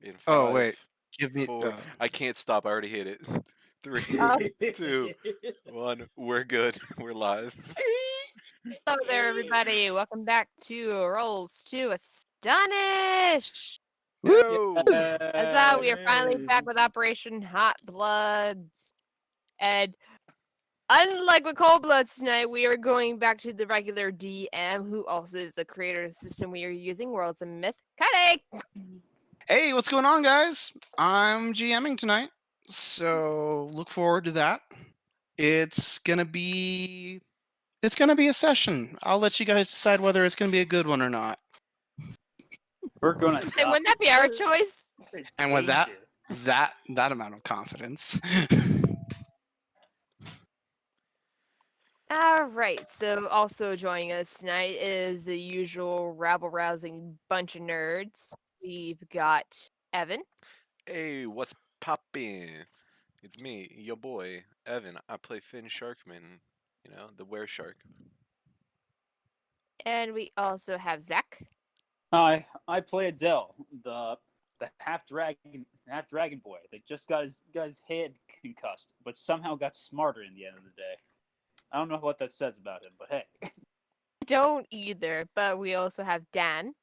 In Oh wait, five, give me. 4. I can't stop. I already hit it. 3, Uh, 2, 1. We're good. We're live. Hello there, everybody. Welcome back to Rolls to Astonish. Yo. As we are finally back with Operation Hotbloods. And unlike with Coldbloods tonight, we are going back to the regular DM, who also is the creator of the system we are using, Worlds of Myth. Cuddy! Hey, what's going on, guys? I'm GMing tonight, so look forward to that. It's gonna be a session. I'll let you guys decide whether it's gonna be a good one or not. We're gonna And die. wouldn't that be our choice? And with that amount of confidence. Alright, so also joining us tonight is the usual rabble-rousing bunch of nerds. We've got Evan. Hey, what's poppin'? It's me, your boy, Evan. I play Finn Sharkman, the were shark. And we also have Zach. Hi, I play Adele, the half dragon boy that just got his head concussed, but somehow got smarter in the end of the day. I don't know what that says about him, but hey. Don't either, but we also have Dan.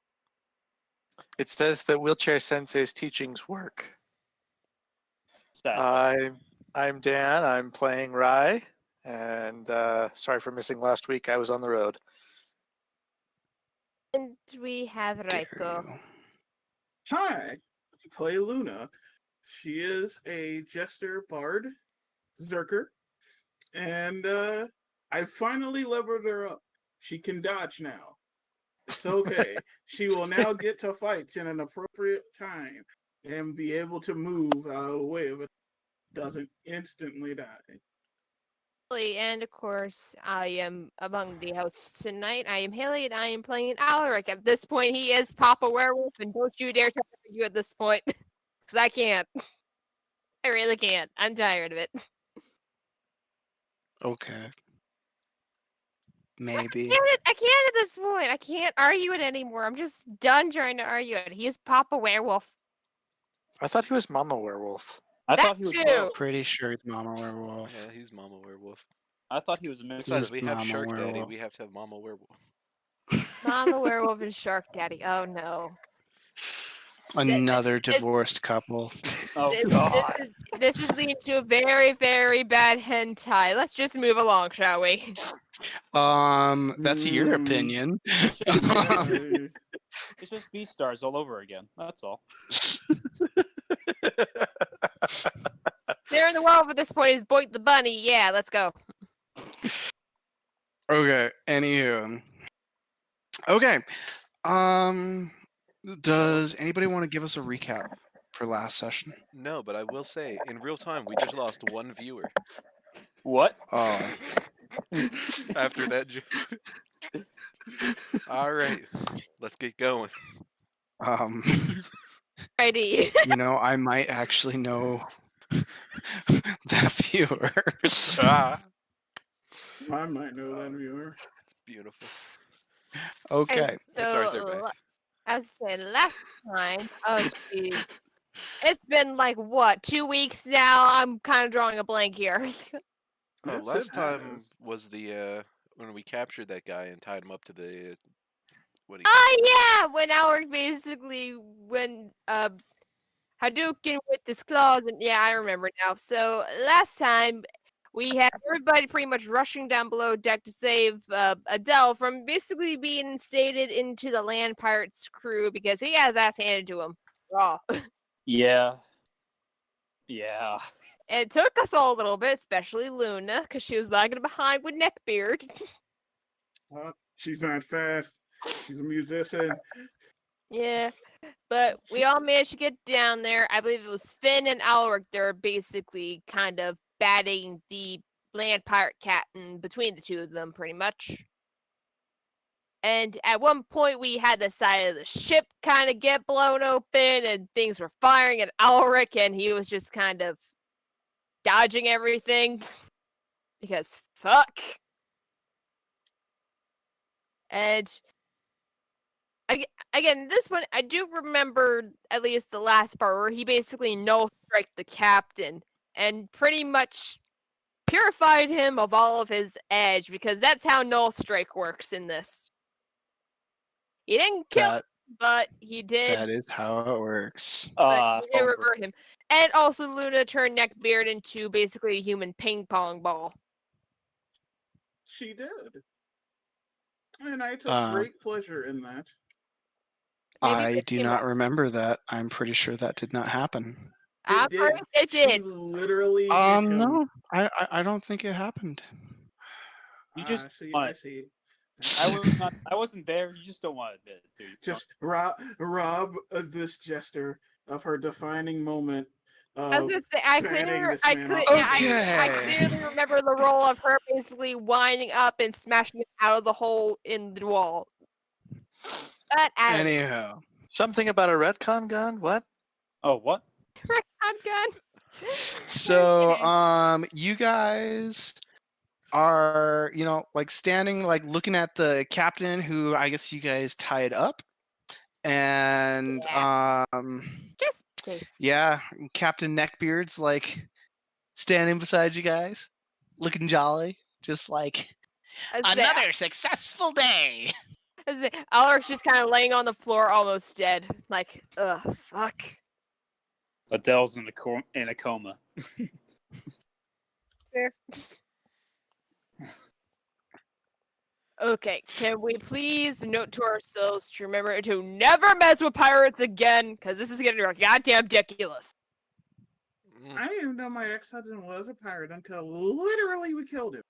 It says that Wheelchair Sensei's teachings work. Sadly. I'm Dan. I'm playing Rai, and sorry for missing last week. I was on the road. And we have Raiko. Hi, I play Luna. She is a jester bard, Zerker, and I finally leveled her up. She can dodge now. It's okay. She will now get to fights in an appropriate time and be able to move out of the way if it doesn't instantly die. And of course, I am among the hosts tonight. I am Haley, and I am playing Alaric. At this point, he is Papa Werewolf, and don't you dare try to argue at this point, because I can't. I really can't. I'm tired of it. Okay. Maybe. I can't at this point. I can't argue it anymore. I'm just done trying to argue it. He is Papa Werewolf. I thought he was Mama Werewolf. I That thought he was too. Pretty sure it's Mama Werewolf. Yeah, he's Mama Werewolf. I thought he was a mix. Besides, we have Mama Shark Daddy. Werewolf. We have to have Mama Werewolf. Mama Werewolf and Shark Daddy. Oh no. Another divorced couple. Oh god. This is leading to a very, very bad hentai. Let's just move along, shall we? That's your opinion. It's just B-stars all over again. That's all. There in the world at this point is Boink the Bunny. Yeah, let's go. Okay, anywho. Okay. Does anybody want to give us a recap for last session? No, but I will say, in real time, we just lost one viewer What? Oh. after that joke. All right, let's get going. Ready. I might actually know that viewer. I might know that viewer. It's beautiful. Okay. It's Arthur So, back. as I said last time, oh jeez, it's been like what 2 weeks now. I'm kind of drawing a blank here. Oh, Yes, last it time has. was the when we captured that guy and tied him up to the what do you Oh yeah, when Alric basically when Hadouken with his claws, and yeah, I remember now. So last time we had everybody pretty much rushing down below deck to save Adele from basically being instated into the land pirates crew because he has ass handed to him raw. Yeah. Yeah. It took us all a little bit, especially Luna, because she was lagging behind with neckbeard. She's not fast. She's a musician. Yeah, but we all managed to get down there. I believe it was Finn and Alaric. They're basically kind of batting the land pirate captain between the two of them, pretty much. And at one point, we had the side of the ship kind of get blown open, and things were firing at Alaric, and he was just kind of dodging everything because fuck. And Again, this one I do remember at least the last part where he basically null strike the captain and pretty much purified him of all of his edge because that's how null strike works in this. He didn't kill him, but he did. That is how it works. But he did revert him. And also Luna turned Neckbeard into basically a human ping pong ball. She did. And I took great pleasure in that. I do not remember that. I'm pretty sure that did not happen. I'm pretty it did. She literally. No, I don't think it happened. You just I see. I wasn't there. You just don't want to admit it, dude. Just rob this jester of her defining moment. I was gonna say, I clearly remember the role of her basically winding up and smashing it out of the hole in the wall. Anyhow, something about a retcon gun? What? Oh, what? Retcon gun. So, you guys are, like standing, like looking at the captain who I guess you guys tied up, and just safe. Yeah, Captain Neckbeard's like standing beside you guys, looking jolly, just like another successful day. Alaric's just kind of laying on the floor, almost dead. Like, ugh, fuck. Adele's in a coma. Fair. Okay, can we please note to ourselves to remember to never mess with pirates again, because this is getting goddamn ridiculous. I didn't even know my ex-husband was a pirate until literally we killed him.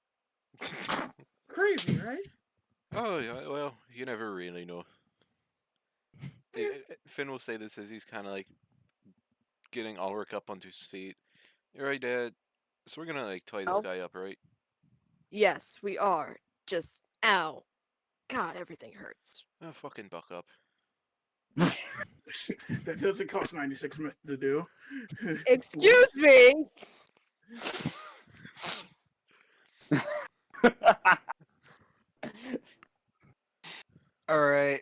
Crazy, right? Oh, yeah, well, you never really know. Finn will say this as he's kind of like getting Ulrich up onto his feet. You're right, Dad. So we're gonna like tie this guy up, right? Yes, we are. Just, ow. God, everything hurts. Oh, fucking buck up. That doesn't cost 96 myth to do. Excuse me! All right.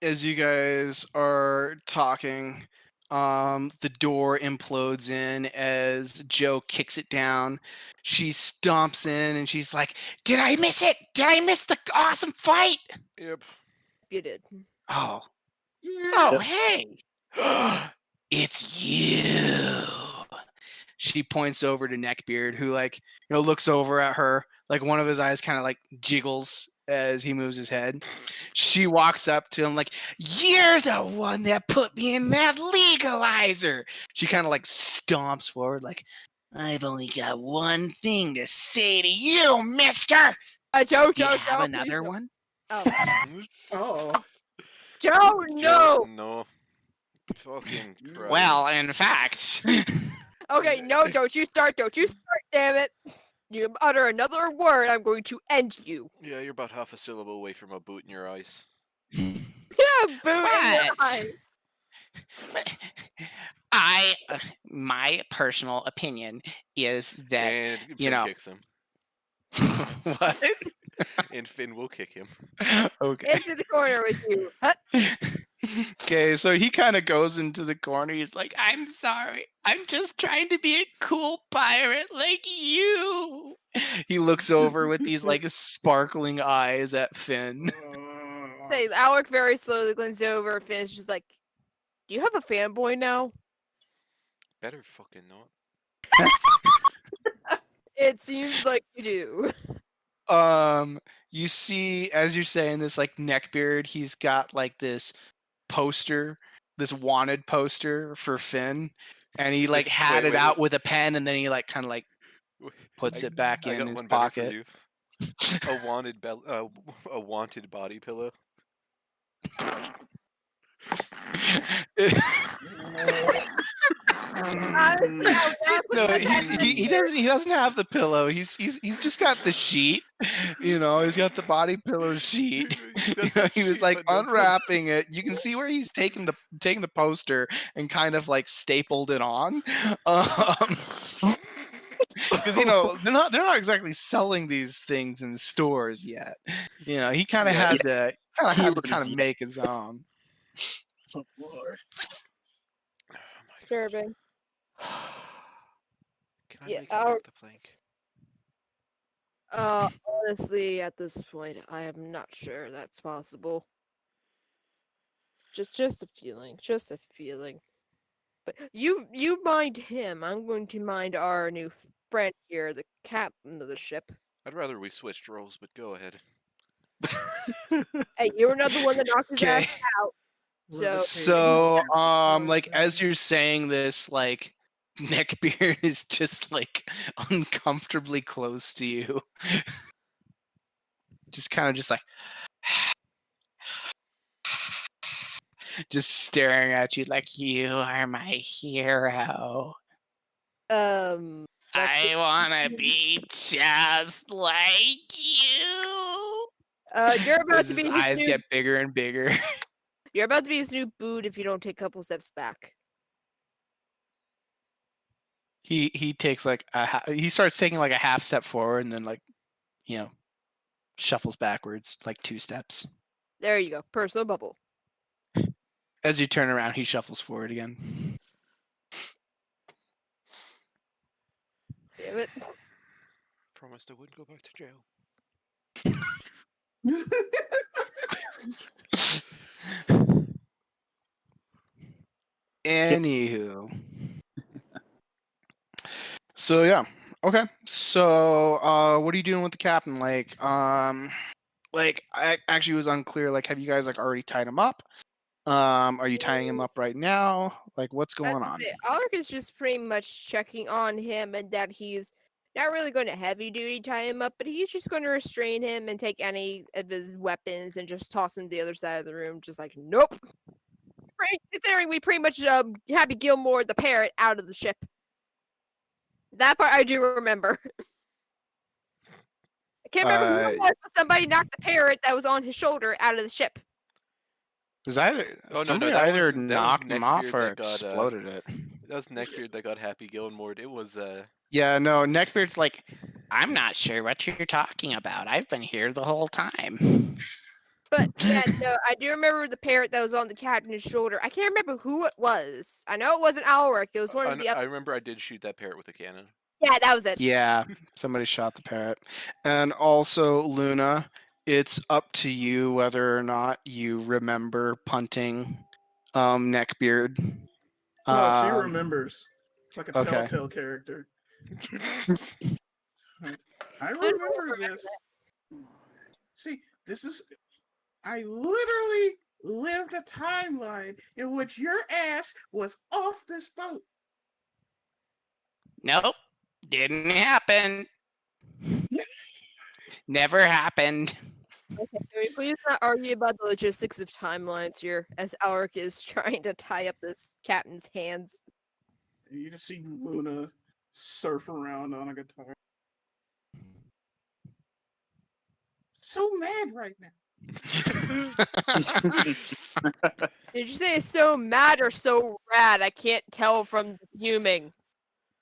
As you guys are talking, the door implodes in as Joe kicks it down. She stomps in and she's like, "Did I miss it? Did I miss the awesome fight?" Yep. You did. Oh. Yeah. Oh, hey. It's you. She points over to Neckbeard, who looks over at her, like one of his eyes kind of like jiggles as he moves his head. She walks up to him like, "You're the one that put me in that legalizer." She kind of like stomps forward like, "I've only got one thing to say to you, mister." Joe, Do you have another one? Oh. Joe, no! No. Fucking Christ. Well, in fact. Okay, no, don't you start, damn it. You utter another word, I'm going to end you. Yeah, you're about half a syllable away from a boot in your eyes. Yeah, boot in your eyes. My personal opinion is that, And Finn kicks him. What? And Finn will kick him. Okay. Into the corner with you. Huh? Okay, so he kind of goes into the corner. He's like, "I'm sorry. I'm just trying to be a cool pirate like you." He looks over with these like sparkling eyes at Finn. Hey, Alec very slowly glances over. Finn's just like, "Do you have a fanboy now?" Better fucking not. It seems like you do. You see, as you're saying this, like Neckbeard, he's got like this poster, this wanted poster for Finn, and he like had it out with a pen, and then he like kind of like puts it back in his pocket. A wanted body pillow. No, he doesn't have the pillow. He's just got the sheet. He's got the body pillow sheet. He was like unwrapping it. You can see where he's taking the poster and kind of like stapled it on. because they're not exactly selling these things in stores yet. He kind of Yeah. had to Keywords, yeah. make his own. Oh, Lord. Oh my god. Disturbing. Can I Yeah, make him knock the plank? Honestly, at this point, I am not sure that's possible. Just a feeling. Just a feeling. But you mind him. I'm going to mind our new friend here, the captain of the ship. I'd rather we switched roles, but go ahead. Hey, you were not the one that knocked his Okay. ass out. So So, Rotation. like as you're saying this, like Neckbeard is just like uncomfortably close to you, just kind of just like, just staring at you like you are my hero. that's I wanna be just like you. you're about As to his be his eyes new get bigger and bigger. you're about to be his new boot if you don't take a couple steps back. He takes like he starts taking like a half step forward and then like shuffles backwards like 2 steps. There you go. Personal bubble. As you turn around, he shuffles forward again. Damn it. Promised I wouldn't go back to jail. Anywho. So yeah. Okay. So what are you doing with the captain? Like I actually was unclear. Like, have you guys like already tied him up? Are you tying him up right now? Like, what's going That's on? it. Alec is just pretty much checking on him and that he's not really going to heavy duty tie him up, but he's just going to restrain him and take any of his weapons and just toss him to the other side of the room. Just like, nope. Considering we pretty much Happy Gilmore the parrot out of the ship. That part I do remember. I can't remember who it was, but somebody knocked the parrot that was on his shoulder out of the ship. Was either Oh, no, somebody that either was knocked him off Neckbeard or that got, exploded it? That was Neckbeard that got Happy Gilmore. It was Yeah, no, Neckbeard's like, I'm not sure what you're talking about. I've been here the whole time. But yeah, no, I do remember the parrot that was on the captain's shoulder. I can't remember who it was. I know it wasn't Alaric. It was one of the I other. remember I did shoot that parrot with a cannon. Yeah, that was it. Yeah, somebody shot the parrot. And also, Luna, it's up to you whether or not you remember punting Neckbeard. Oh, she Um, remembers. Like a okay. telltale character. I remember this. See, I literally lived a timeline in which your ass was off this boat. Nope, didn't happen. Never happened. Okay, can we please not argue about the logistics of timelines here as Alaric is trying to tie up this captain's hands? You just see Luna surf around on a guitar. So mad right now. Did you say so mad or so rad? I can't tell from the fuming.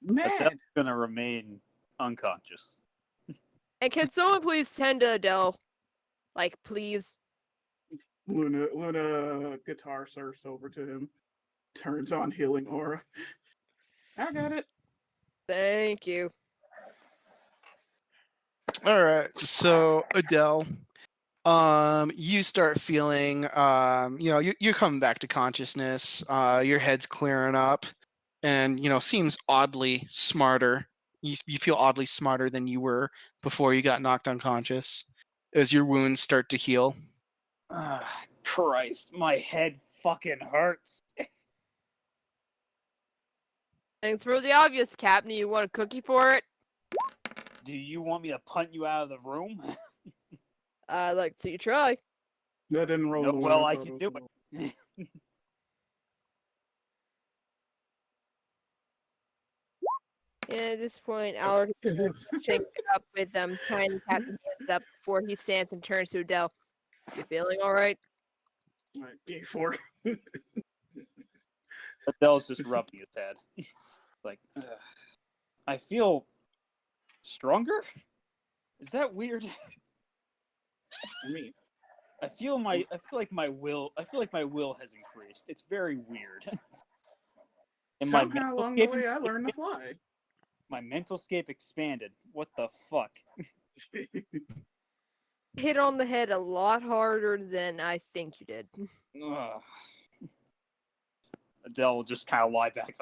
Mad. Adele's gonna remain unconscious. And can someone please tend to Adele? Like, please. Luna guitar surfs over to him, turns on healing aura. I got it. Thank you. All right, so Adele, you start feeling, you're coming back to consciousness. Your head's clearing up, and seems oddly smarter. You feel oddly smarter than you were before you got knocked unconscious, as your wounds start to heal. Ah, Christ, my head fucking hurts. Thanks for the obvious, Captain. You want a cookie for it? Do you want me to punt you out of the room? I'd like to see you try. That didn't roll. No, the way well, I thought can was do gonna it. And at this point, Alaric is shaking up with tying the captain's hands up before he stands and turns to Adele. You feeling all right? roll. Right, D4. Adele's just rubbing his head. Like, I feel Stronger? Is that weird? I mean, I feel like my will has increased. It's very weird. And somehow along the way, I learned to fly. my mental scape expanded. What the fuck? Hit on the head a lot harder than I think you did. Ugh. Adele will just kind of lie back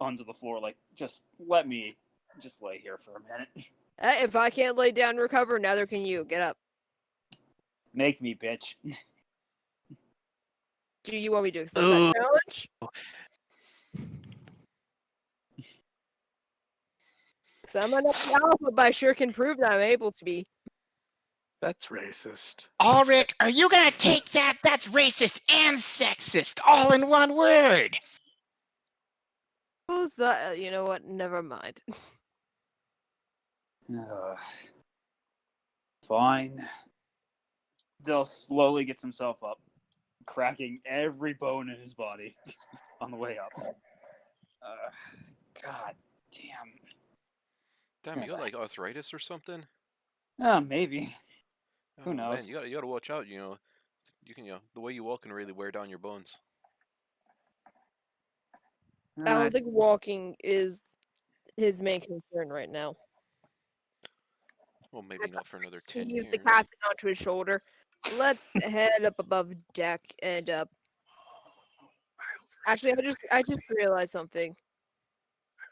onto the floor, like, just let me just lay here for a minute. If I can't lay down and recover, neither can you. Get up. Make me, bitch. Do you want me to accept that challenge? Because I'm not the alpha, but I sure can prove that I'm able to be. That's racist. Ulrich, are you gonna take that? That's racist and sexist, all in one word. What was that? You know what? Never mind. Fine. Adele slowly gets himself up, cracking every bone in his body on the way up. God damn. Damn, you got like arthritis or something? Maybe. Oh, Who knows? Man, you gotta watch out. You can the way you walk can really wear down your bones. I don't think walking is his main concern right now. Well, maybe not for another 10 He years. used the captain onto his shoulder. Let's head up above deck and Actually, I just realized something.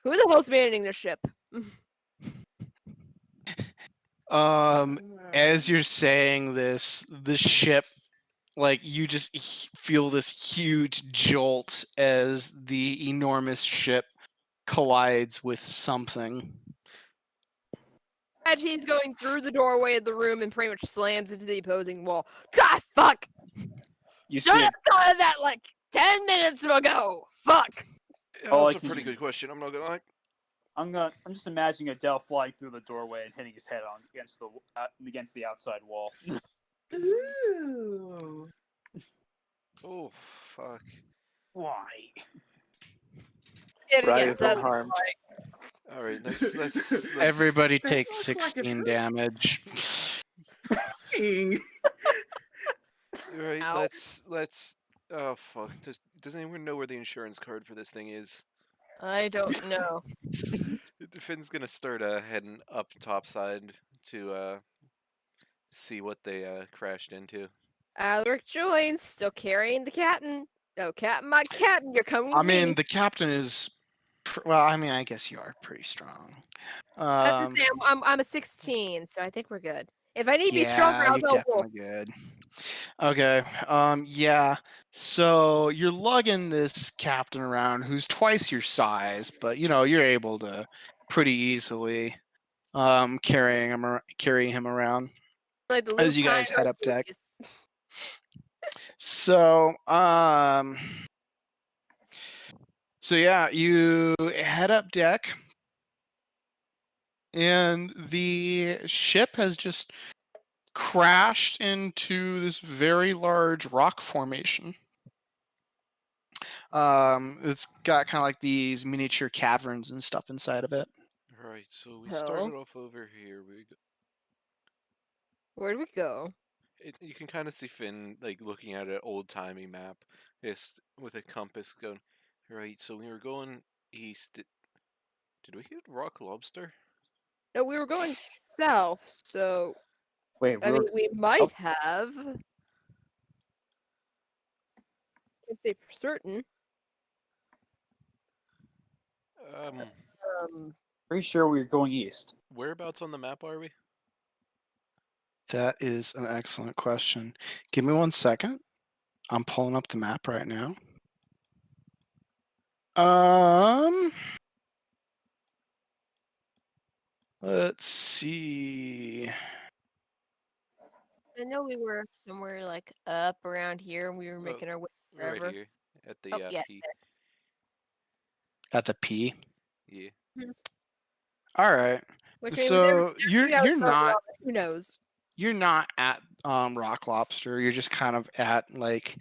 Who the hell's manning the ship? As you're saying this, the ship, like, you just feel this huge jolt as the enormous ship collides with something. And he's going through the doorway of the room and pretty much slams into the opposing wall. Ah, fuck! You Should see, have thought of that like 10 minutes ago. Fuck. Yeah, Oh, that's I a can pretty hear good question. I'm not gonna lie. I'm just imagining Adele flying through the doorway and hitting his head on against the outside wall. Ooh. Oh, fuck. Why? It Right gets is us unharmed. All right, let's Everybody That takes looks like it 16 hurt. damage. Dang. All right, Ow. let's. Oh fuck! Does anyone know where the insurance card for this thing is? I don't know. Finn's gonna start heading up topside to see what they crashed into. Alaric joins, still carrying the captain. Oh, captain, my captain, you're coming I with mean, me. the captain is, well, I mean, I guess you are pretty strong. I was gonna say, I'm a 16, so I think we're good. If I need to be stronger, Yeah, I'll you're go wolf. definitely good. Okay. Yeah. So you're lugging this captain around who's twice your size, but you're able to pretty easily carry him around Like the as you Luke guys head up deck. movies. So yeah, you head up deck and the ship has just crashed into this very large rock formation. It's got kind of like these miniature caverns and stuff inside of it. All right, so we Hell. started off over here. Where'd we go? You can kind of see Finn like looking at an old timey map, just with a compass going. All right, so we were going east. Did we hit Rock Lobster? No, we were going south, so Wait, I mean, we might have. Can't say for certain. pretty sure we were going east. Whereabouts on the map are we? That is an excellent question. Give me 1 second. I'm pulling up the map right now. Let's see. I know we were somewhere like up around here, and we were making our way Right wherever. here at the Oh, yeah, P. At the P. Yeah. All right. Which means So you're who not knows? you're not at Rock Lobster. You're just kind of at like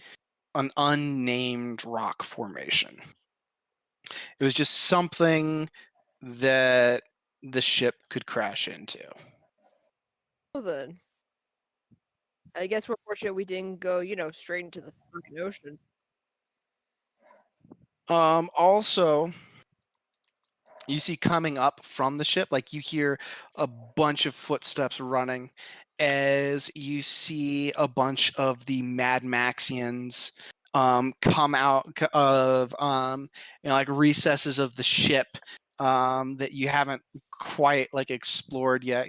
an unnamed rock formation. It was just something that the ship could crash into. Well then, I guess we're fortunate we didn't go, straight into the fucking ocean. Also, you see coming up from the ship, like you hear a bunch of footsteps running as you see a bunch of the Mad Maxians come out of like recesses of the ship that you haven't quite like explored yet.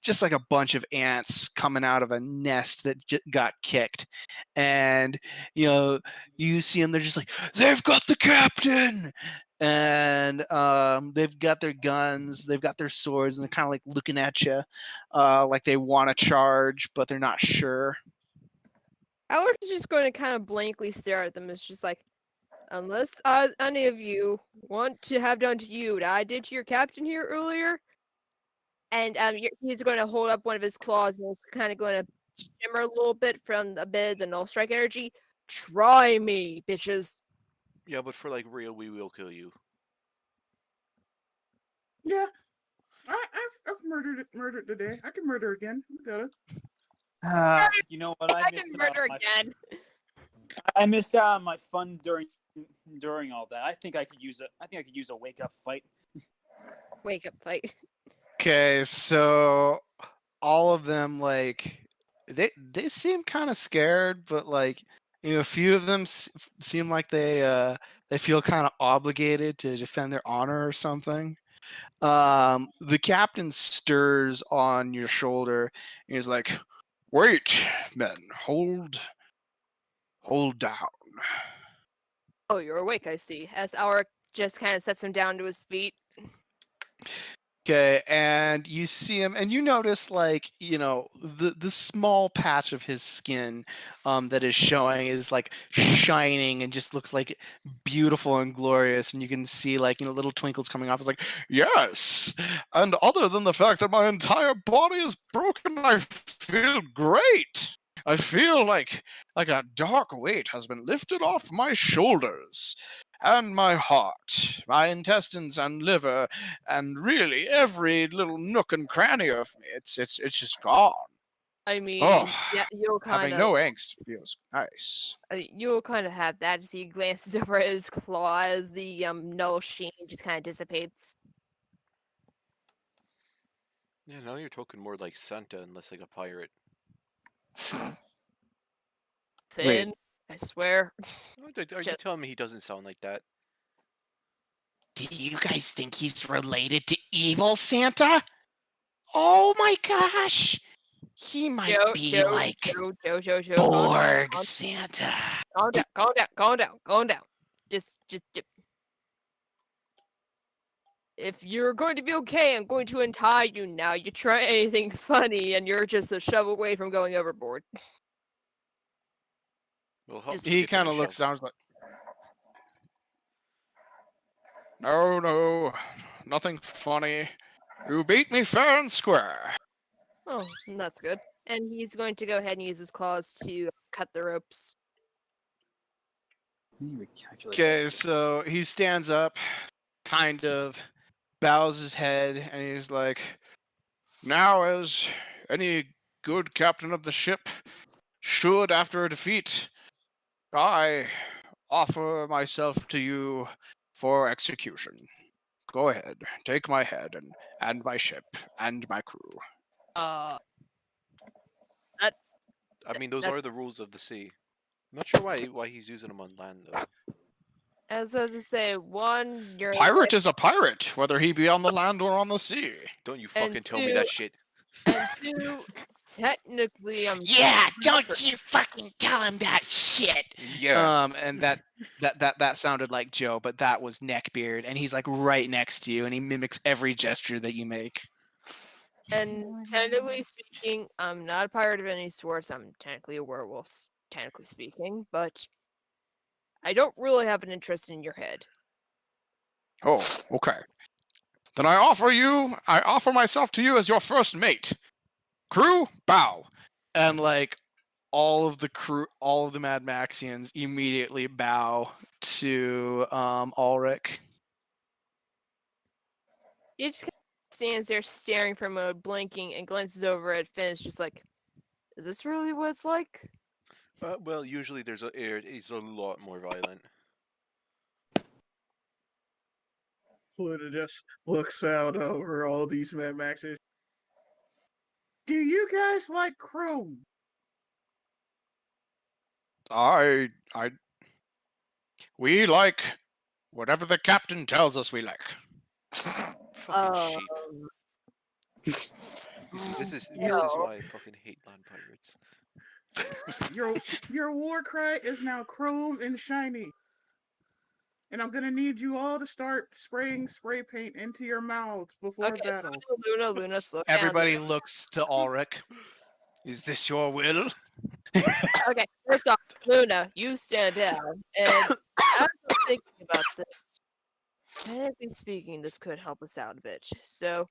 Just like a bunch of ants coming out of a nest that got kicked, and you see them. They're just like, they've got the captain, and they've got their guns, they've got their swords, and they're kind of like looking at you like they want to charge, but they're not sure. Alex is just going to kind of blankly stare at them. It's just like, unless any of you want to have done to you what I did to your captain here earlier, and he's going to hold up one of his claws and it's kind of going to shimmer a little bit from a bit of the null strike energy. Try me, bitches. Yeah, but for like real, we will kill you. Yeah, I've murdered today. I can murder again. We got it. You know what? I can murder again. I missed out on my fun during all that. I think I could use a wake up fight. Wake up fight. Okay, so all of them, like, they seem kind of scared, but like, a few of them seem like they feel kind of obligated to defend their honor or something. The captain stirs on your shoulder and he's like, "Wait, men, hold down." Oh, you're awake, I see. As Alric just kind of sets him down to his feet. Okay, and you see him, and you notice, like, the small patch of his skin that is showing is like shining and just looks like beautiful and glorious, and you can see, like, little twinkles coming off. It's like, yes, and other than the fact that my entire body is broken, I feel great. I feel like a dark weight has been lifted off my shoulders. And my heart, my intestines and liver, and really every little nook and cranny of me, it's just gone. I mean, Oh, yeah, you'll kind having of no angst feels nice. you'll kind of have that as he glances over at his claw as the null sheen just kind of dissipates. Yeah, now you're talking more like Santa and less like a pirate. Finn, I swear. Are you Just- telling me he doesn't sound like that? Do you guys think he's related to evil Santa? Oh my gosh! He might be like Borg Santa. Calm down. Just. If you're going to be okay, I'm going to untie you now. You try anything funny, and you're just a shove away from going overboard. Well, help Just- to He get to the kind of looks shove. down, like, no, nothing funny. You beat me fair and square. Oh, that's good. And he's going to go ahead and use his claws to cut the ropes. Okay, so he stands up, kind of bows his head, and he's like, "Now, as any good captain of the ship should after a defeat, I offer myself to you for execution. Go ahead, take my head and my ship and my crew." I mean, those that- are the rules of the sea. I'm not sure why he's using them on land though. As I was to say, one, you're Pirate is a pirate, whether he be on the land or on the sea. Don't you And fucking tell me that two- shit. and two, technically, I'm Yeah, don't you fucking tell him that shit. Yeah. And that sounded like Joe, but that was Neckbeard, and he's like right next to you, and he mimics every gesture that you make. And technically speaking, I'm not a pirate of any sort. I'm technically a werewolf, technically speaking, but I don't really have an interest in your head. Oh, okay. Then I offer myself to you as your first mate. Crew, bow. And like all of the Mad Maxians immediately bow to Ulrich. He just stands there staring for a moment, blinking, and glances over at Finn. Is just like, is this really what it's like? Well, usually it's a lot more violent. Luna just looks out over all these Mad Maxes. Do you guys like Chrome? We like whatever the captain tells us we like. Fucking sheep. You see, this is no. why I fucking hate land pirates. Your war cry is now Chrome and shiny. And I'm gonna need you all to start spraying spray paint into your mouths before Okay, battle. Luna, slow down. Everybody looks to Ulrich. Is this your will? Okay, first off, Luna, you stand down. And I was thinking about this. Technically speaking, this could help us out a bit. So,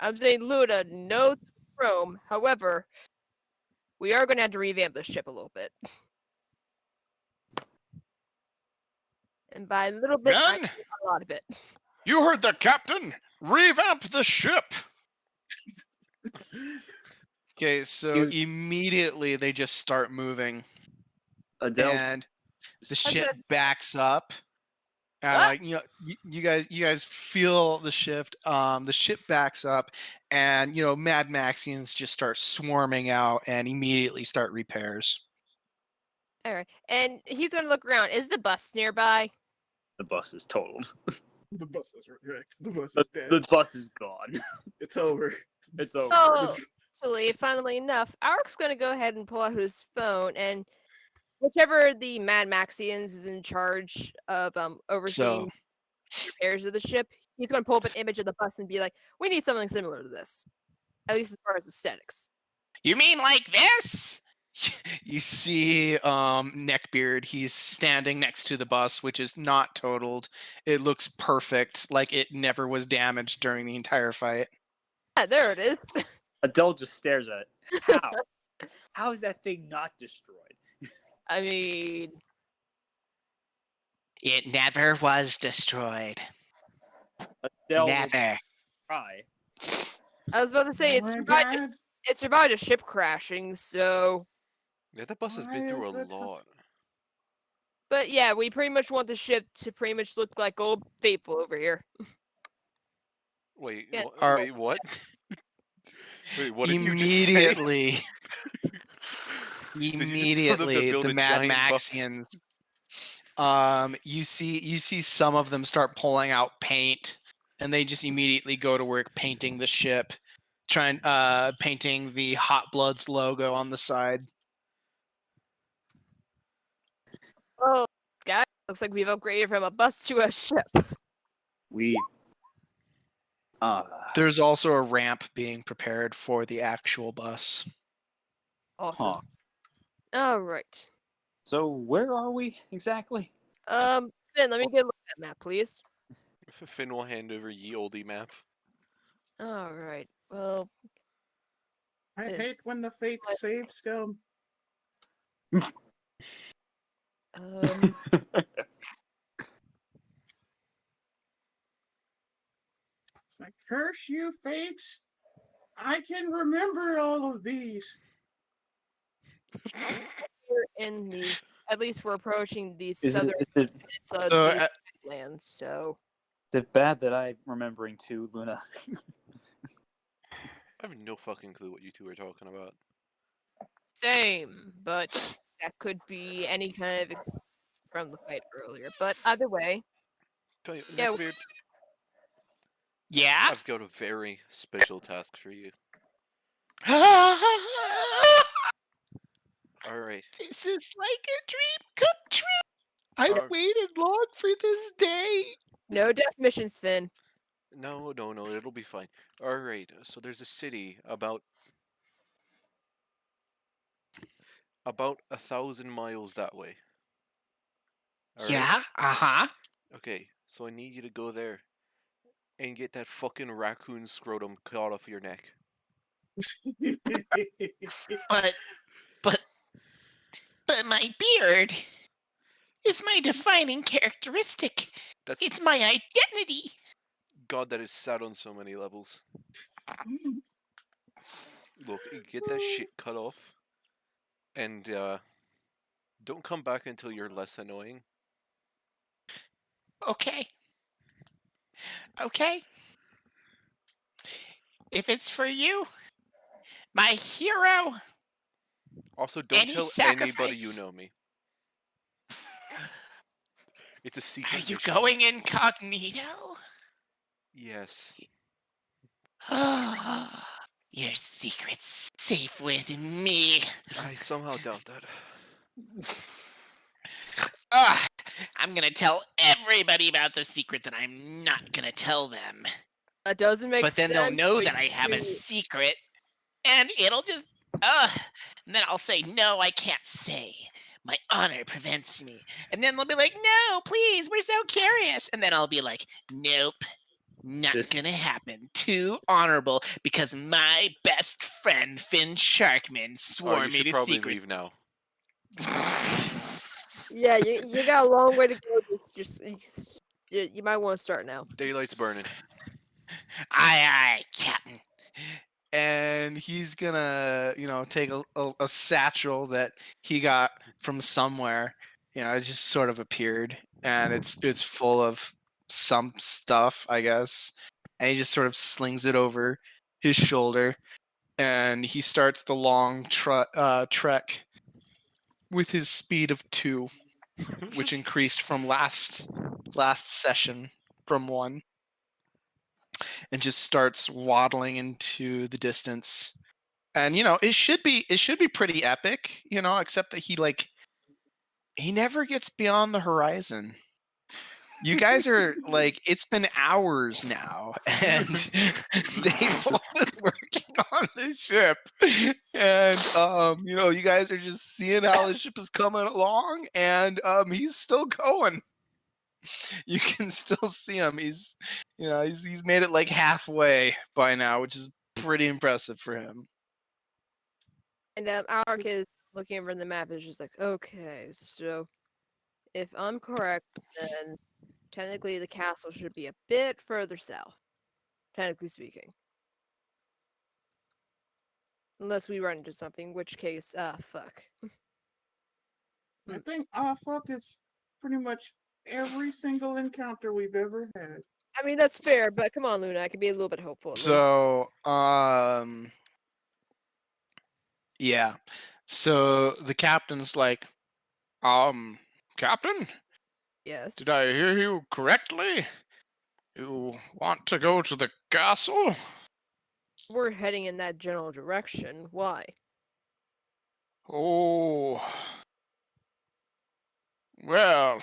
I'm saying, Luna, no Chrome. However, we are going to have to revamp the ship a little bit. And by a little bit, I Men, mean a lot of it. you heard the captain. Revamp the ship. Okay, so Dude. immediately they just start moving, Adele. and the I ship said- backs up. Ah! Like you guys feel the shift. The ship backs up, and Mad Maxians just start swarming out and immediately start repairs. All right, and he's going to look around. Is the bus nearby? The bus is totaled. The bus is wrecked. The bus The, is dead. the bus is gone. It's over. It's over. Oh, actually, funnily enough, Auric's going to go ahead and pull out his phone, and whichever the Mad Maxians is in charge of overseeing repairs of the ship, he's going to pull up an image of the bus and be like, "We need something similar to this, at least as far as aesthetics." You mean like this? You see Neckbeard, he's standing next to the bus, which is not totaled. It looks perfect, like it never was damaged during the entire fight. Yeah, there it is. Adele just stares at it. How? How is that thing not destroyed? I mean, It never was destroyed. Adele will Never. cry. I was about to say Oh my survived. God. It survived a ship crashing, so. Yeah, that bus has Why been through is a it so- lot. But yeah, we pretty much want the ship to pretty much look like Old Faithful over here. Wait, Yeah. wait, what? Wait, what did you just say? Immediately, Did you just tell them to immediately, build the a Mad giant bus? Maxians. You see some of them start pulling out paint, and they just immediately go to work painting the ship, painting the Hotbloods logo on the side. Oh, guys, looks like we've upgraded from a bus to a ship. We. There's also a ramp being prepared for the actual bus. Awesome. Huh. All right. So where are we exactly? Finn, let me get a look at that map, please. Finn will hand over ye olde map. All right. Well, I Yeah. hate when the fates save scum. um, I curse you, fates. I can remember all of these. we're in these. At least we're approaching the Is southern it, is, it, bits of So, the lands. So is it bad that I'm remembering too, Luna? I have no fucking clue what you two are talking about. same, but that could be any kind of from the fight earlier. But either way, Tell you, Yeah, Neckbeard, Yeah. I've got a very special task for you. All right. This is like a dream come true. I've Alright. waited long for this day. no death missions, Finn. No, it'll be fine. All right. So there's a city about 1,000 miles that way. All right? Yeah. Uh-huh. Okay. So I need you to go there and get that fucking raccoon scrotum cut off your neck. But my beard. It's my defining characteristic. That's It's my identity. god, that is sad on so many levels. Look, you get that shit cut off, and don't come back until you're less annoying. Okay. Okay. If it's for you, my hero, Also, don't any tell anybody you sacrifice. know me. It's a Are secret you mission. going incognito? Yes. Your secret's safe with me. I somehow doubt that. Ugh, I'm gonna tell everybody about the secret that I'm not gonna tell them. That doesn't make But then sense. they'll know but that I have a you- secret, and it'll just, and then I'll say, no, I can't say. My honor prevents me. And then they'll be like, no, please, we're so curious. And then I'll be like, nope, not This- gonna happen. Too honorable, because my best friend, Finn Sharkman, swore You me should to probably secrecy. leave now. Yeah, you got a long way to go. You might want to start now. Daylight's burning. Aye, Captain. And he's gonna, take a satchel that he got from somewhere. It just sort of appeared, and it's full of some stuff, I guess. And he just sort of slings it over his shoulder, and he starts the long trek with his speed of 2, which increased from last session from 1, and just starts waddling into the distance. And it should be pretty epic, except that he never gets beyond the horizon. You guys are like, it's been hours now, and they've all been working on the ship, and you guys are just seeing how the ship is coming along, and he's still going. You can still see him. He's made it like halfway by now, which is pretty impressive for him. And our kid looking over the map is just like, okay, so if I'm correct, then technically the castle should be a bit further south, technically speaking. Unless we run into something, in which case, fuck. I think fuck is pretty much every single encounter we've ever had. I mean, that's fair, but come on, Luna, I can be a little bit hopeful. At least. So, yeah. So the captain's like, Captain, Yes. did I hear you correctly? You want to go to the castle? We're heading in that general direction. Why? Oh. Well,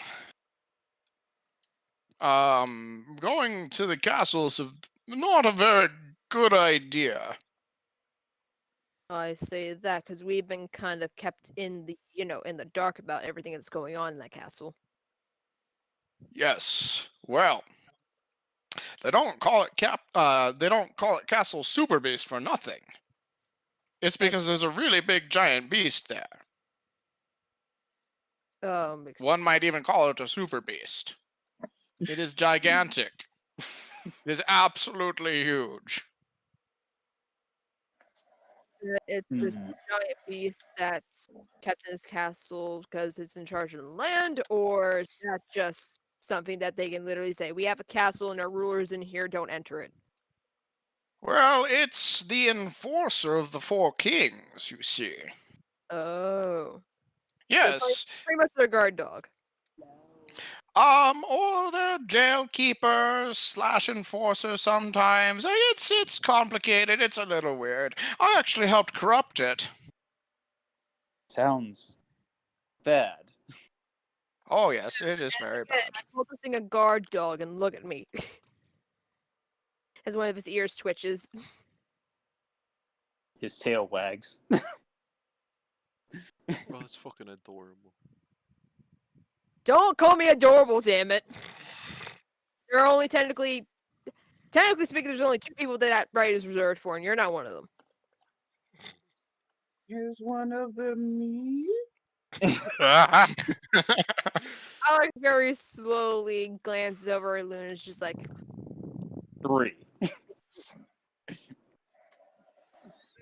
going to the castle is not a very good idea. I say that because we've been kind of kept in the, in the dark about everything that's going on in that castle. Yes. Well, they don't call it Castle Super Beast for nothing. It's because there's a really big giant beast there. One might even call it a super beast. It is gigantic. It is absolutely huge. It's this giant beast that's kept in this castle because it's in charge of the land, or is that just something that they can literally say, we have a castle and our rulers in here, don't enter it? Well, it's the enforcer of the 4 kings, you see. Oh. Yes. Pretty much their guard dog. Or the jail keeper / enforcer sometimes. It's complicated. It's a little weird. I actually helped corrupt it. Sounds bad. Oh yes, it is very bad. I called this thing a guard dog, and look at me. As one of his ears twitches. His tail wags. Oh, it's fucking adorable. Don't call me adorable, damn it. There are only technically speaking, there's only 2 people that right is reserved for, and you're not one of them. Is one of them me? Alex very slowly glances over at Luna and is just like, 3.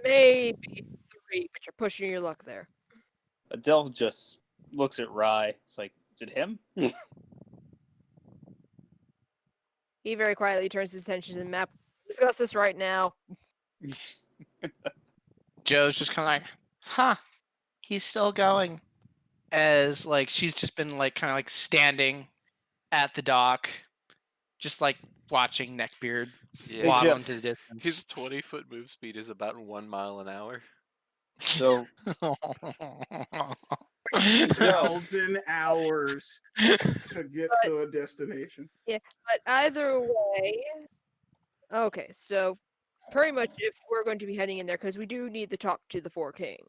Maybe 3, but you're pushing your luck there. Adele just looks at Rye. It's like, is it him? He very quietly turns his attention to the map. Discuss this right now. Joe's just kind of like, huh, he's still going. As like she's just been like kind of like standing at the dock, just like watching Neckbeard Yeah, waddle Jeff, into the distance. his 20-foot move speed is about 1 mile an hour. So 1,000 hours to get to a destination. But either way, okay, so pretty much if we're going to be heading in there, because we do need to talk to the 4 kings.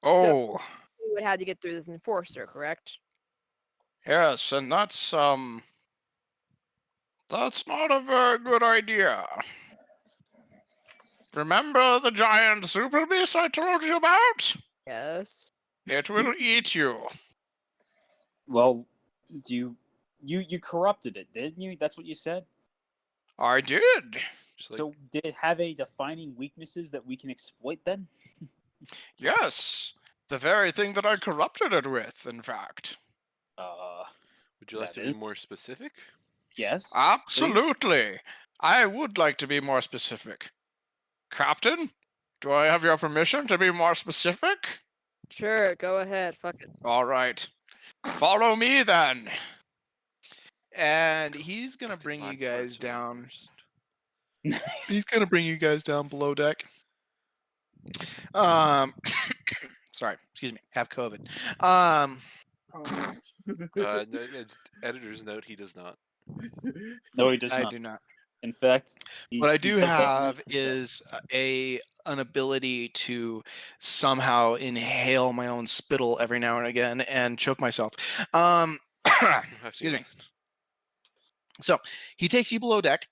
Oh, We would have to get through this enforcer, correct? yes, and that's not a very good idea. Remember the giant super beast I told you about? Yes. It will eat you. well, you corrupted it, didn't you? That's what you said. I did. Just like, So did it have any defining weaknesses that we can exploit then? Yes, the very thing that I corrupted it with, in fact. would you like that to be is- more specific? Yes. please? Absolutely. I would like to be more specific. Captain, do I have your permission to be more specific? Sure, go ahead. Fuck it. All right. Follow me then. And he's going to Fucking bring you black guys birds are the down. worst. He's going to bring you guys down below deck. Sorry, excuse me. Have COVID. Oh, It's editor's note, he does not. No, he does I not. do not. In fact, What I do he- have is an ability to somehow inhale my own spittle every now and again and choke myself. Excuse me. So he takes you below deck.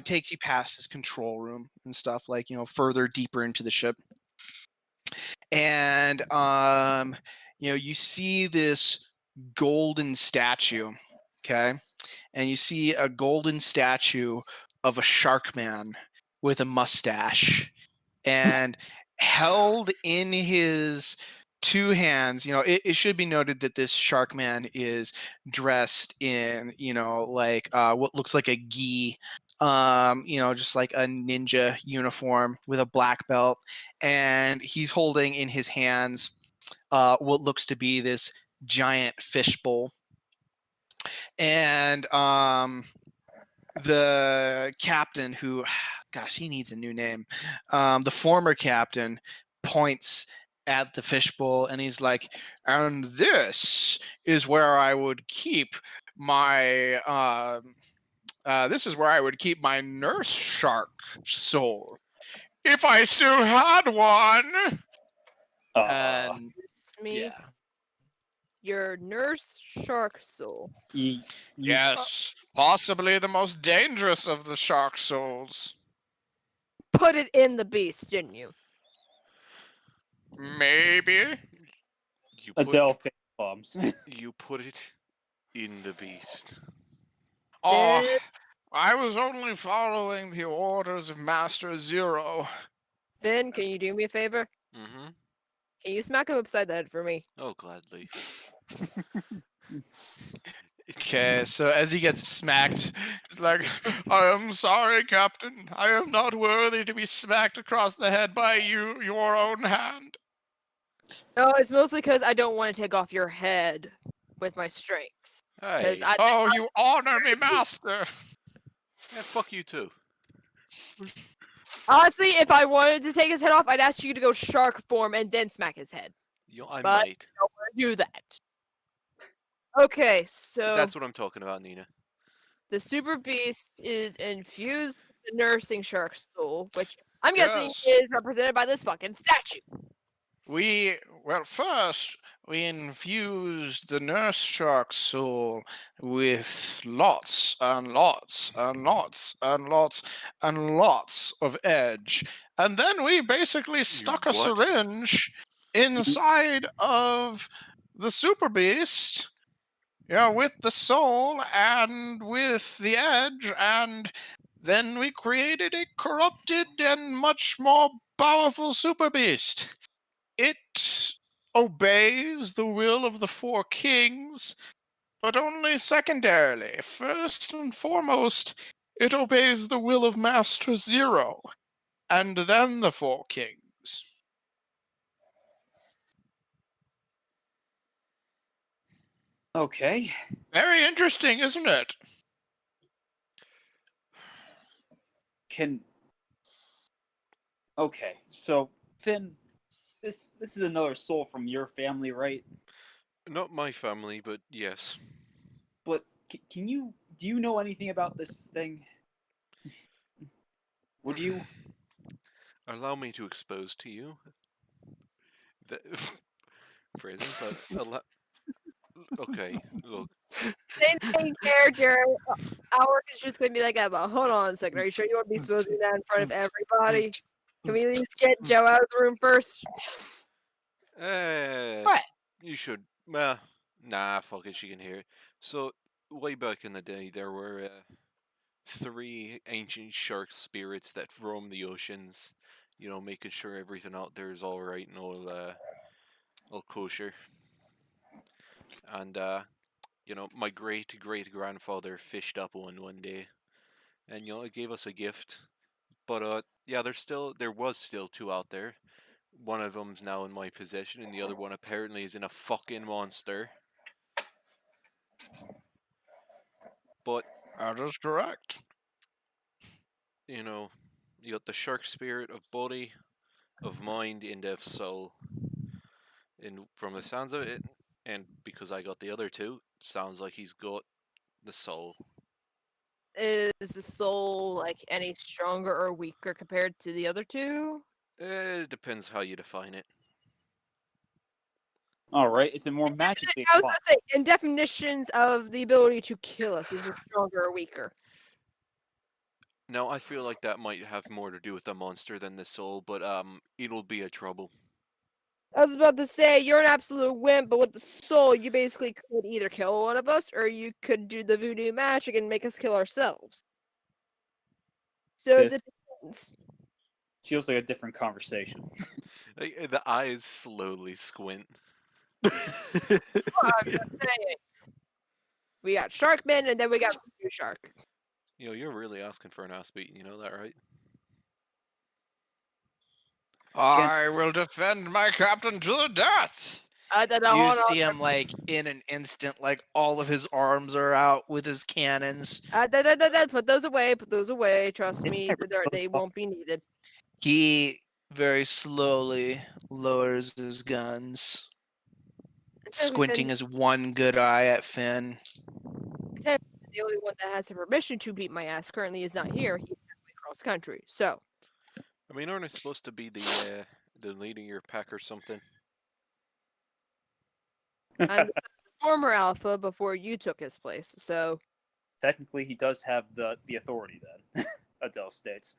Takes you past his control room and stuff, like, further deeper into the ship. And you see this golden statue, okay? And you see a golden statue of a shark man with a mustache, and held in his 2 hands. It should be noted that this shark man is dressed in, what looks like a gi, just like a ninja uniform with a black belt, and he's holding in his hands what looks to be this giant fishbowl. And the captain, who, gosh, he needs a new name. The former captain points at the fishbowl and he's like, and this is where I would keep my nurse shark soul, if I still had one. And It's me. yeah, Your nurse shark soul. yes, possibly the most dangerous of the shark souls. Put it in the beast, didn't you? Maybe. You put, Adele face bombs. you put it in the beast. Oh, Finn, I was only following the orders of Master Zero. Finn, can you do me a favor? Mm-hmm. Can you smack him upside the head for me? Oh, gladly. Okay, so as he gets smacked, he's like, I am sorry, Captain. I am not worthy to be smacked across the head by you, your own hand. No, it's mostly because I don't want to take off your head with my strength. Hey, I- Oh, you honor me, Master. yeah, fuck you too. Honestly, if I wanted to take his head off, I'd ask you to go shark form and then smack his head. I But- might. I don't want to do that. Okay, so That's what I'm talking about, Nina. the super beast is infused with the nursing shark soul, which I'm guessing Yes. is represented by this fucking statue. First, we infused the nurse shark soul with lots and lots and lots and lots and lots of edge. And then we basically stuck a what? syringe inside of the super beast with the soul and with the edge, and then we created a corrupted and much more powerful super beast. It obeys the will of the four kings, but only secondarily. First and foremost, it obeys the will of Master Zero, and then the four kings. Okay. Very interesting, isn't it? Can. Okay, so Finn, this is another soul from your family, right? Not my family, but yes. But can you do you know anything about this thing? Would you? Allow me to expose to you the phrasing, but okay, look. Same thing, character. Our is just gonna be like, hold on a second. Are you sure you want to be exposing that in front of everybody? Can we at least get Joe out of the room first? What? You should. Nah, fuck it, she can hear it. So, way back in the day, there were three ancient shark spirits that roam the oceans, making sure everything out there is alright and all kosher. And, my great great grandfather fished up one day, and, it gave us a gift. But, yeah, there was still two out there. One of them's now in my possession, and the other one apparently is in a fucking monster. But, That is correct. you got the shark spirit of body, of mind, and of soul. And from the sounds of it, and because I got the other two, it sounds like he's got the soul. Is the soul like any stronger or weaker compared to the other two? It depends how you define it. All right, is it more magically I was inclined? gonna say, in definitions of the ability to kill us, is it stronger or weaker? Now, I feel like that might have more to do with the monster than the soul, but it'll be a trouble. I was about to say, you're an absolute wimp, but with the soul, you basically could either kill one of us, or you could do the voodoo magic and make us kill ourselves. So it This depends. feels like a different conversation. The eyes slowly squint. Well, I'm just saying. We got Sharkman, and then we got Voodoo Shark. You're really asking for an ass beating, you know that, right? I will defend my captain to the death. You Hold see on. him like in an instant, like all of his arms are out with his cannons. Put those away. Put those away. Trust me, they won't be needed. He very slowly lowers his guns, squinting his one good eye at Finn. The only one that has the permission to beat my ass currently is not here. He's halfway across country. So, I mean, aren't I supposed to be the leading your pack or something? I'm the former alpha before you took his place. So, Technically, he does have the authority then. Adele states.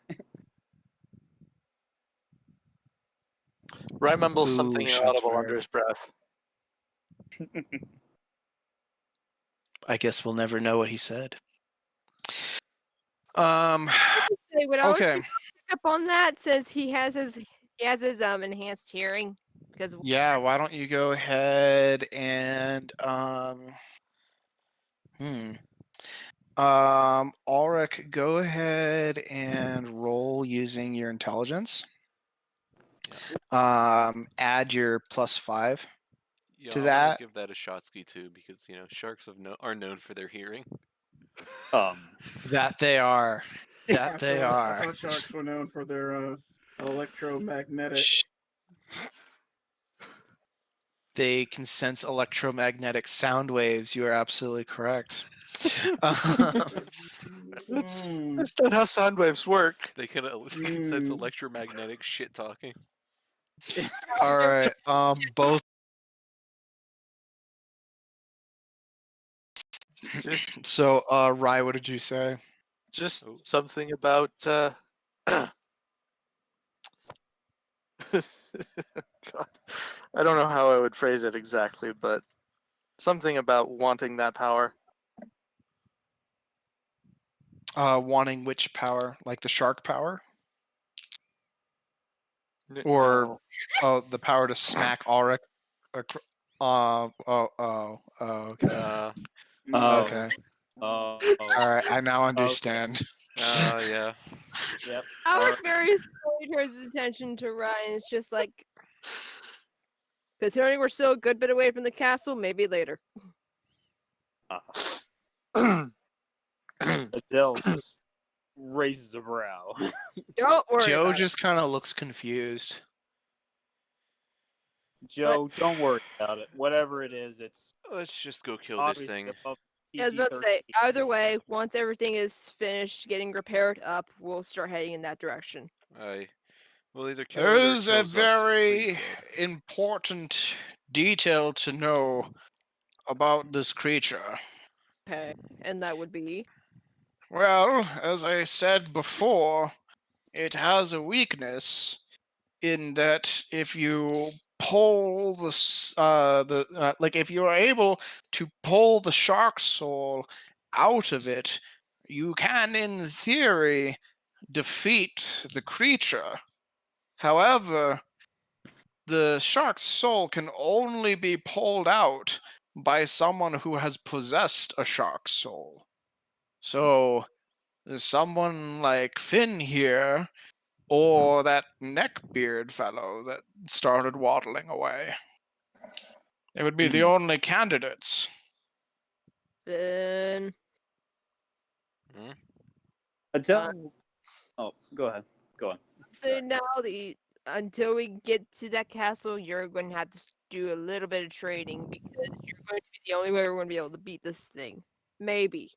Rye mumbles Ooh, something shots inaudible fired. under his breath. I guess we'll never know what he said. would I Okay. pick up on that since he has his enhanced hearing because Yeah, why don't you go ahead and Ulrich, go ahead and roll using your intelligence. Add your +5 Yeah, to I'm that. gonna give that a shotski too, because sharks are known for their hearing. That they are. That they I are. thought sharks were known for their electromagnetic. They can sense electromagnetic sound waves. You are absolutely correct. That's not how sound waves work. They can sense electromagnetic shit talking. All right. Both. So, Rye, what did you say? Just something about. God, I don't know how I would phrase it exactly, but Something about wanting that power. Wanting which power? Like the shark power? Or the power to smack Auric? Okay. Uh, Okay. Oh. All right, I now understand. yeah. Yep. Alec very slowly turns his attention to Ryan. It's just like, considering we're still a good bit away from the castle, maybe later. Adele just raises a brow. Don't worry Joe about just kind of looks confused. Joe, don't worry about it. Whatever it is, it's Let's just go kill this obviously thing. above it. I was about to say, PG-13. either way, once everything is finished getting repaired up, we'll start heading in that direction. Aye. We'll either kill There it or is a kills us. Please, very God. important detail to know about this creature. Okay, and that would be Well, as I said before, it has a weakness in that if you pull like if you are able to pull the shark soul out of it, you can, in theory, defeat the creature. However, the shark's soul can only be pulled out by someone who has possessed a shark's soul. So, someone like Finn here, or that neckbeard fellow that started waddling away. They would be the only candidates. Finn. Adele. Oh, go ahead. Go on. So now until we get to that castle, you're going to have to do a little bit of training because you're going to be the only way we're going to be able to beat this thing. Maybe.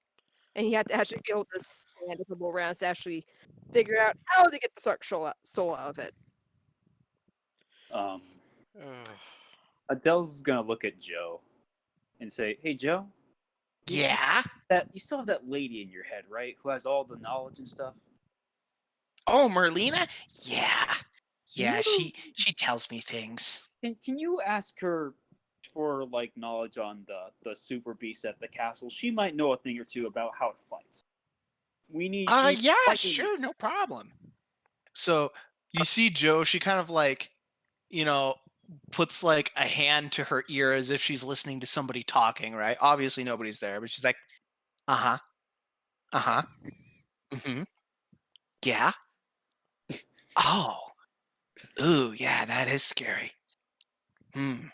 And you have to actually be able to stand a couple rounds to actually figure out how to get the shark soul out of it. Adele's gonna look at Joe and say, "Hey, Joe, Yeah? you still have that lady in your head, right? Who has all the knowledge and stuff." Oh, Merlina? Yeah. Yeah, You- she tells me things. Can you ask her for like knowledge on the super beast at the castle? She might know a thing or two about how it fights. We need. Yeah, fighting- sure, no problem. So, you see Joe, she kind of like, puts like a hand to her ear as if she's listening to somebody talking, right? Obviously nobody's there, but she's like, "Uh-huh. Uh-huh. Mhm. Yeah. Oh. Ooh, yeah, that is scary. Hmm.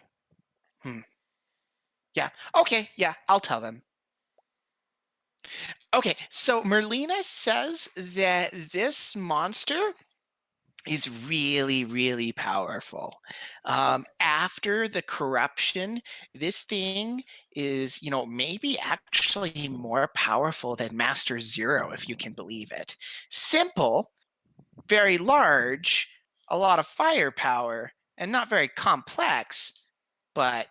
Yeah. Okay, yeah, I'll tell them. Okay, so Merlina says that this monster is really, really powerful. After the corruption, this thing is, maybe actually more powerful than Master Zero, if you can believe it. Simple, very large, a lot of firepower, and not very complex, but,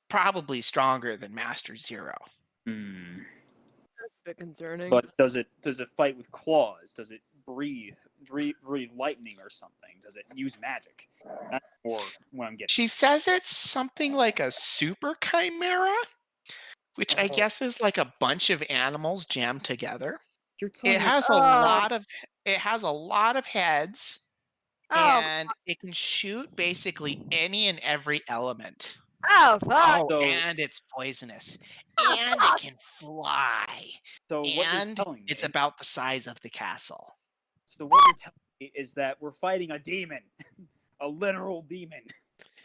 probably stronger than Master Zero. That's a bit concerning. But does it fight with claws? Does it breathe lightning or something? Does it use magic? That's more what I'm getting. She says it's something like a super chimera, which I guess is like a bunch of animals jammed together. You're telling It me has a lot of heads, Oh, and it can shoot basically any and every element. oh, fuck. So- and it's poisonous, Oh, and fuck. it can fly, so what you're and telling me? it's about the size of the castle. So what you're telling me is that we're fighting a demon, a literal demon.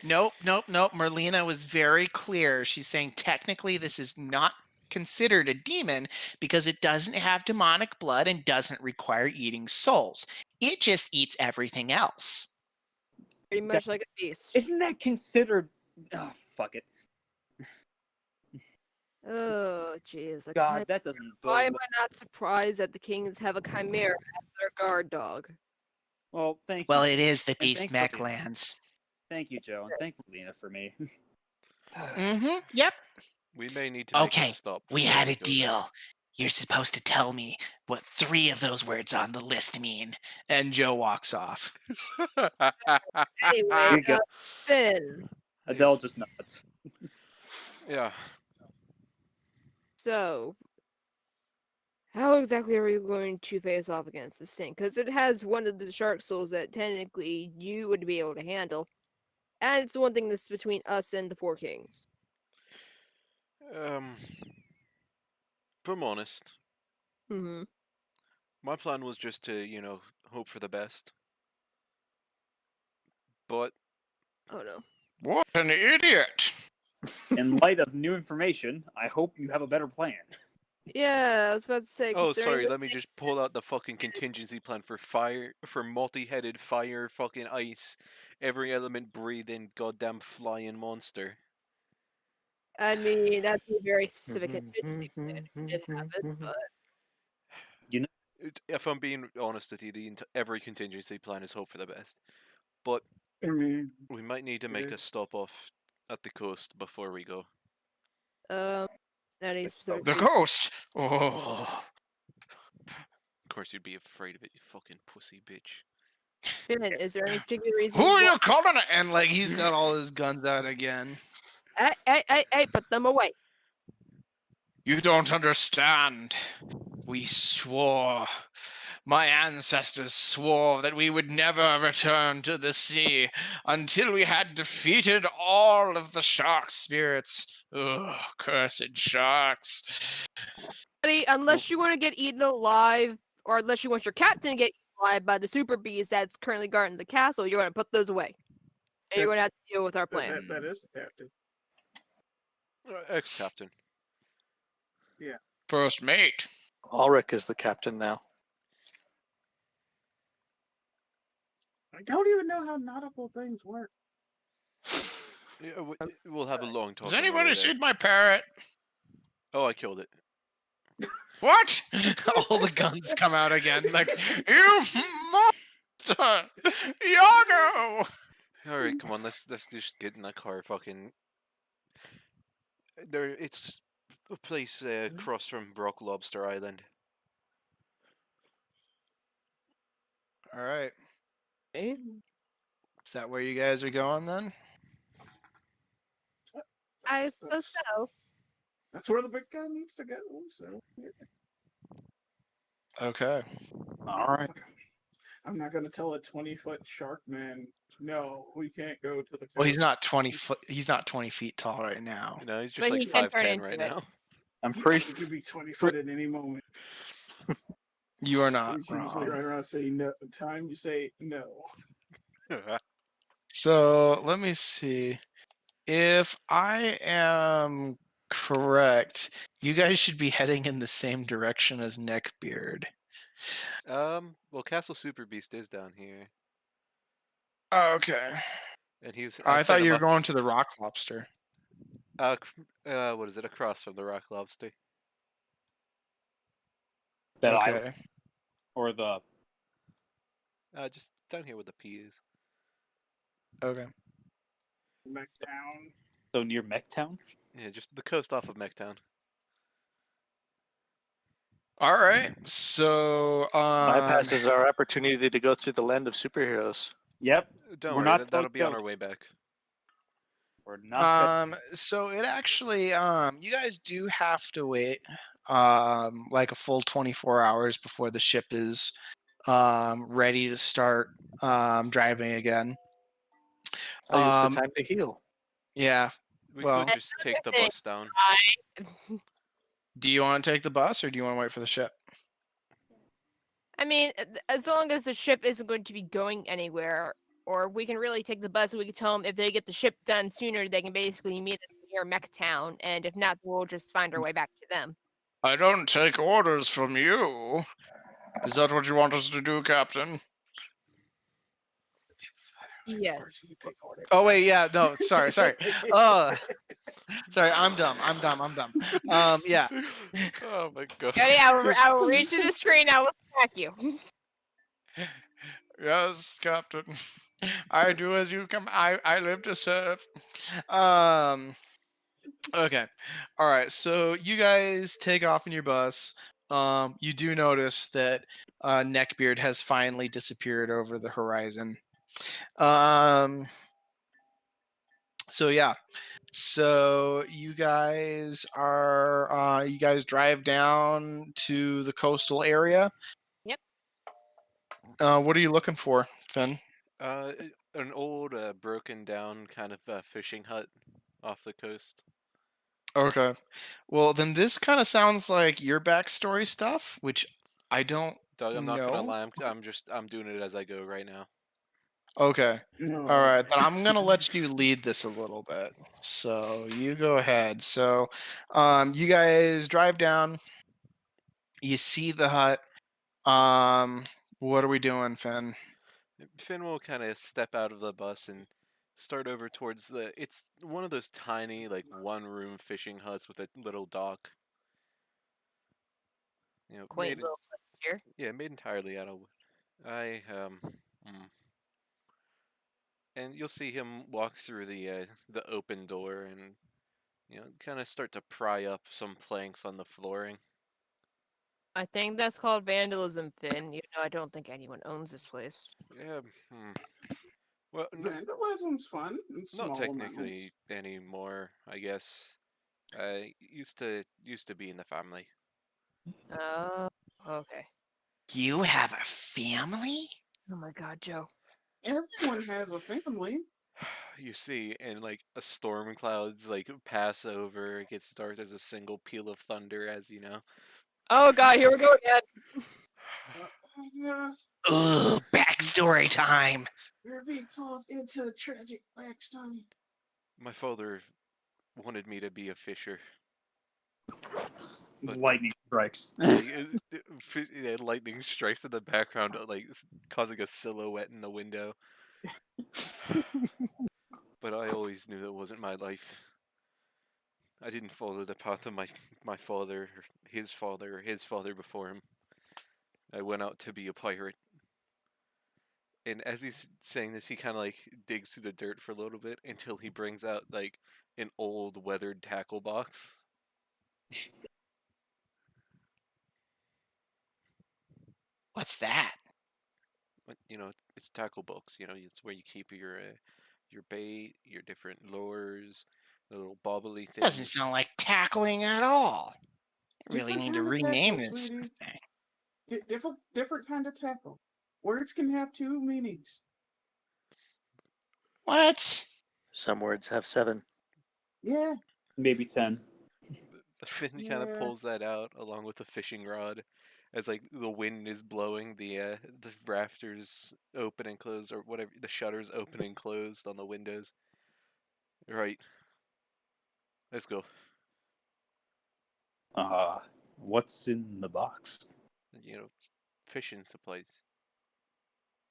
Nope. Merlina was very clear. She's saying technically this is not considered a demon because it doesn't have demonic blood and doesn't require eating souls. It just eats everything else. Pretty much like a beast. Isn't that considered? Oh, fuck it. Oh, jeez. God, that doesn't. Why bode am I not surprised that the Kings have a chimera as their guard dog? Well, thank Well, you. it is the And Beast thanks Mech for the- lands. Thank you, Joe, and thank Lena for me. Mm-hmm. Yep. We may need to make Okay, a stop. we before had we a go. deal. You're supposed to tell me what 3 of those words on the list mean. And Joe walks off. Anyway, you go. Finn. Adele just nods. Yeah. So, how exactly are we going to face off against this thing? Because it has one of the shark souls that technically you would be able to handle. And it's the one thing that's between us and the Four Kings. Um. If I'm honest, Mm-hmm. my plan was just to, hope for the best. But Oh no. What an idiot! In light of new information, I hope you have a better plan. Yeah, I was about to say. oh, Considering sorry, this let me just pull out the fucking contingency plan for multi-headed fire, fucking ice, every element breathing, goddamn flying monster. I mean, that's a very specific contingency plan. We did have it, but If I'm being honest with you, every contingency plan is hope for the best. But I mean, we might need to make a stop off at the coast before we go. any specific The reason? ghost! Oh. Of course, you'd be afraid of it, you fucking pussy bitch. Finn, is there any particular reason? Who are you calling it? And like he's got all his guns out again. Hey, put them away. You don't understand. We swore. My ancestors swore that we would never return to the sea until we had defeated all of the shark spirits. Ugh, cursed sharks. Buddy, unless you want to get eaten alive, or unless you want your captain to get eaten alive by the super bees that's currently guarding the castle, you're going to put those away. And you're going to have to deal with our plan. that is the captain. Ex-captain. First mate. Ulrich is the captain now. I don't even know how nautical things work. Yeah, we'll have a long talk. Has on the way anybody there. seen my parrot? Oh, I killed it. What? All the guns come out again. Like, you monster! Yago! Alright, come on, let's just get in that car, fucking... It's a place across from Rock Lobster Island. Alright. Okay. Is that where you guys are going then? I suppose so. That's where the big guy needs to go. So yeah. Okay. All right. I'm not gonna tell a 20-foot shark man, no, we can't go to the. Well, he's coast." not 20 foot. He's not 20 feet tall right now. No, he's just But like he can turn 5'10" into right it. now. I'm pretty He could be 20 foot at any moment. You are not He's usually wrong. right around saying no. Time you say no. So let me see. If I am correct, you guys should be heading in the same direction as Neckbeard. well, Castle Super Beast is down here, Okay. and he was. I set thought him you were up, going to the Rock Lobster. what is it? Across from the Rock Lobster. that Okay. or the Just down here where the P is. Okay. Back down. so near Mechtown. Yeah, just the coast off of Mechtown. All right. So Bypasses our opportunity to go through the land of superheroes. Yep, Don't We're worry, not that'll supposed be to on go. our way back. we're not. so it actually you guys do have to wait like a full 24 hours before the ship is ready to start driving again. I'll use Um, the time to heal. Yeah. We Well- could just take the thing. bus down. Do you want to take the bus or do you want to wait for the ship? I mean, as long as the ship isn't going to be going anywhere, or we can really take the bus and we can tell them if they get the ship done sooner, they can basically meet us near Mechtown, and if not, we'll just find our way back to them. I don't take orders from you. Is that what you want us to do, Captain? Yes. Of course you take orders. Oh wait, yeah, no, sorry. Sorry, I'm dumb. Yeah. Oh my god. Okay, I will reach to the screen. I will smack you. Yes, Captain. I do as you come. I live to serve. Okay. All right. So you guys take off in your bus. You do notice that Neckbeard has finally disappeared over the horizon. So yeah. So you guys drive down to the coastal area. Yep. What are you looking for, Finn? An old, broken down kind of fishing hut off the coast. Okay. Well, then this kind of sounds like your backstory stuff, which I don't Doug, I'm not gonna know. lie. I'm doing it as I go right now. Okay. No. All right, then I'm gonna let you lead this a little bit. So you go ahead. So, you guys drive down. You see the hut. What are we doing, Finn? Finn will kind of step out of the bus and start over towards the. It's one of those tiny, like, one-room fishing huts with a little dock. Quaint little place here. Yeah, made entirely out of wood. Mm. And you'll see him walk through the open door and kind of start to pry up some planks on the flooring. I think that's called vandalism, Finn. You know, I don't think anyone owns this place. Yeah. Well, Vandalism's fun in not small technically amounts. anymore, I guess. I used to be in the family. Oh, okay. You have a family? Oh my God, Joe. Everyone has a family. You see, and like a storm clouds like pass over, it gets dark as a single peal of thunder, as you know. Oh God, here we go again. Yes, Ugh, backstory time. your V falls into the tragic backstory. My father wanted me to be a fisher. But- Lightning strikes. Lightning strikes in the background, like causing a silhouette in the window. But I always knew that wasn't my life. I didn't follow the path of my father, or his father before him. I went out to be a pirate. And as he's saying this, he kind of like digs through the dirt for a little bit until he brings out like an old weathered tackle box. What's that? But, it's tackle box. It's where you keep your bait, your different lures, the little bobbly things. Doesn't sound like tackling at all. I really Different need to kind of rename tackle, this sweetie. thing. Different kind of tackle. Words can have two meanings. What? Some words have 7. Yeah. Maybe 10. But Finn kind of Yeah. pulls that out along with the fishing rod, as like the wind is blowing the rafters open and close, or whatever, the shutters open and closed on the windows. Right. Let's go. What's in the box? Fishing supplies.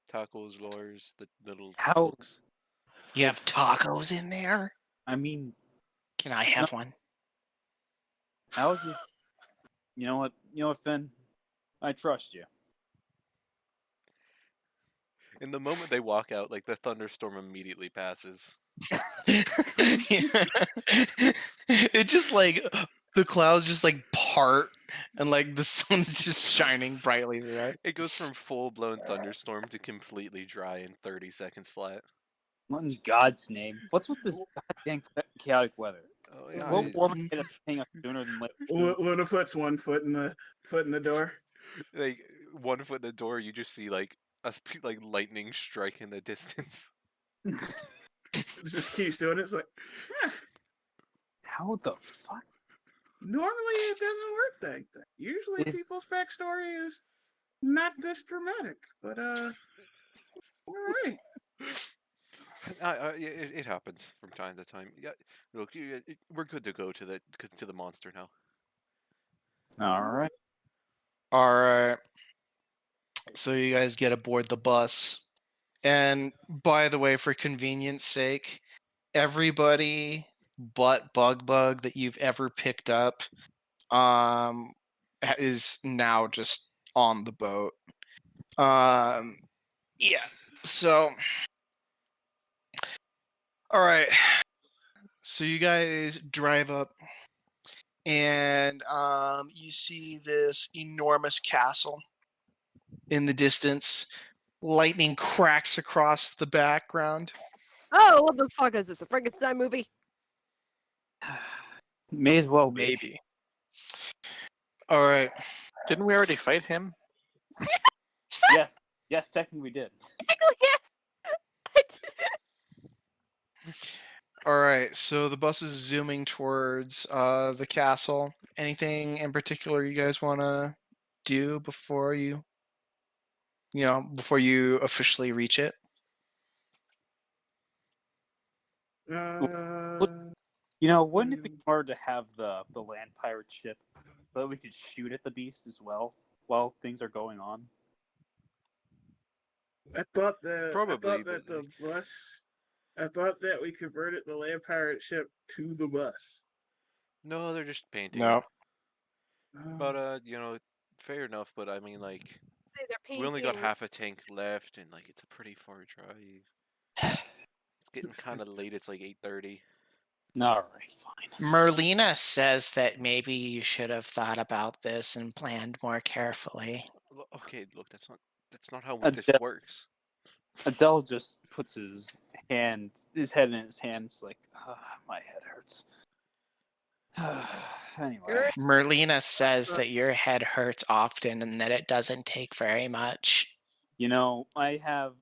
Tackles, lures, the little How- hooks. You have tacos in there? I mean, Can I have one? how is this? You know what, Finn? I trust you. In the moment they walk out, like the thunderstorm immediately passes. It just like the clouds just like part and like the sun's just shining brightly through it. It goes from full-blown thunderstorm to completely dry in 30 seconds flat. What in God's name? What's with this goddamn chaotic weather? Oh It's yeah. a little warmer than paying us sooner than later. Luna puts one foot in the door. Like 1 foot in the door, you just see like like lightning strike in the distance. It just keeps doing it. It's like, huh, How the fuck? normally it doesn't work like that. Usually Is- people's backstory is not this dramatic. But all right. It happens from time to time. Yeah, look, we're good to go to the monster now. All right. All right. So you guys get aboard the bus. And by the way, for convenience sake, everybody but Bug that you've ever picked up is now just on the boat. Yeah. So all right. So you guys drive up and you see this enormous castle in the distance. Lightning cracks across the background. Oh, what the fuck is this? A Frankenstein movie? May as well be. Maybe. All right. Didn't we already fight him? Yes. Yes, technically we did. All right. So the bus is zooming towards the castle. Anything in particular you guys want to do before before you officially reach it? Wouldn't it be hard to have the land pirate ship so that we could shoot at the beast as well while things are going on? I thought that Probably, the but, bus. I thought that we converted the land pirate ship to the bus. no, they're just painting No. it. But fair enough. But I mean, like, Say they're we only got painting. half a tank left, and like, it's a pretty far drive. It's getting kind of late. It's like 8:30. All right, fine. Merlina says that maybe you should have thought about this and planned more carefully. Okay, look, that's not how this Adele, works. Adele just puts his head in his hands, like, my head hurts. Anyway, Yours? Merlina says that your head hurts often and that it doesn't take very much. I have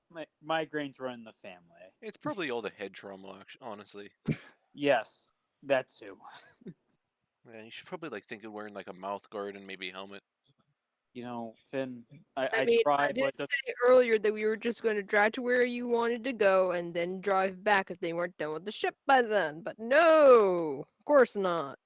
migraines run in the family. It's probably all the head trauma, honestly. Yes, that too. Yeah, you should probably like think of wearing like a mouth guard and maybe a helmet. Finn, I I mean, tried, I did but say earlier that we were just going to drive to where you wanted to go and then drive back if they weren't done with the ship by then. But no, of course not.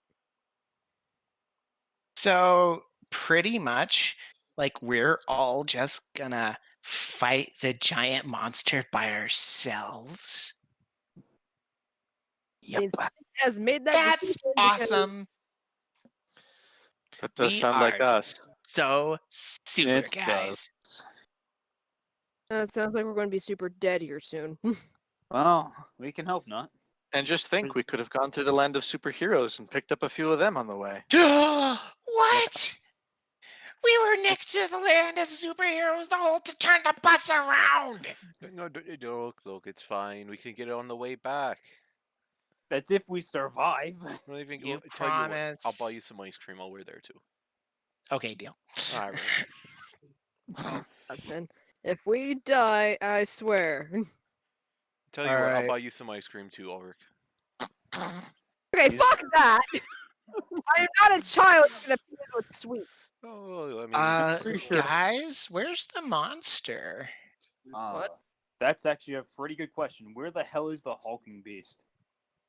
So pretty much, like, we're all just gonna fight the giant monster by ourselves. Seems Yep. has made that That's decision because awesome. That does We sound like are us. So super, it guys. does. it sounds like we're going to be super dead here soon. Well, we can hope not. And just think, we could have gone to the land of superheroes and picked up a few of them on the way. What? We were next to the land of superheroes the whole to turn the bus around. No, look, it's fine. We can get it on the way back. That's if we survive. Not even You tell you what, I'll promise? buy you some ice cream while we're there too. Okay, deal. All right. Then if we die, I swear. Tell you what, I'll Alright. buy you some ice cream too, Ulrich. Okay, Jeez. fuck that. I am not a child gonna play with sweet. Oh, I mean, pretty sure. Guys, where's the monster? What? That's actually a pretty good question. Where the hell is the hulking beast?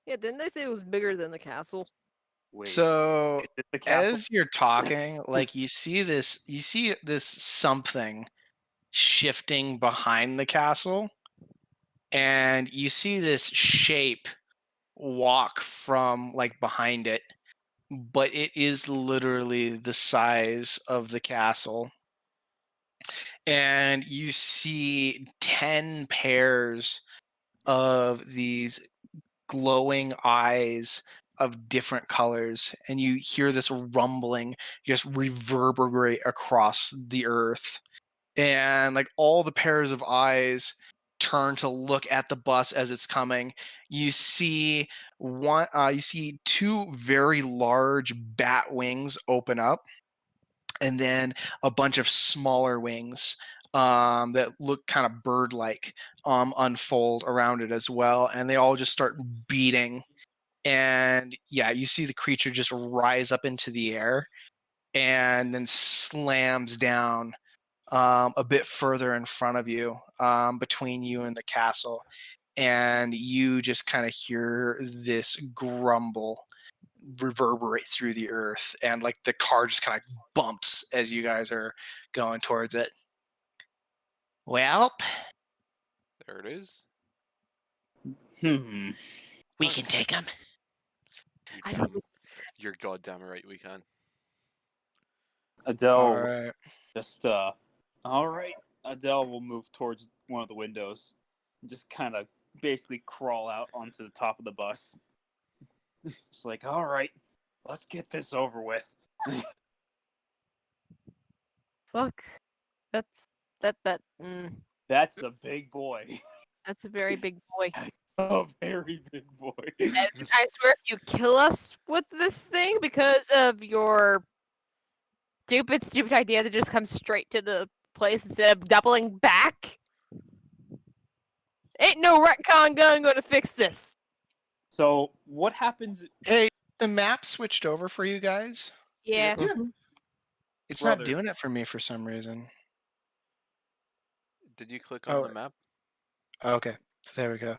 Yeah, didn't they say it was bigger than the castle? Wait, So is it the castle? as you're talking, like you see this something shifting behind the castle, and you see this shape walk from like behind it, but it is literally the size of the castle. And you see 10 pairs of these glowing eyes of different colors, and you hear this rumbling just reverberate across the earth, and like all the pairs of eyes turn to look at the bus as it's coming. You see you see two very large bat wings open up, and then a bunch of smaller wings that look kind of bird-like unfold around it as well, and they all just start beating. And yeah, you see the creature just rise up into the air and then slams down a bit further in front of you, between you and the castle. And you just kind of hear this grumble reverberate through the earth, and like the car just kind of bumps as you guys are going towards it. Well, there it is. we can take him. I don't. You're goddamn right, we can. Adele All right. just all right. Adele will move towards one of the windows, and just kind of basically crawl out onto the top of the bus. It's like, all right, let's get this over with. Fuck. That's that. That's a big boy. That's a very big boy. a very big boy. And I swear, if you kill us with this thing because of your stupid idea to just come straight to the place instead of doubling back, ain't no retcon gun gonna fix this. So what happens? Hey, the map switched over for you guys. Yeah. Yeah. It's Brother. not doing it for me for some reason. Did you click on Oh. the map? Okay, so there we go.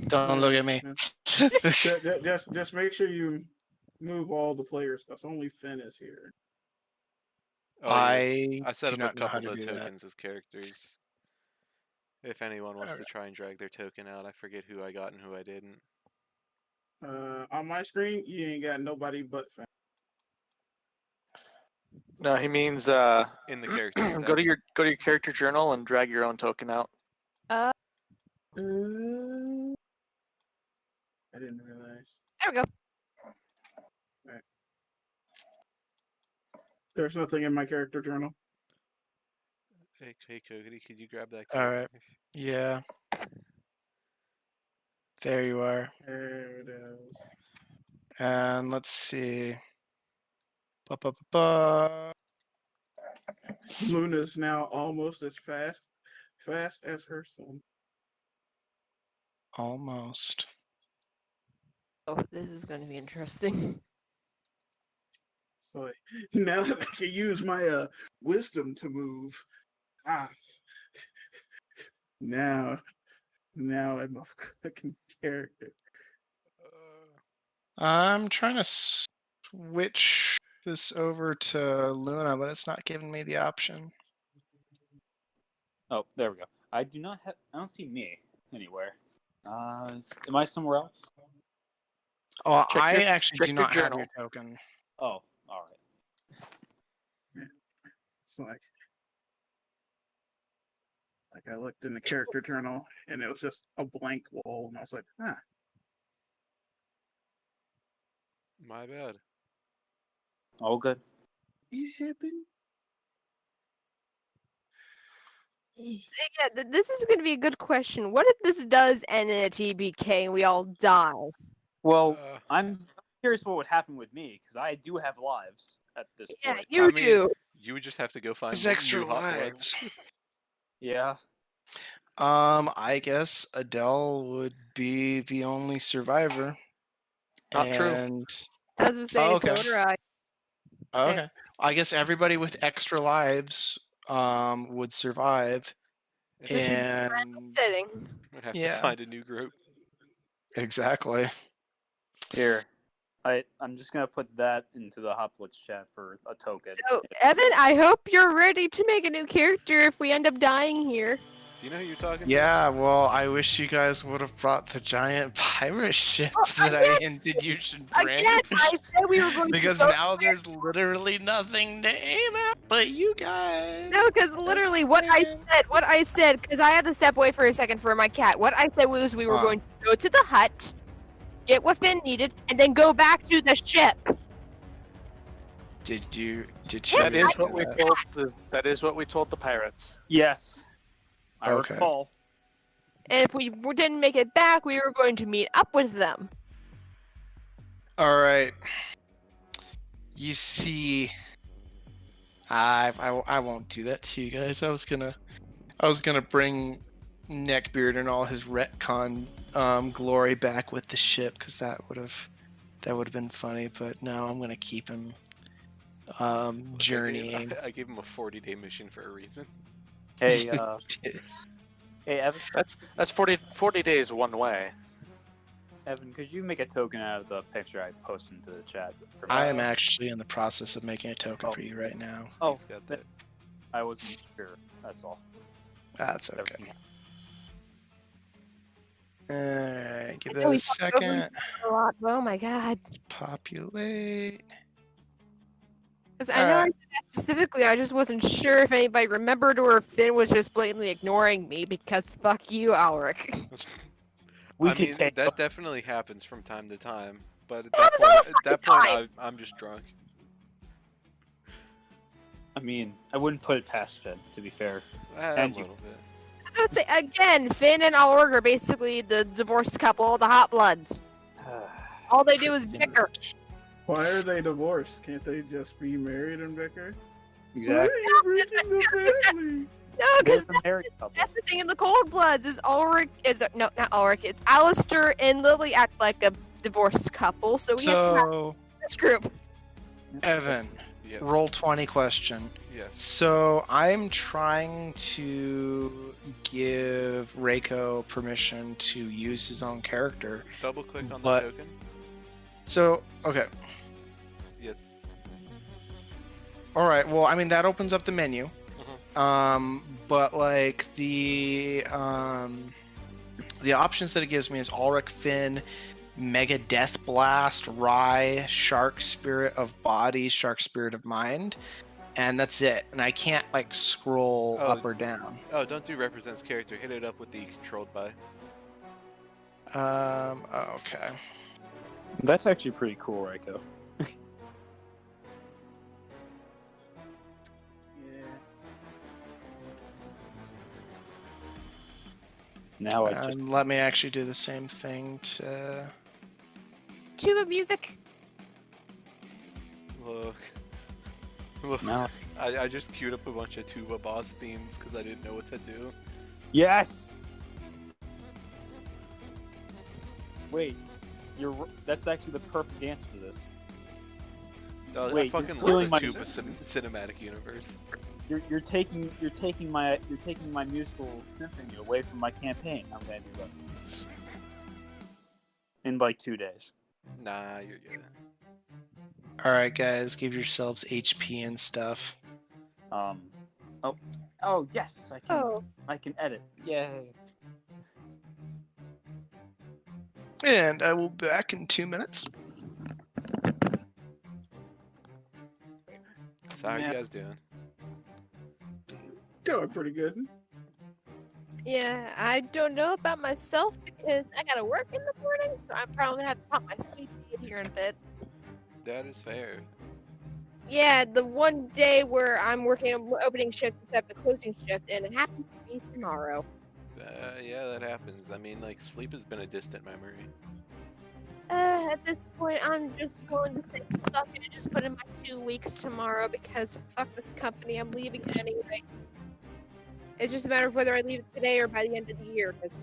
Don't look at me. Just make sure you move all the players. That's only Finn is here. Oh, yeah. I I set do up a not know how couple to of do that. tokens as characters. If anyone wants to Alright. try and drag their token out, I forget who I got and who I didn't. On my screen, you ain't got nobody but Finn. No, he means In the characters go tab. to your character journal and drag your own token out. I didn't realize. There we go. There's nothing in my character journal. Hey, Cody, could you grab that? Alright. Yeah. There you are. There it is. And let's see. Ba-ba-ba-ba. Luna's now almost as fast as her son. Almost. Oh, this is gonna be interesting. So now that I can use my wisdom to move, now I'm a fucking character. I'm trying to switch this over to Luna, but it's not giving me the option. Oh, there we go. I don't see me anywhere. Am I somewhere else? Oh, Check I your- actually check do your not have journal. your token. Oh, all right. It's like I looked in the character journal and it was just a blank wall, and I was like, My bad. All good. it happened. Yeah, this is gonna be a good question. What if this does end in a TBK and we all die? Well, Uh, I'm curious what would happen with me because I do have lives at this Yeah, point. you I mean, do. You would just have to go find His new extra Hotbloods. lives. Yeah. I guess Adele would be the only survivor. Not true. And I was gonna say, Oh, okay. so do I. okay. I guess everybody with extra lives would survive. And Sitting. We'd have Yeah. to find a new group. exactly. Here. I'm just gonna put that into the Hotbloods chat for a token. So, Evan, I hope you're ready to make a new character if we end up dying here. Do you know who you're talking to? Yeah, well, I wish you guys would have brought the giant pirate ship that I hinted you should bring. Again, I said we were going because to go now there's literally nothing to aim at but you guys. No, because literally what I said, because I had to step away for a second for my cat. What I said was we were going to go to the hut, get what Finn needed, and then go back to the ship. Did you? That is what do we that? told that is what we told the pirates. Yes. I Okay. recall. And if we didn't make it back, we were going to meet up with them. All right. You see, I won't do that to you guys. I was gonna bring Neckbeard and all his retcon glory back with the ship because that would have been funny. But no, I'm gonna keep him journeying. I gave him a 40-day mission for a reason. Hey, hey, Evan. That's 40 days one way. Evan, could you make a token out of the picture I posted into the chat? I am actually in the process of making a token Oh. for you right now. Oh, He's got that. I wasn't sure. That's all. That's okay. Everything- Alright, give I that know a we talked over second. A lot. Oh my god. Populate. Because I know I Alright. did that specifically. I just wasn't sure if anybody remembered or if Finn was just blatantly ignoring me because fuck you, Alric. We I could mean, take that definitely happens from time to time. But at Happens that all point, the at that point, time. I'm just drunk. I mean, I wouldn't put it past Finn, to be fair. A And you- little bit. would say again, Finn and Ulrich are basically the divorced couple, the Hotbloods. All they do is bicker. Why are they divorced? Can't they just be married and bicker? Exactly. Why are you breaking the family? No, They're because the married couple. that's the thing in the Cold Bloods is Ulrich is no, not Ulrich. It's Alistair and Lily act like a divorced couple, so we have to have So, this group. Evan, Yes. roll 20 question. Yes. So I'm trying to give Reiko permission to use his own character. Double click on But- the token. So, okay. Yes. All right. Well, I mean that opens up the menu. Mhm. But like the options that it gives me is Ulrich, Finn, Mega Death Blast, Rye, Shark Spirit of Body, Shark Spirit of Mind, and that's it. And I can't like scroll Oh. up or down. Oh, don't do represents character. Hit it up with the controlled by. Okay. That's actually pretty cool, Reiko. Yeah. Now I just Let me actually do the same thing to. Tuba music. Look. Look. now. I just queued up a bunch of tuba boss themes because I didn't know what to do. Yes. Wait, that's actually the perfect answer to this. I Wait, fucking you're love stealing the my- tuba cinematic universe. You're taking my musical symphony away from my campaign. I'm gonna do that in like 2 days. Nah, you're good. All right, guys, give yourselves HP and stuff. Oh yes, Oh, I can edit. Yay. And I will be back in 2 minutes. So how are Yeah. you guys doing? Going pretty good. yeah. I don't know about myself because I gotta work in the morning, so I'm probably gonna have to pop my sleep in here in a bit. That is fair. Yeah, the one day where I'm working on opening shift instead of the closing shift, and it happens to be tomorrow. Yeah, that happens. I mean, like, sleep has been a distant memory. At this point, I'm just going to say fuck it and just put in my 2 weeks tomorrow because fuck this company. I'm leaving anyway. It's just a matter of whether I leave it today or by the end of the year because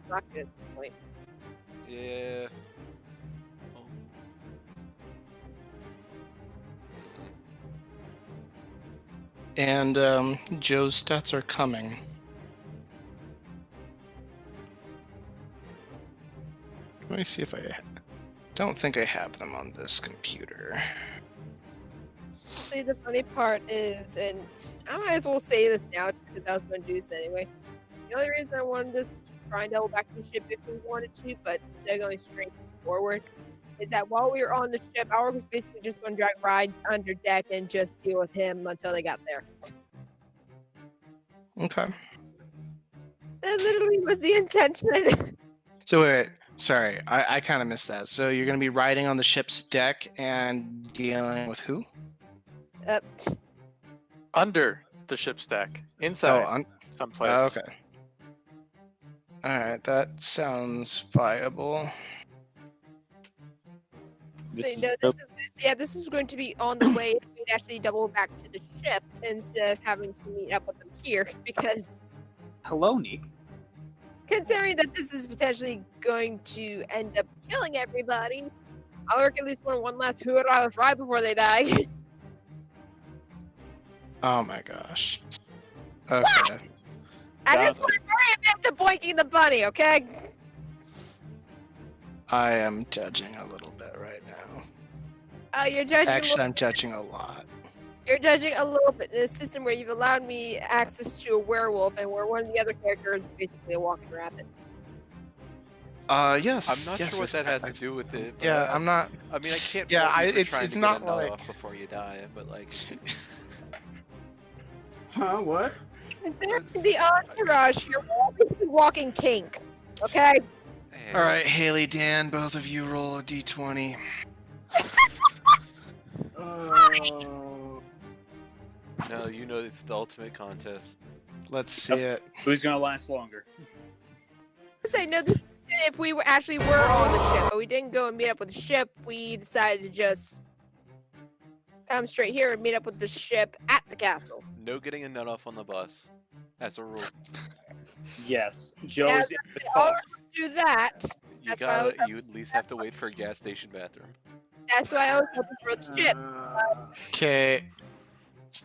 fuck it at this point. Yeah. Oh. And Joe's stats are coming. Let me see if I don't think I have them on this computer. See, the funny part is, and I might as well say this now just because I was going to do this anyway. The only reason I wanted this to try and double back to the ship if we wanted to, but instead of going straight forward, is that while we were on the ship, our was basically just going to drag rides under deck and just deal with him until they got there. Okay. That literally was the intention. So wait, sorry, I kind of missed that. So you're gonna be riding on the ship's deck and dealing with who? Under the ship's deck, inside someplace. Oh, okay. All right, that sounds viable. This So, is no, this is going to be on the way. We'd actually double back to the ship instead of having to meet up with them here because hello, Neek. considering that this is potentially going to end up killing everybody, I'll work at least one last hoorah with Rye before they die. Oh my gosh. Okay. At this Got point, I'm to boinking the bunny, okay? I am judging a little bit right now. You're judging. Actually, I'm judging a lot. You're judging a little bit in a system where you've allowed me access to a werewolf, and where one of the other characters is basically a walking rabbit. Yes. I'm not yes, sure what yes, that has I- to do with it. But Yeah, I'm not. I mean, I can't. Yeah, fault you for it's trying it's to not get a nut like. off before you die, but like. Huh? What? Considering the entourage, you're basically walking kinks, okay? eh, All right, Haley, Dan, both of you roll a d20. Oh. No, you know it's the ultimate contest. Let's see it. Who's gonna last longer? Say no. If we actually were on the ship, but we didn't go and meet up with the ship, we decided to just come straight here and meet up with the ship at the castle. No getting a nut off on the bus. That's a rule. Yes, Joe Yeah, is in the all car. Do that. You That's why I was- you at least have to wait for a gas station bathroom. That's why I was looking for the ship. Okay.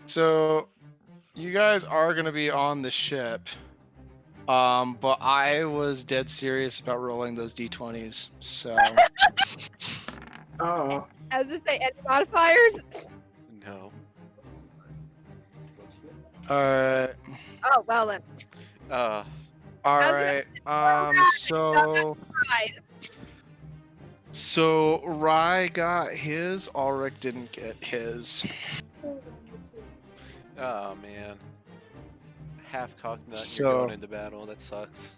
So you guys are gonna be on the ship. But I was dead serious about rolling those d20s. So Oh, As this say any modifiers? No. alright. Oh well then. Alright. So Rye got his, Ulrich didn't get his. Oh man. Half cocked nut and So- you're going into battle. That sucks.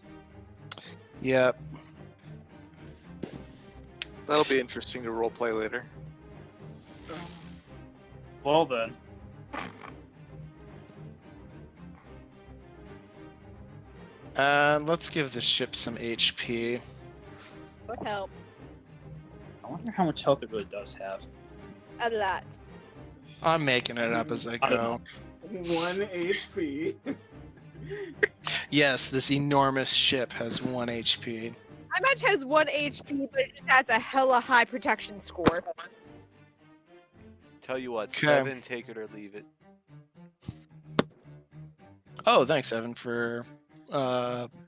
Yep. That'll be interesting to roleplay later. Well then, And let's give the ship some HP. Would help I wonder how much health it really does have. a lot. I'm making it up as I go. 1 HP. Yes, this enormous ship has 1 HP. My match has 1 HP, but it just has a hella high protection score. Tell you what, 'Kay. 7, take it or leave it. Oh, thanks, Evan, for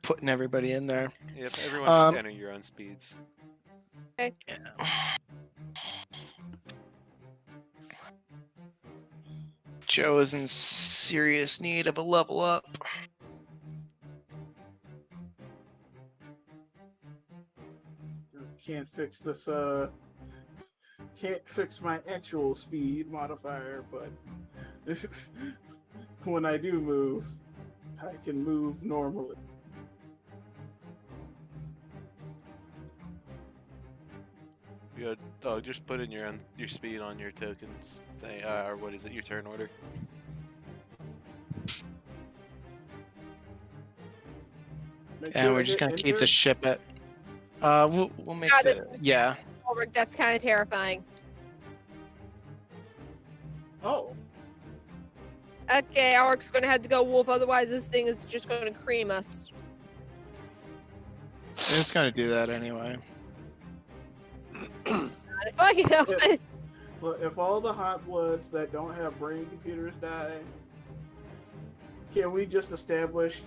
putting everybody in there. Yep, everyone just Um, enter your own speeds. Joe is in serious need of a level up. Can't fix this, can't fix my actual speed modifier, but when I do move, I can move normally. Good. Oh, just put in your speed on your tokens thing, or what is it? Your turn order. Make And sure I we're just hit gonna keep the enter. ship at. We'll make Got the yeah. Ulrich, that's kind of terrifying. Oh, Okay, Ulrich's gonna have to go wolf, otherwise this thing is just gonna cream us. It's gonna do that anyway. Not if I can help Yeah. it. look, if all the Hotbloods that don't have brain computers die, can we just establish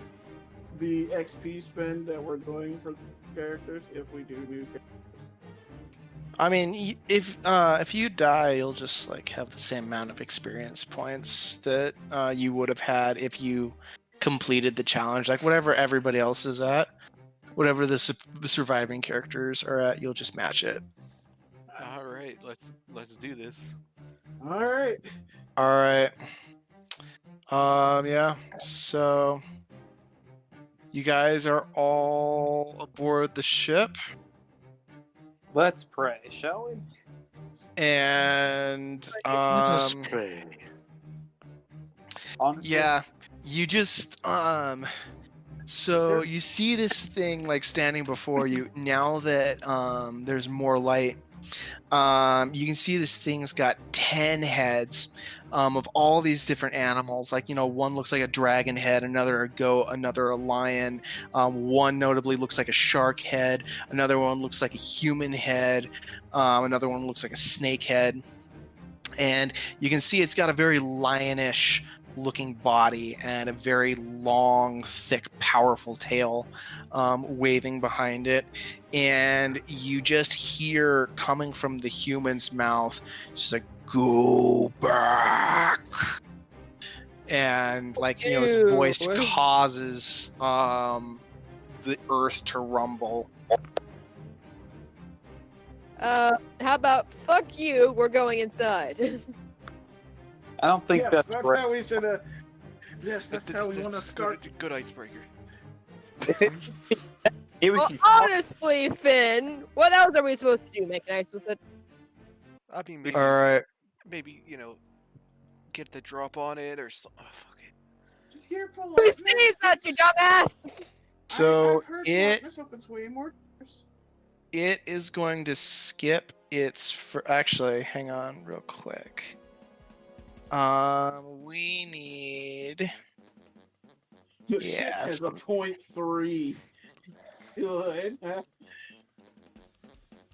the XP spend that we're doing for characters if we do new characters? I mean, if you die, you'll just like have the same amount of experience points that you would have had if you completed the challenge. Like whatever everybody else is at, whatever the surviving characters are at, you'll just match it. All right, let's do this. All right. All right. Yeah. So you guys are all aboard the ship, Let's pray, shall we? and Let us pray. Honestly, yeah, you just so you see this thing like standing before you now that there's more light. You can see this thing's got 10 heads of all these different animals. Like, one looks like a dragon head, another a goat, another a lion. One notably looks like a shark head. Another one looks like a human head. Another one looks like a snake head. And you can see it's got a very lionish looking body and a very long, thick, powerful tail waving behind it. And you just hear coming from the human's mouth, it's just like, go back. And like, its voice Ew. causes the earth to rumble. How about fuck you? We're going inside. I don't think Yes, that's right. how we should have. Yes, that's how we want to start. Good icebreaker. Here we Well, can honestly, Finn, what else are we supposed to do? Make nice with it? I mean, maybe, All right. maybe get the drop on it or something. Oh, fuck it. You're Who polite. sees us, you dumbass? So I've heard it politeness opens way more doors. it is going to skip its actually, hang on real quick. We need The Yeah, ship has a some- 0.3. Good. all This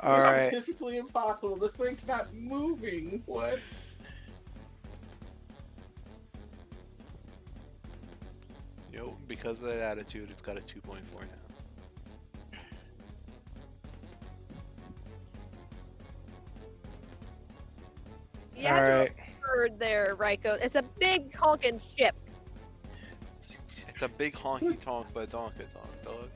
right. is physically impossible. This thing's not moving. What? Because of that attitude, it's got a 2.4 now. You All have right. to remember there, Ryko. It's a big honking ship. It's a big honky tonk but donka tonk, dog.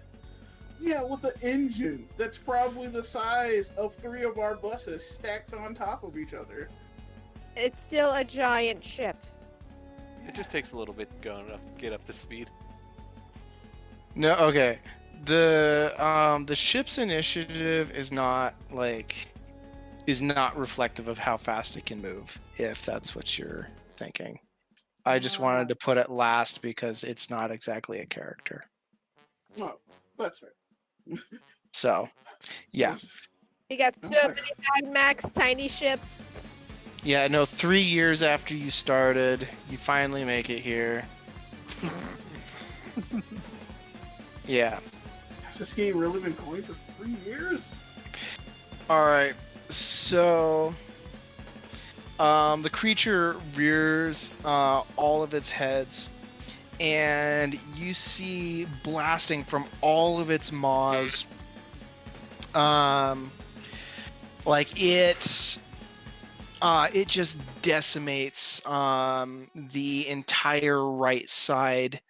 Yeah, with an engine that's probably the size of 3 of our buses stacked on top of each other. It's still a giant ship. It just takes a little bit to get up to speed. No, okay. The ship's initiative is not reflective of how fast it can move, if that's what you're thinking. I just wanted to put it last because it's not exactly a character. Oh, that's right. So, yeah. You got so Okay. many Mad Max tiny ships. Yeah, no, 3 years after you started, you finally make it here. Yeah. Has this game really been going for 3 years? Alright, so the creature rears all of its heads, and you see blasting from all of its maws. Like it just decimates the entire right side.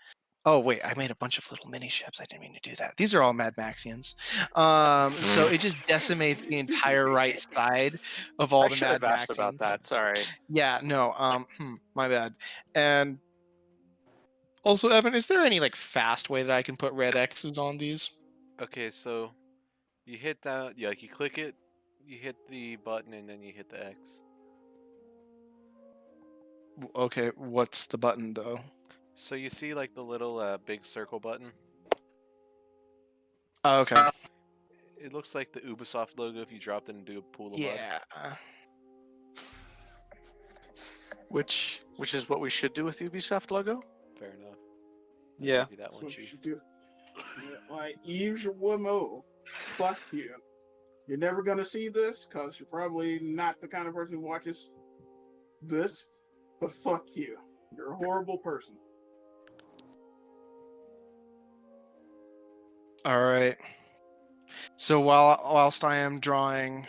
Oh wait, I made a bunch of little mini ships. I didn't mean to do that. These are all Mad Maxians. So it just decimates the entire right side of all I the should Mad have asked about Maxians. that. Sorry. Yeah, no, my bad. And also, Evan, is there any fast way that I can put red X's on these? Okay, so you hit down, you click it, you hit the button, and then you hit the X. Okay, what's the button though? So you see the little big circle button? Oh, okay. It looks like the Ubisoft logo if you dropped it into a pool of mud. Yeah. Which is what we should do with Ubisoft logo. Fair enough. I'll Yeah. give you that That's one, what Chief. you should do. Yeah, like, Yves fuck you. You're never gonna see this, because you're probably not the kind of person who watches this, but fuck you. You're a horrible person. All right. So whilst I am drawing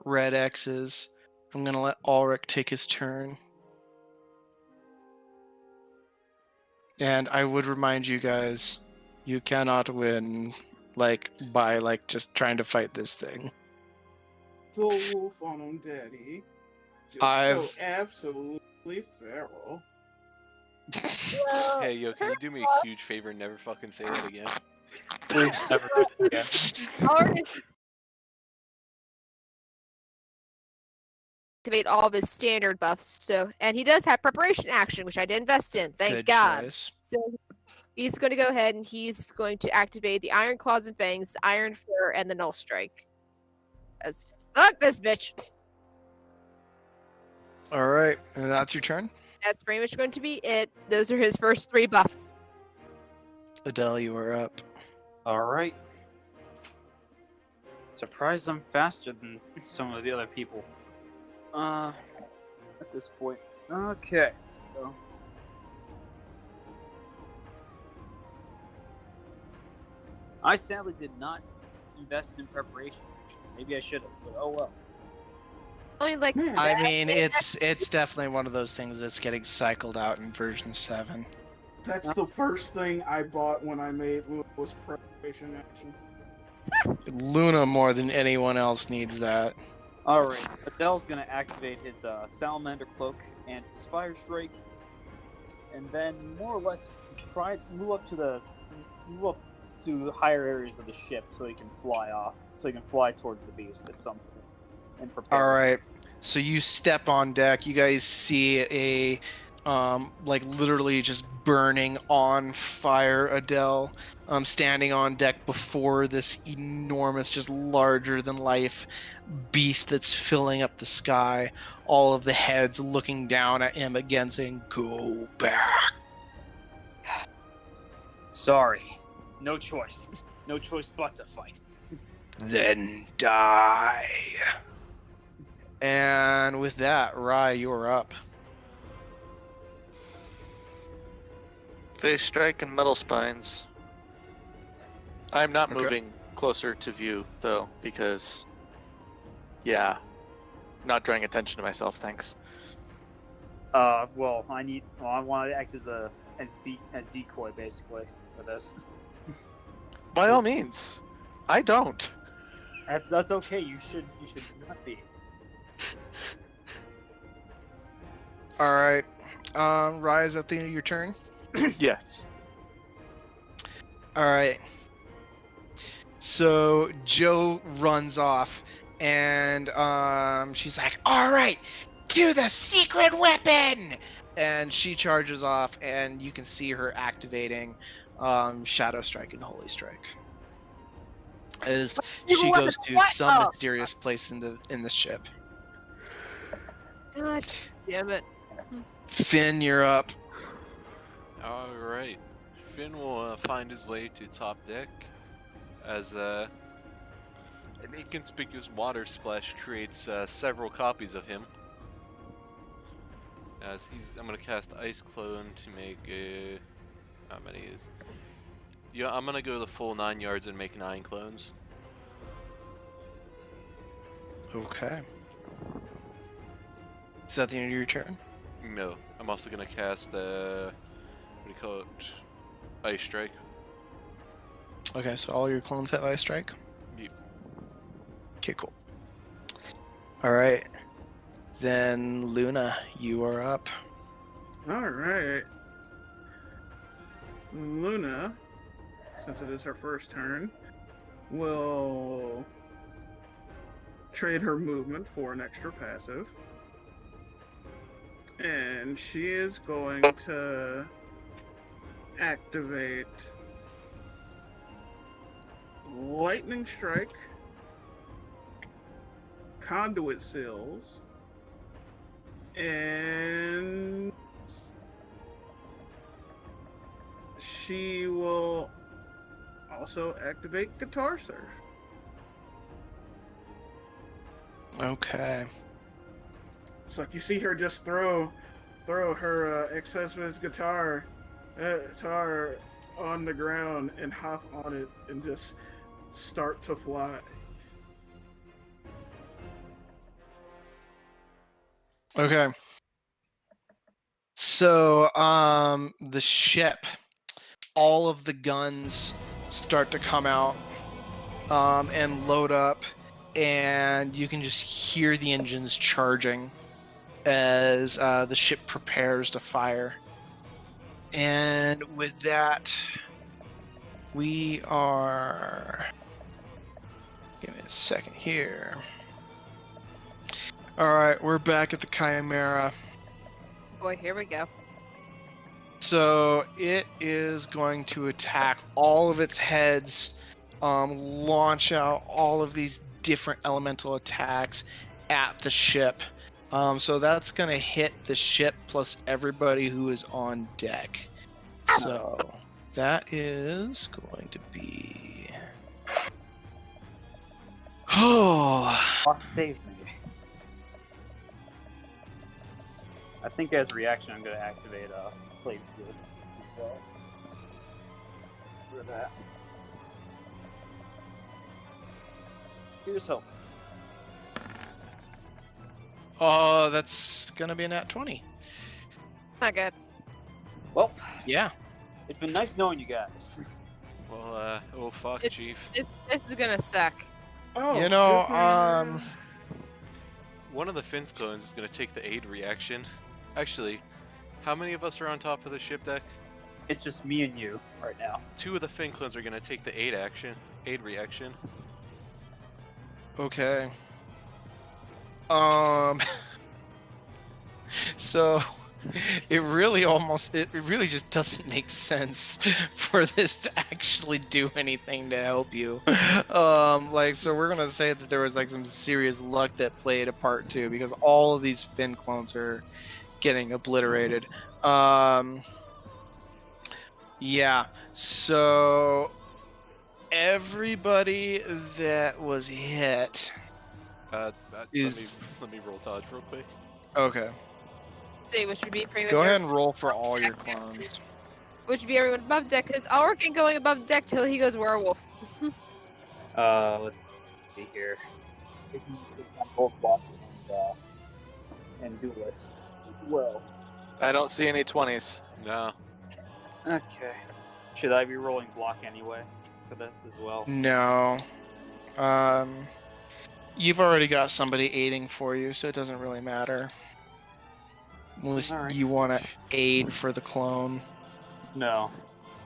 red X's, I'm gonna let Ulrich take his turn. And I would remind you guys, you cannot win by just trying to fight this thing. Go wolf on him, daddy. Just go I've- absolutely feral. Hey, yo, can you do me a huge favor and never fucking say that again? Please never do it again. Already activate all of his standard buffs. And he does have preparation action, which I did invest in. Thank Good God. choice. So he's going to go ahead and he's going to activate the Iron Claws and Fangs, the Iron Fur, and the Null Strike. As fuck this bitch. All right, and that's your turn. That's pretty much going to be it. Those are his first 3 buffs. Adele, you are up. All right. Surprised I'm faster than some of the other people. At this point. Okay. So. I sadly did not invest in preparation. Maybe I should have, but oh well. Only like Man. I 7. mean, it's definitely one of those things that's getting cycled out in version 7. That's the first thing I bought when I made was preparation action. Luna more than anyone else needs that. Alright, Adele's gonna activate his Salamander Cloak and his Fire Strike, and then more or less move up to higher areas of the ship so he can fly off, so he can fly towards the beast at some point and prepare. All right. So you step on deck. You guys see like literally just burning on fire, Adele, standing on deck before this enormous, just larger than life beast that's filling up the sky. All of the heads looking down at him again, saying, "Go back." Sorry. No choice. No choice but to fight. Then die. And with that, Rai, you're up. Face strike and metal spines. I'm not Okay. moving closer to view though, because yeah, not drawing attention to myself. Thanks. Well, I want to act as decoy basically for this. By all means, I don't. That's okay. You should not be. All right. Rai, is that the end of your turn? Yes. All right. So Joe runs off, and she's like, "All right, to the secret weapon!" And she charges off, and you can see her activating Shadow Strike and Holy Strike as she goes to some mysterious place in the ship. God damn it. Finn, you're up. Alright. Finn will find his way to top deck as an inconspicuous water splash creates several copies of him. I'm gonna cast Ice Clone to make how many is? Yeah, I'm gonna go the full 9 yards and make 9 clones. Okay. Is that the end of your turn? No, I'm also gonna cast what do you call it? Ice Strike. Okay, so all your clones have Ice Strike? Yep. Okay, cool. All right. Then Luna, you are up. All right. Luna, since it is her first turn, will trade her movement for an extra passive. And she is going to activate Lightning Strike, Conduit Seals, and she will also activate Guitar Surf. Okay. It's like you see her just throw her ex-husband's guitar on the ground and hop on it and just start to fly. Okay. So, the ship, all of the guns start to come out, and load up, and you can just hear the engines charging as the ship prepares to fire. And with that, we are... Give me a second here. Alright, we're back at the Chimera. Boy, here we go. So it is going to attack all of its heads, launch out all of these different elemental attacks at the ship. So that's going to hit the ship plus everybody who is on deck. So that is going to be... Oh, Save me. I think as a reaction, I'm going to activate Plate Field as well. For that. Here's hope. oh, that's going to be a nat 20. Not good. Well, Yeah. it's been nice knowing you guys. Well, oh fuck, Chief. This is gonna suck. Oh, You know, good thing, One of the Finn's clones is gonna take the aid reaction. Actually, how many of us are on top of the ship deck? It's just me and you right now. 2 of the Finn clones are gonna take the aid reaction. Okay. So It really just doesn't make sense for this to actually do anything to help you. So we're gonna say that there was like some serious luck that played a part too, because all of these Finn clones are getting obliterated. Yeah, so everybody that was hit is let me roll dodge real quick. okay. Say, which would be pretty much Go ahead and roll for all your clones. which would be everyone above deck, because Ulrich ain't going above deck till he goes werewolf. Let's see here. Both block and duelist as well. I don't see any 20s. No. Okay. Should I be rolling block anyway for this as well? No. You've already got somebody aiding for you, so it doesn't really matter. Unless Alright. you want to aid for the clone. No.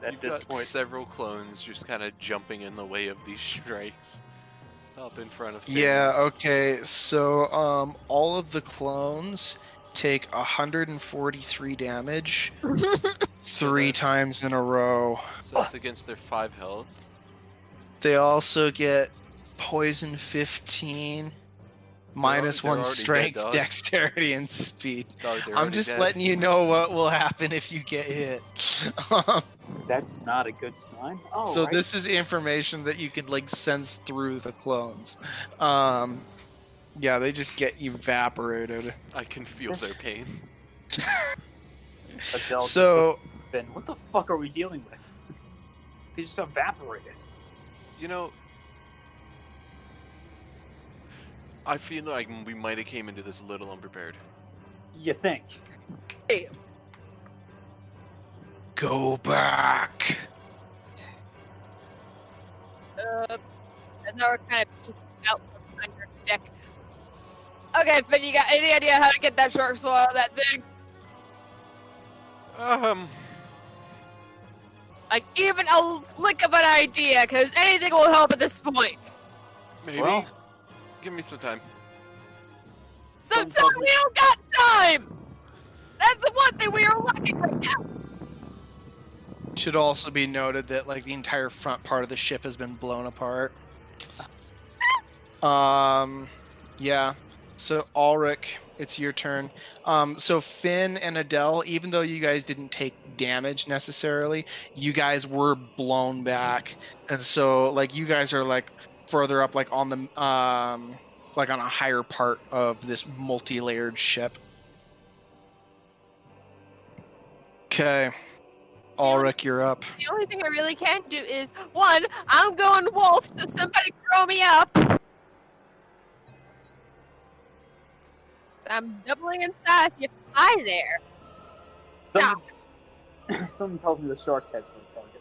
At You've this got point, several clones just kind of jumping in the way of these strikes up in front of Finn. Yeah, okay. So, all of the clones take 143 damage 3 times in a row. So it's against their 5 health. They also get poison 15, minus they're 1 already dead, strength, dog. dexterity, and speed. Dog, they're I'm already just dead. letting you know what will happen if you get hit. that's not a good sign. Oh, So right. this is information that you can like sense through the clones. Yeah, they just get evaporated. I can feel their pain. Adele So Ben, what the fuck are we dealing with? He's just evaporated. You know, I feel like we might have came into this a little unprepared. You think? go back. And now we're kind of peeking out from under the deck. Okay, but you got any idea how to get that shark slow out of that thing? Like, even a flick of an idea, because anything will help at this point. Maybe. Well- Give me some time. Sometimes we don't got time! That's the one thing we are lacking right now. Should also be noted that like the entire front part of the ship has been blown apart. Yeah. So Ulrich, it's your turn. So Finn and Adele, even though you guys didn't take damage necessarily, you guys were blown back, and so like you guys are like further up, like on the like on a higher part of this multi-layered ship. Okay, Ulrich, you're up. The only thing I really can do is, one, I'm going wolf, so somebody throw me up. So I'm doubling in size. You fly there. Someone tells me the shark head's the target.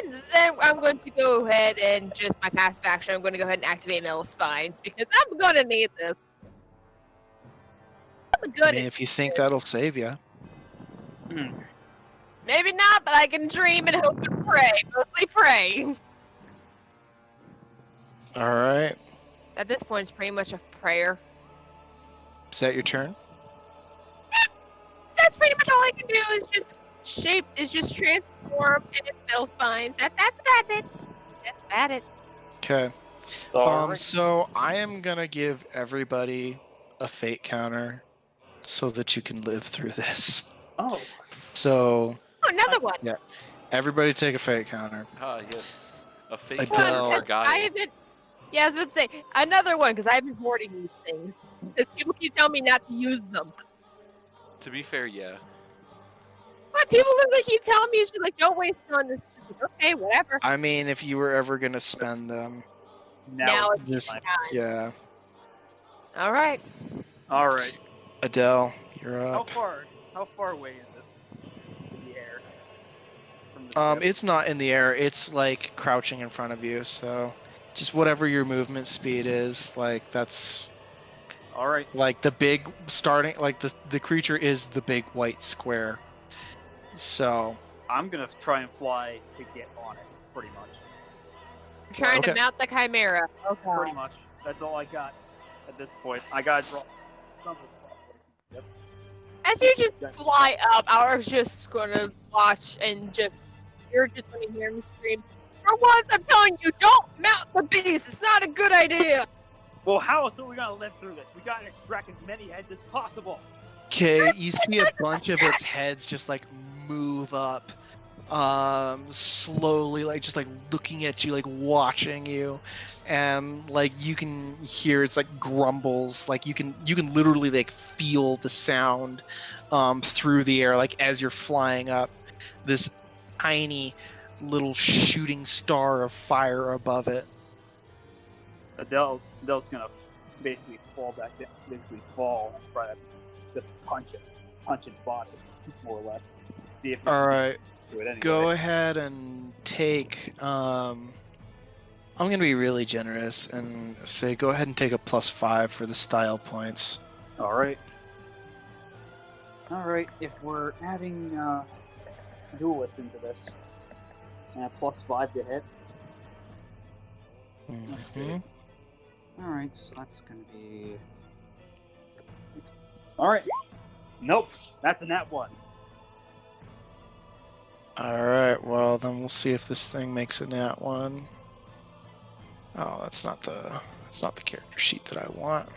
And then I'm going to go ahead and just my passive action, I'm going to go ahead and activate Metal Spines because I'm going to need this. I'm I good. mean, if you think that'll save you. Maybe not, but I can dream and hope and pray. Mostly pray. All right. At this point, it's pretty much a prayer. Is that your turn? That's pretty much all I can do is just transform into Metal Spines. That's about it. That's about it. Okay. Alright. So I am gonna give everybody a fate counter so that you can live through this. Oh, So Oh, another one. everybody take a fate counter. Ah, yes. A fake Adele. counter for I guy. haven't. Yeah, I was about to say another one because I've been hoarding these things. Because people keep telling me not to use them. To be fair, yeah. But people literally keep telling me, she's like, don't waste it on this. Okay, whatever. I mean, if you were ever gonna spend them, Now it's just time. yeah. All right. all right. Adele, you're How up. far away is it? In the air. From the ship? It's not in the air. It's like crouching in front of you. So just whatever your movement speed is, like that's All right. like the big starting. Like the creature is the big white square. So I'm gonna try and fly to get on it. Pretty much. I'm trying Okay. to mount the Chimera. Okay. Pretty much. That's all I got at this point. I gotta draw. Yep. As you just fly up, I was just gonna watch and you're just gonna hear me scream. For once, I'm telling you, don't mount the beast. It's not a good idea. Well, how else are we gonna live through this? We gotta extract as many heads as possible. Okay, you see a bunch of its heads just like move up, slowly, like just like looking at you, like watching you, and like you can hear it's like grumbles, like you can literally like feel the sound, through the air, like as you're flying up, this tiny little shooting star of fire above it. Adele's gonna basically fall back down, fall and try to just punch its body, more or less. See if we All can right. do it anyway. Go ahead and take. I'm gonna be really generous and say go ahead and take a +5 for the style points. All right. If we're adding duelist into this, +5 to hit. Mhm. All right, so that's gonna be. All right. Nope, that's a nat 1. All right. Well, then we'll see if this thing makes a nat 1. Oh, that's not the character sheet that I want.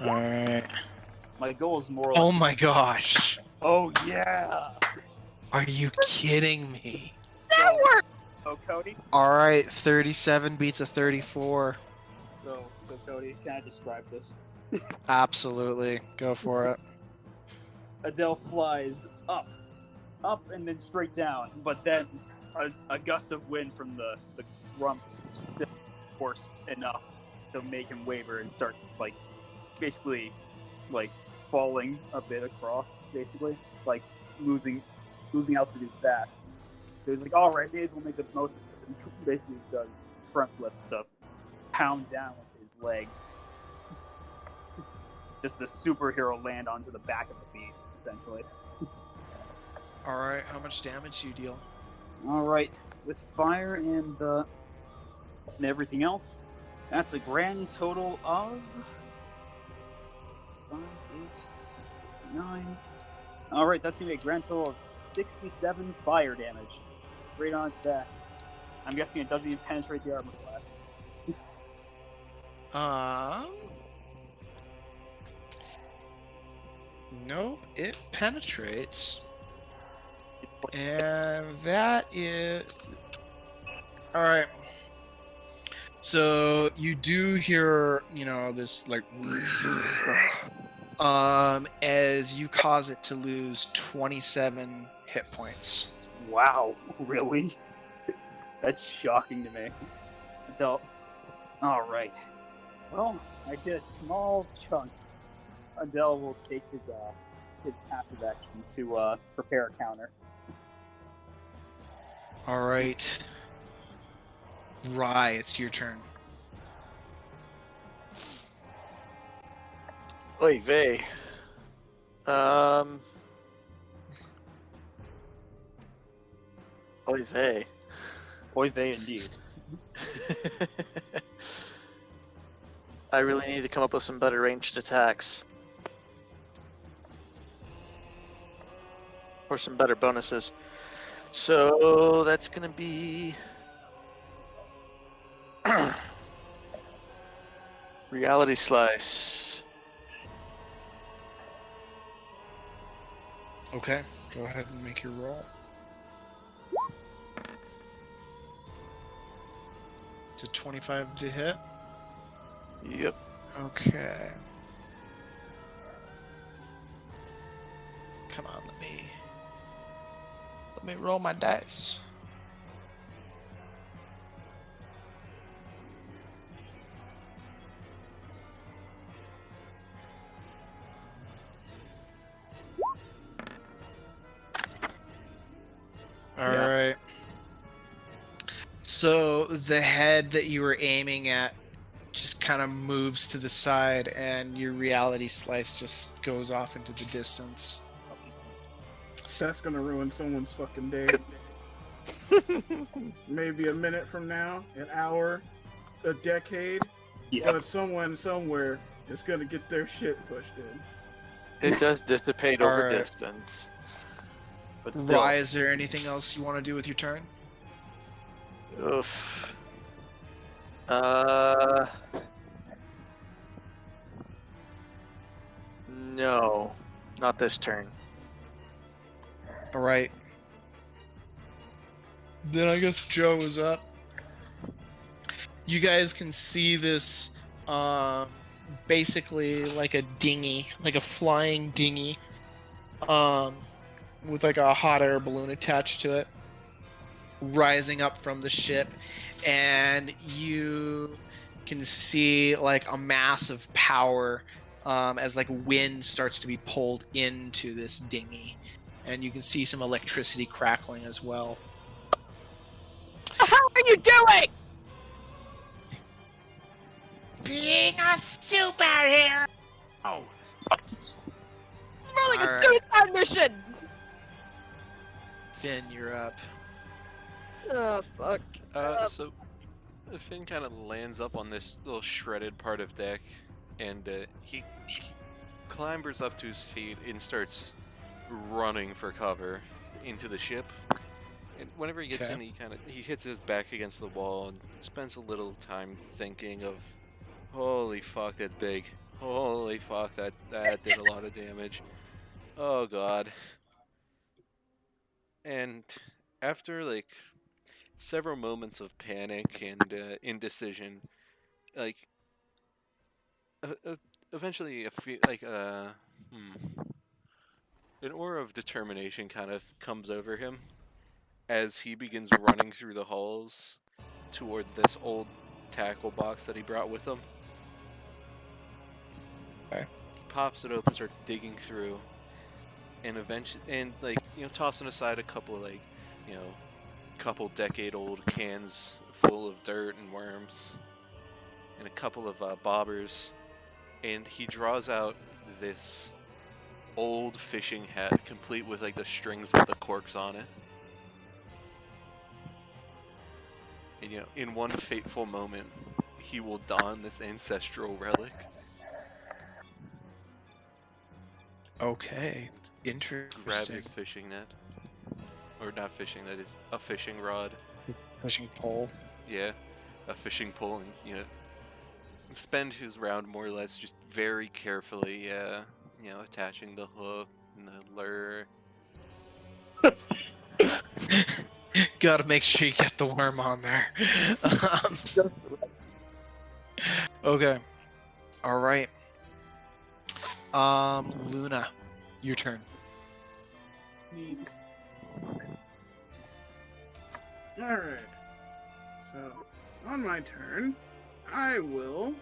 All right. My goal is more or Oh less. my gosh. Oh yeah. Are you kidding me? That worked. Oh, Cody. All right, 37 beats a 34. So Cody, can I describe this? Absolutely. Go for it. Adele flies up, and then straight down, but then a gust of wind from the rump force enough to make him waver and start basically falling a bit across, basically losing altitude fast. So he's like, all right, may as well make the most of this, and basically does front flips to pound down with his legs. Just a superhero land onto the back of the beast, essentially. All right, how much damage do you deal? All right, with fire and everything else, that's a grand total of 5, 8, 9. All right, that's gonna be a grand total of 67 fire damage, right on its back. I'm guessing it doesn't even penetrate the armor class. Nope, it penetrates. And that is... Alright. So you do hear, this as you cause it to lose 27 hit points. Wow, really? That's shocking to me. So, all right. Well, I did a small chunk. Adele will take his passive action to prepare a counter. Alright. Rye, it's your turn. Oy vey. Oy vey. Oy vey, indeed. I really need to come up with some better ranged attacks. Or some better bonuses. So that's gonna be Reality Slice. Okay, go ahead and make your roll. It's a 25 to hit. Yep. Okay. Come on, let me roll my dice. All right. So the head that you were aiming at just kind of moves to the side, and your reality slice just goes off into the distance. That's gonna ruin someone's fucking day. maybe a minute from now, an hour, a decade, Yep. but someone somewhere is gonna get their shit pushed in. It does dissipate over Alright. distance. But still. Rye, is there anything else you want to do with your turn? Oof. No. Not this turn. All right. Then I guess Joe is up. You guys can see this, basically like a dinghy, like a flying dinghy, with like a hot air balloon attached to it, rising up from the ship, and you can see like a mass of power, as like wind starts to be pulled into this dinghy, and you can see some electricity crackling as well. How are you doing? Being a superhero. Oh, It's more like a Alright. suicide mission. Finn, you're up. Oh fuck. So Finn kind of lands up on this little shredded part of deck, and he clambers up to his feet and starts running for cover into the ship. And whenever he gets Okay. in, he hits his back against the wall and spends a little time thinking of, holy fuck, that's big. Holy fuck, that did a lot of damage. Oh god. And after like several moments of panic and indecision, like eventually an aura of determination kind of comes over him as he begins running through the halls towards this old tackle box that he brought with him. Okay. He pops it open, starts digging through, and tossing aside a couple of couple decade-old cans full of dirt and worms, and a couple of bobbers, and he draws out this old fishing hat, complete with like the strings with the corks on it. And in one fateful moment, he will don this ancestral relic. Okay. Grab Interesting. his fishing net. Or not fishing net, is a fishing rod. Fishing pole. Yeah, a fishing pole, and spend his round more or less just very carefully, attaching the hook and the lure. Gotta make sure you get the worm on there. Just right. Okay. All right. Luna, your turn. Neat. Alright. So, on my turn, I will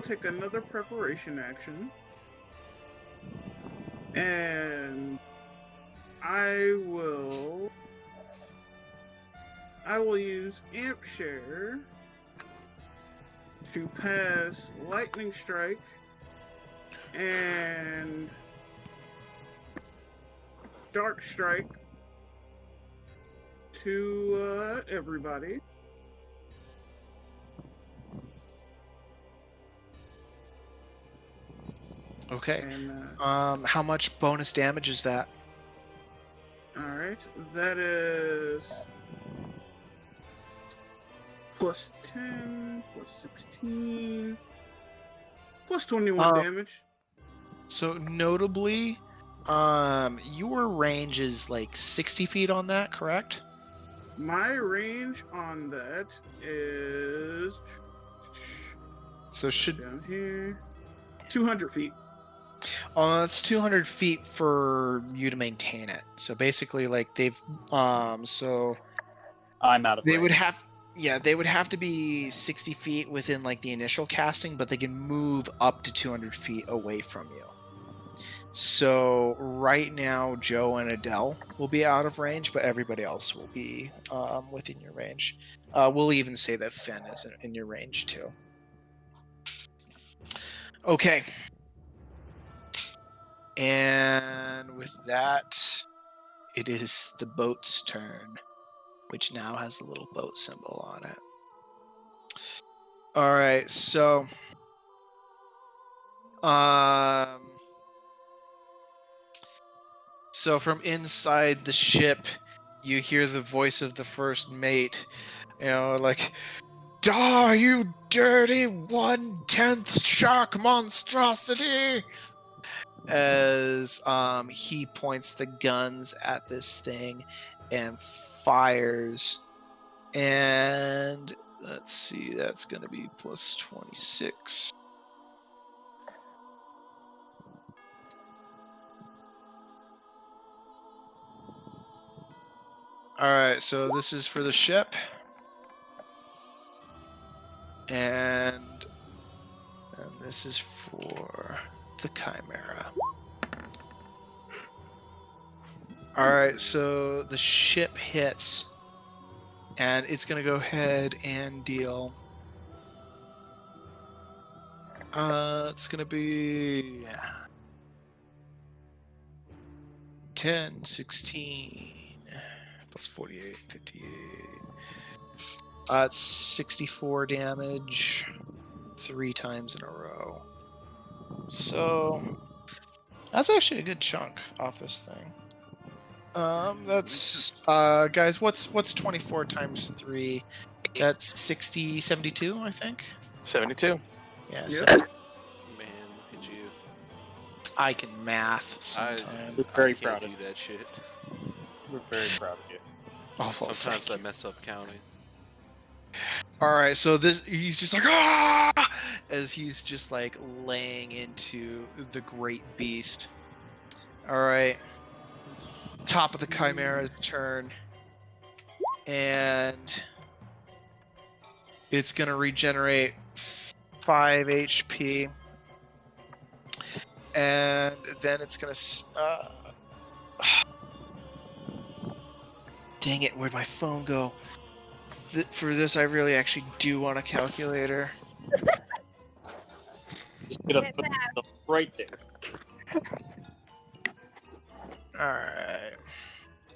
take another preparation action. And I will use Amp Share to pass Lightning Strike and Dark Strike to everybody. Okay. And How much bonus damage is that? alright, that is plus 10, plus 16, plus 21 damage. So notably, your range is like 60 feet on that, correct? My range on that is So should down here 200 feet. that's 200 feet for you to maintain it. So basically, like they've so I'm out of they range. would have they would have to be 60 feet within like the initial casting, but they can move up to 200 feet away from you. So right now, Joe and Adele will be out of range, but everybody else will be within your range. We'll even say that Finn is in your range too. Okay. And with that, it is the boat's turn, which now has a little boat symbol on it. All right, so so from inside the ship, you hear the voice of the first mate, like, "Ah, you dirty 1/10 shark monstrosity!" As he points the guns at this thing and fires. And let's see, that's going to be plus 26. All right, so this is for the ship. And this is for the Chimera. All right, so the ship hits, and it's going to go ahead and deal. It's going to be 10, 16, plus 48, 58. It's 64 damage 3 times in a row. So that's actually a good chunk off this thing. That's guys, what's 24 times 3? That's 60, 72, I think. 72. Yeah, Yep. so Man, look at you. I can math I sometimes. We're very can't proud of do that shit. We're very proud of you. Oh, well, Sometimes thank I you. mess up counting. All right, so he's just like, ah, as he's just like laying into the great beast. All right, top of the Chimera's turn, and it's gonna regenerate 5 HP, and then it's gonna. Dang it! Where'd my phone go? For this, I really actually do want a calculator. Just gonna Get put it right there. All right.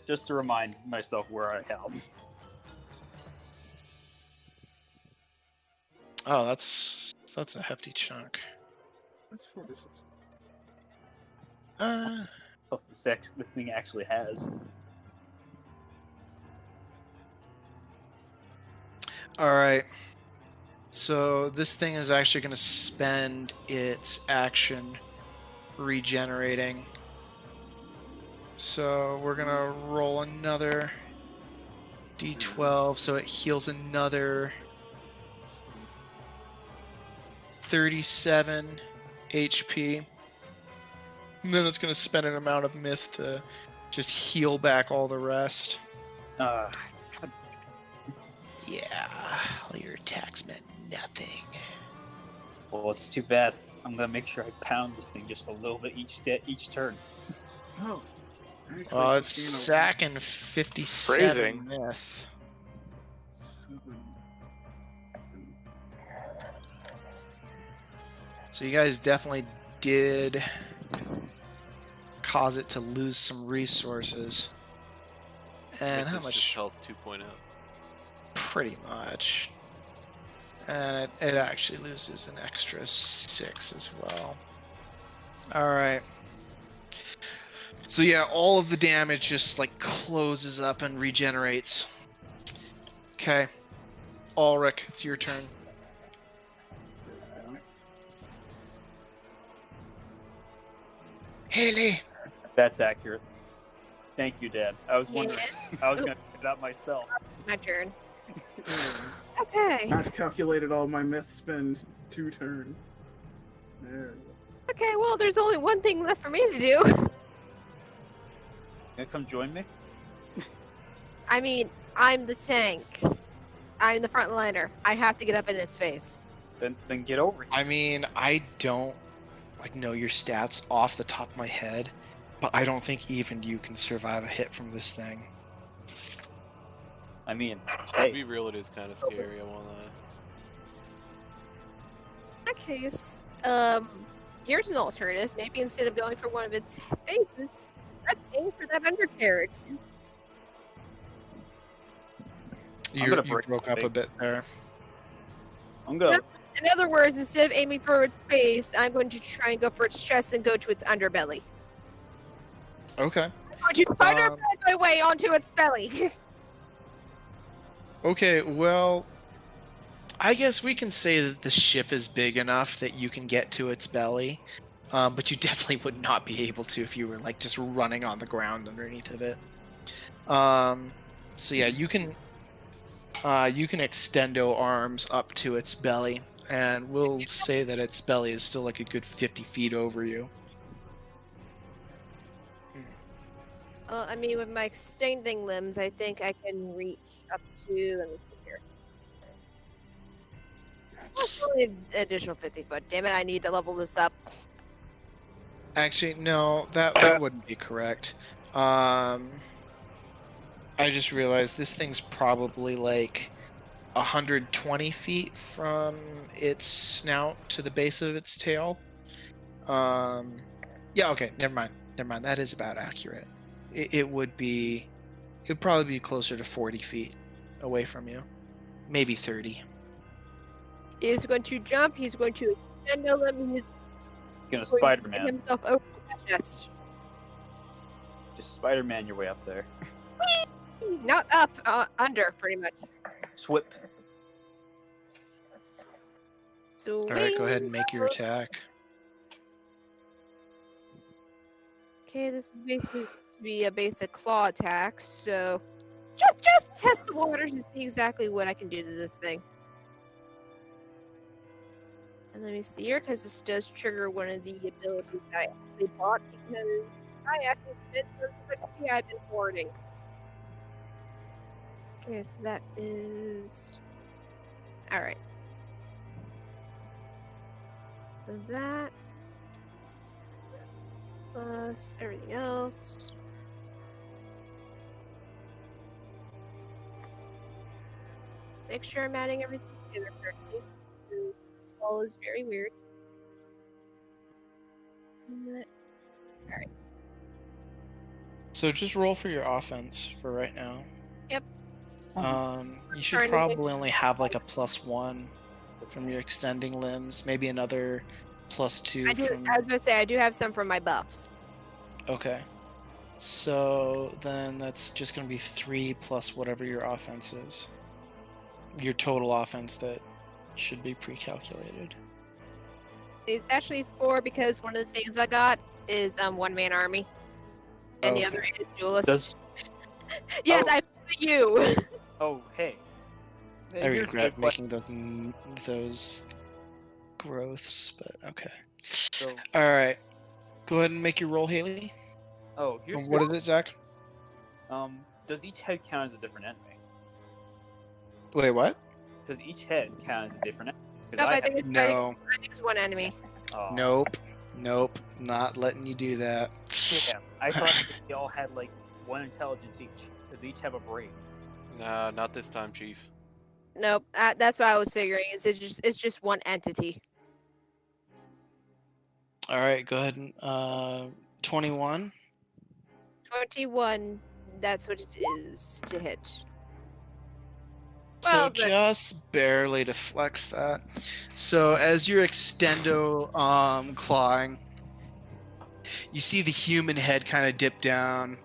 Just to remind myself where I help. Oh, that's a hefty chunk. That's 46. What the thing actually has. All right. So this thing is actually going to spend its action regenerating. So we're going to roll another d12, so it heals another 37 HP. And then it's going to spend an amount of myth to just heal back all the rest. Yeah, all your attacks meant nothing. Well, it's too bad. I'm gonna make sure I pound this thing just a little bit each turn. Oh. Actually, Oh, it's casino- sacking 57 Phrasing. myth. 7. So you guys definitely did cause it to lose some resources. And Make how this just much? health 2.0. Pretty much. And it actually loses an extra 6 as well. Alright. So yeah, all of the damage just like closes up and regenerates. Okay. Ulrich, it's your turn. Haley! That's accurate. Thank you, Dad. I was wondering. Yeah. I was gonna pick it up myself. My turn. Okay. I've calculated all my myth spends 2 turns. There. Okay, well, there's only one thing left for me to do. Gonna come join me? I mean, I'm the tank. I'm the frontliner. I have to get up in its face. Then get over here. I mean, I don't know your stats off the top of my head, but I don't think even you can survive a hit from this thing. I mean, To hey, be real, it is kind of scary, I won't lie. In that case, here's an alternative. Maybe instead of going for one of its faces, let's aim for that undercarriage. You gonna broke up a break. bit there. I'm gonna. In other words, instead of aiming for its face, I'm going to try and go for its chest and go to its underbelly. Okay. I'm going to Spider-Man my way onto its belly. Okay, well, I guess we can say that the ship is big enough that you can get to its belly, but you definitely would not be able to if you were like just running on the ground underneath of it. So yeah, you can extendo arms up to its belly, and we'll say that its belly is still like a good 50 feet over you. I mean, with my extending limbs, I think I can reach up to. Let me see here. That's only an additional 50 foot. Damn it! I need to level this up. Actually, no, that wouldn't be correct. I just realized this thing's probably like 120 feet from its snout to the base of its tail. Yeah, okay, never mind. That is about accurate. It would probably be closer to 40 feet away from you, maybe 30. He's going to jump. He's going to extend a limb. He's Gonna going to get Spider-Man. himself over the chest. Just Spider-Man your way up there. Not up, under, pretty much. Swip. So All right, go ahead and make your attack. Okay, this is basically be a basic claw attack. So just test the waters and see exactly what I can do to this thing. And let me see here, because this does trigger one of the abilities that I actually bought, because I actually spent some XP I've been hoarding. Okay, so that is... Alright. So that... plus everything else. Make sure I'm adding everything together correctly. This skull is very weird. Alright. So just roll for your offense for right now. Yep. You should probably only have like a +1 from your extending limbs, maybe another +2 from... I was gonna say, I do have some from my buffs. Okay. So then that's just going to be 3 plus whatever your offense is. Your total offense that should be pre-calculated. It's actually 4 because one of the things I got is one-man army. And the other is duelist. Yes, Oh. I put you. Oh, hey. I Here's a regret good question. making those growths, but okay. So, All right. Go ahead and make your roll, Haley. oh, here's What is it, Zach? Does each head count as a different enemy? Wait, what? Does each head count as a different enemy? No, I think No. it's one enemy. Nope. Not letting you do that. Damn, I thought they all had like one intelligence each. Does each have a brain? Nah, not this time, Chief. Nope, that's what I was figuring. It's just one entity. All right, go ahead and 21. 21. That's what it is to hit. So Well, but- just barely deflects that. So as you're extendo clawing, you see the human head kind of dip down,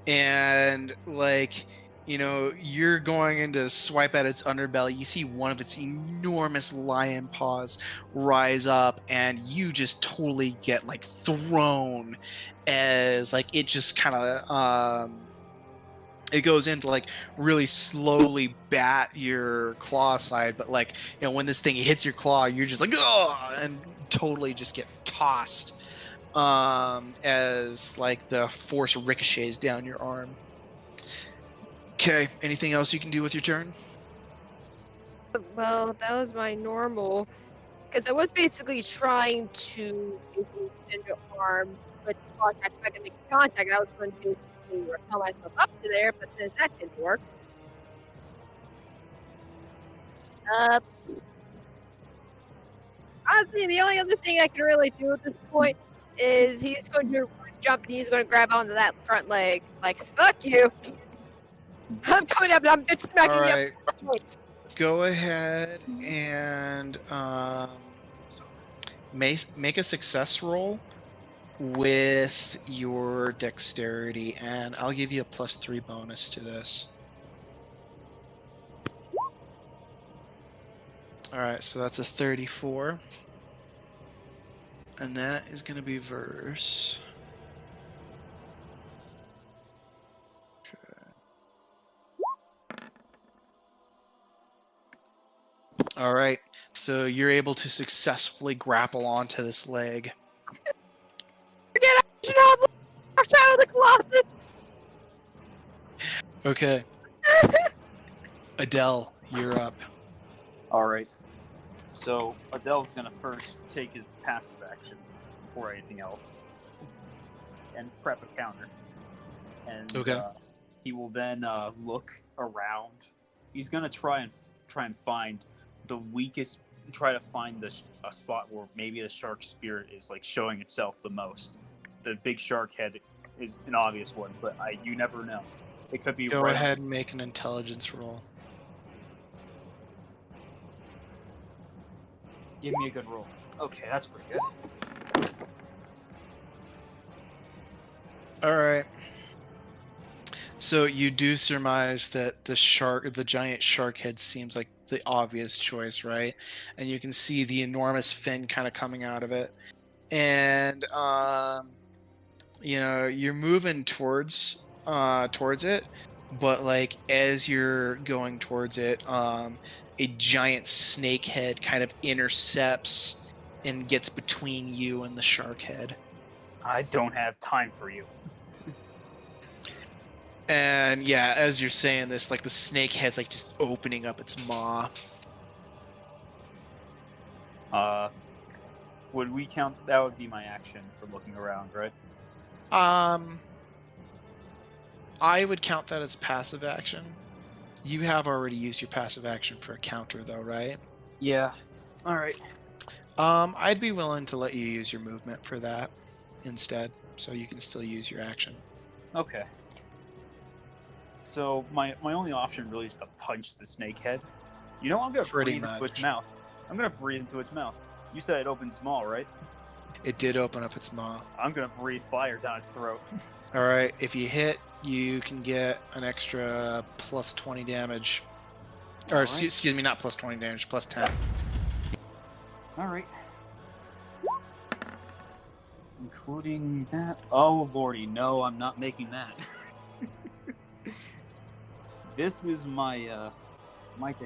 and like, you know, you're going in to swipe at its underbelly. You see one of its enormous lion paws rise up, and you just totally get like thrown as like it just kind of it goes into like really slowly bat your claw side, but like, you know, when this thing hits your claw, you're just like, oh, and totally just get tossed as like the force ricochets down your arm. Okay, anything else you can do with your turn? Well, that was my normal. Because I was basically trying to basically extend your arm, but contact, if I can make contact, I was going to basically repel myself up to there, but since that didn't work. honestly, the only other thing I can really do at this point is he's going to jump and he's going to grab onto that front leg. Like, fuck you. I'm coming up and I'm bitch smacking All you. right. Go ahead and make a success roll with your dexterity, and I'll give you a +3 bonus to this. All right, so that's a 34. And that is going to be verse. All right, so you're able to successfully grapple onto this leg. Forget action Hotblood! Our Shadow of the Colossus! Okay. Adele, you're up. All right. So Adele's gonna first take his passive action before anything else, and prep a counter. And Okay. he will then look around. He's gonna try and find the weakest. Try to find a spot where maybe the shark spirit is like showing itself the most. The big shark head is an obvious one, but you never know. It could be Go right ahead and make an intelligence roll. Give me a good roll. Okay, that's pretty good. All right. So you do surmise that the giant shark head seems like the obvious choice, right? And you can see the enormous fin kind of coming out of it. And you're moving towards it, but like as you're going towards it, a giant snake head kind of intercepts and gets between you and the shark head. I don't have time for you. And yeah, as you're saying this, like the snake head's like just opening up its maw. Would we count? That would be my action for looking around, right? I would count that as passive action. You have already used your passive action for a counter, though, right? Yeah. All right. I'd be willing to let you use your movement for that instead, so you can still use your action. Okay. So my only option really is to punch the snake head. You know, I'm gonna Pretty breathe into its much. mouth. I'm gonna breathe into its mouth. You said it opens small, right? It did open up its maw. I'm gonna breathe fire down its throat. All right, if you hit, you can get an extra +20 damage. Or All right. excuse me, not +20 damage, +10. All right. Including that. Oh lordy, no, I'm not making that. This is my to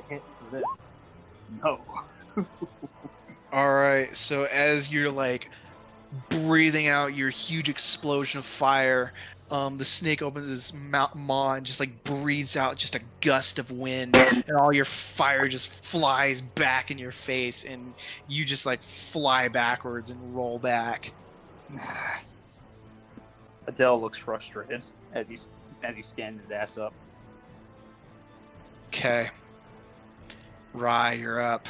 hit for this. No. All right, so as you're like breathing out your huge explosion of fire, the snake opens its maw and just like breathes out just a gust of wind, and all your fire just flies back in your face, and you just like fly backwards and roll back. Adele looks frustrated as he stands his ass up. Okay. Rye, you're up.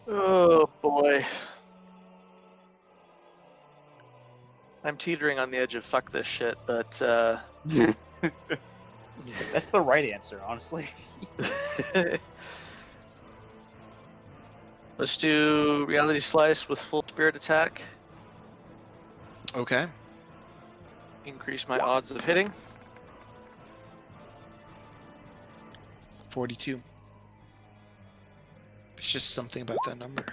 Oh boy. I'm teetering on the edge of fuck this shit, but That's the right answer, honestly. let's do reality slice with full spirit attack. Okay. Increase my odds of hitting. 42. It's just something about that number.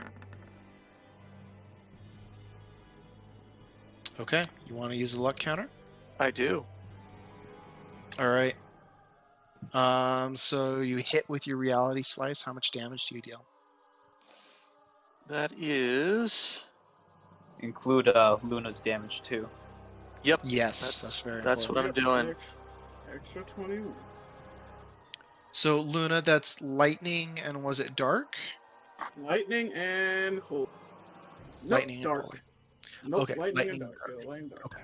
Okay, you want to use a luck counter? I do. All right. So you hit with your reality slice. How much damage do you deal? That is. Include Luna's damage too. Yep. Yes, that's very That's important. what I'm doing. Extra 21. So Luna, that's lightning, and was it dark? Lightning and holy. Nope, Lightning and dark. holy. Nope, Okay, lightning, lightning and and dark. Yeah, lightning dark. Okay.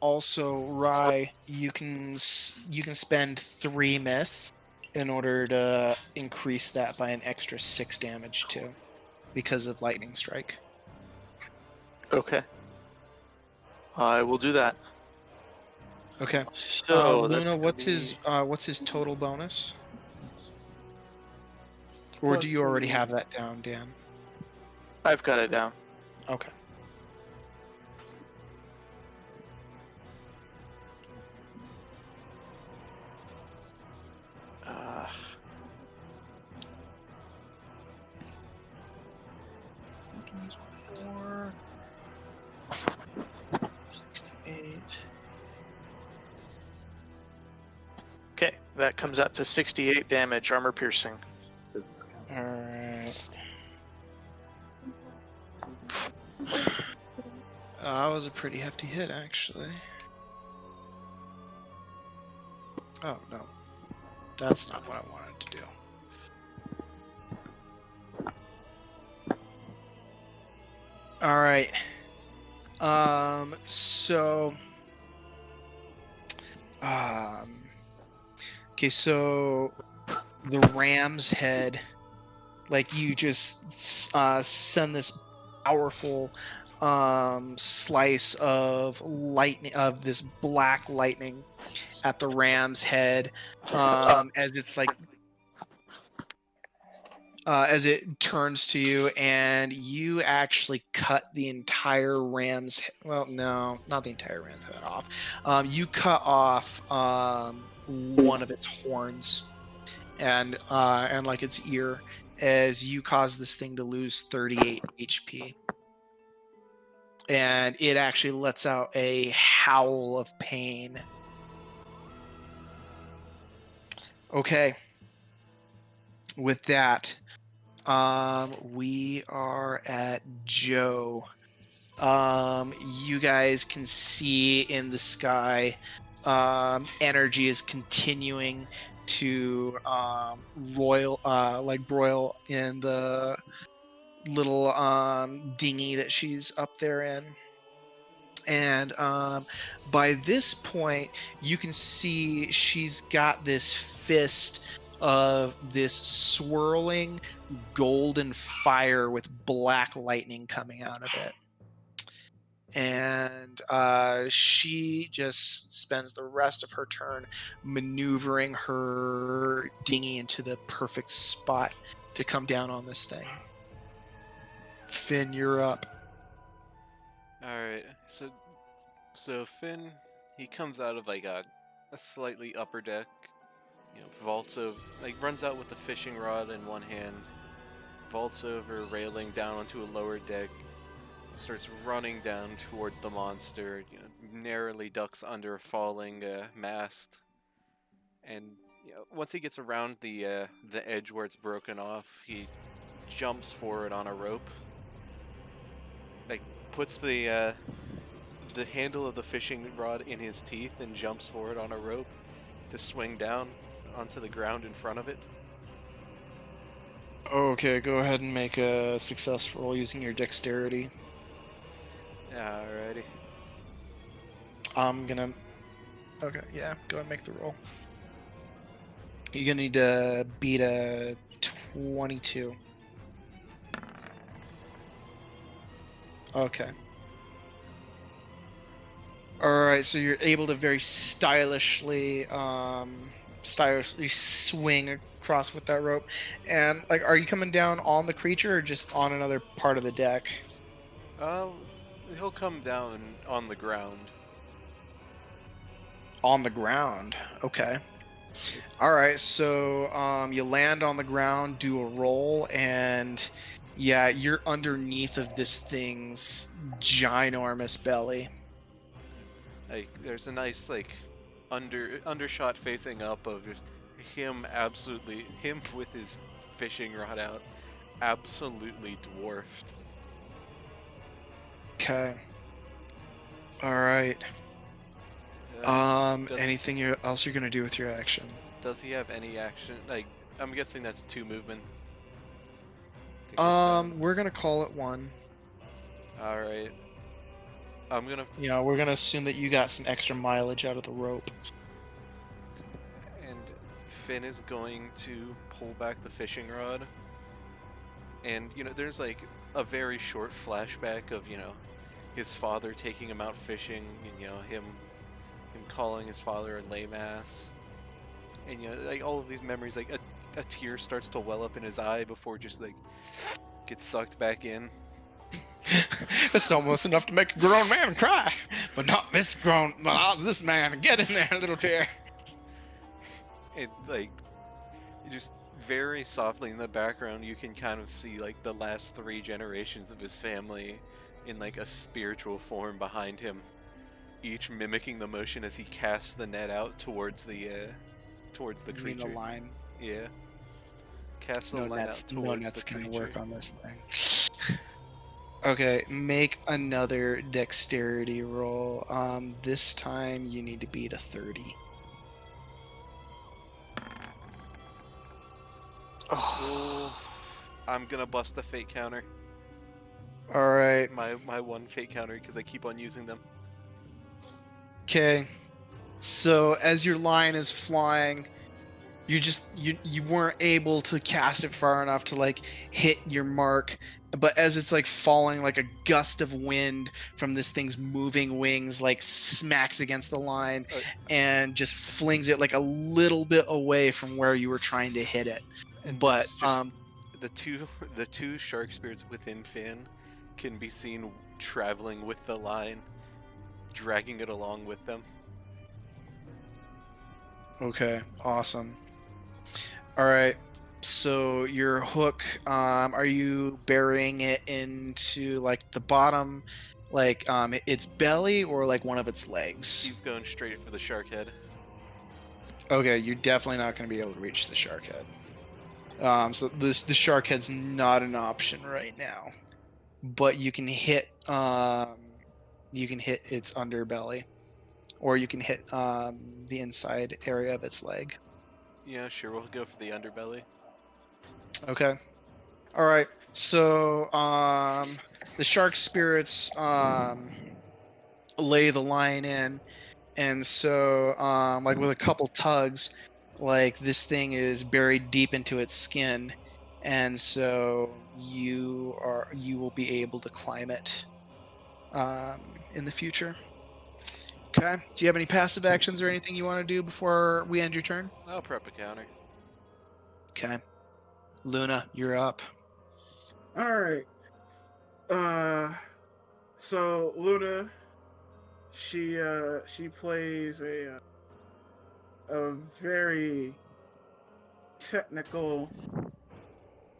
Also, Rye, you can spend 3 myth, in order to increase that by an extra 6 damage too, because of lightning strike. Okay. I will do that. Okay. So that's Luna, gonna what's be... his total bonus? Or do Plus you already 28. have that down, Dan? I've got it down. Okay. Uh, I can use one more. 68. Okay, that comes out to 68 damage, armor piercing. Does this count? Alright. That was a pretty hefty hit, actually. Oh, no. That's not what I wanted to do. Alright. So... Okay, so... The ram's head... Like, you just send this powerful slice of lightning, of this black lightning at the ram's head, as it's like as it turns to you, and you actually cut the entire ram's well, no, not the entire ram's head off. You cut off one of its horns and like its ear, as you cause this thing to lose 38 HP. And it actually lets out a howl of pain. Okay. With that, we are at Joe. You guys can see in the sky, energy is continuing to broil in the little dinghy that she's up there in. And by this point, you can see she's got this fist of this swirling golden fire with black lightning coming out of it. And she just spends the rest of her turn maneuvering her dinghy into the perfect spot to come down on this thing. Finn, you're up. Alright, so Finn, he comes out of like a slightly upper deck, vaults over, like runs out with the fishing rod in one hand, vaults over, railing down onto a lower deck, starts running down towards the monster, narrowly ducks under a falling mast, and once he gets around the edge where it's broken off, he jumps forward on a rope, like puts the handle of the fishing rod in his teeth and jumps forward on a rope to swing down onto the ground in front of it. Okay, go ahead and make a success roll using your dexterity. Alrighty. I'm gonna... Okay, yeah, go ahead and make the roll. You're gonna need to beat a 22. Okay. Alright, so you're able to very stylishly swing across with that rope. And, like, are you coming down on the creature or just on another part of the deck? He'll come down on the ground. On the ground. Okay. Alright, so you land on the ground, do a roll, and yeah, you're underneath of this thing's ginormous belly. Like, there's a nice, like, undershot facing up of just him with his fishing rod out, absolutely dwarfed. Okay. Alright. Anything else you're gonna do with your action? Does he have any action? Like, I'm guessing that's 2 movement. to get done. We're gonna call it 1. Alright. I'm gonna... We're gonna assume that you got some extra mileage out of the rope. And Finn is going to pull back the fishing rod. And, there's like a very short flashback of, his father taking him out fishing and, him calling his father a lame ass. And, like all of these memories, like a tear starts to well up in his eye before just like gets sucked back in. It's almost enough to make a grown man cry, but not this man. Get in there, little tear. And like, just very softly in the background, you can kind of see like the last 3 generations of his family in like a spiritual form behind him, each mimicking the motion as he casts the net out towards the You mean creature. the line? Yeah. Cast the No line nets. out No towards nets the can creature. work on this thing. Okay, make another dexterity roll. This time you need to beat a 30. Oh, I'm gonna bust the fate counter. All right. My 1 fate counter because I keep on using them. Okay. So as your line is flying, you weren't able to cast it far enough to like hit your mark, but as it's like falling, like a gust of wind from this thing's moving wings like smacks against the line and just flings it like a little bit away from where you were trying to hit it. And But it's just the two shark spirits within Finn can be seen traveling with the line, dragging it along with them. okay, awesome. All right. So your hook, are you burying it into like the bottom, like its belly or like one of its legs? He's going straight for the shark head. Okay, you're definitely not going to be able to reach the shark head. So the shark head's not an option right now, but you can hit its underbelly, or you can hit the inside area of its leg. Yeah, sure, we'll go for the underbelly. Okay. All right. So the shark spirits lay the line in, and so like with a couple tugs, like this thing is buried deep into its skin, and so you will be able to climb it in the future. Okay. Do you have any passive actions or anything you want to do before we end your turn? I'll prep a counter. Okay. Luna, you're up. All right. So Luna, she plays a very technical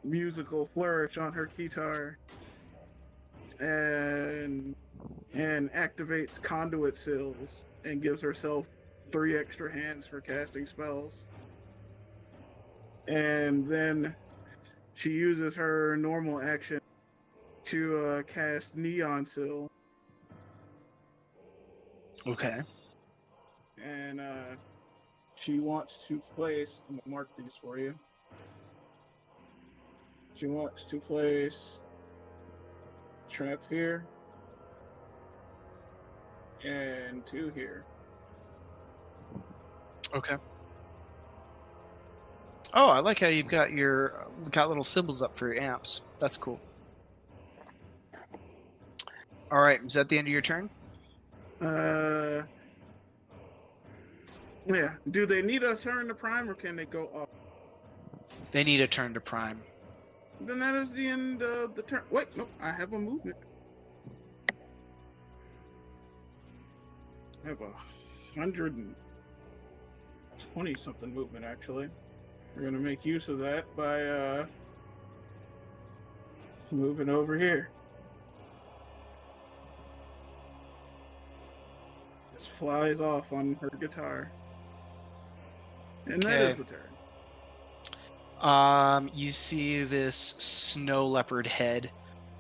musical flourish on her guitar, and activates conduit seals and gives herself 3 extra hands for casting spells. And then she uses her normal action to cast Neon Seal. Okay. And she wants to place, I'm gonna mark these for you. She wants to place trap here and 2 here. Okay. Oh, I like how you've got got little symbols up for your amps. That's cool. All right, is that the end of your turn? Yeah. Do they need a turn to prime, or can they go up? They need a turn to prime. Then that is the end of the turn. Wait, nope, I have a movement. I have 120 something movement, actually. We're gonna make use of that by moving over here. Just flies off on her guitar. And that is Okay. the turn. You see this snow leopard head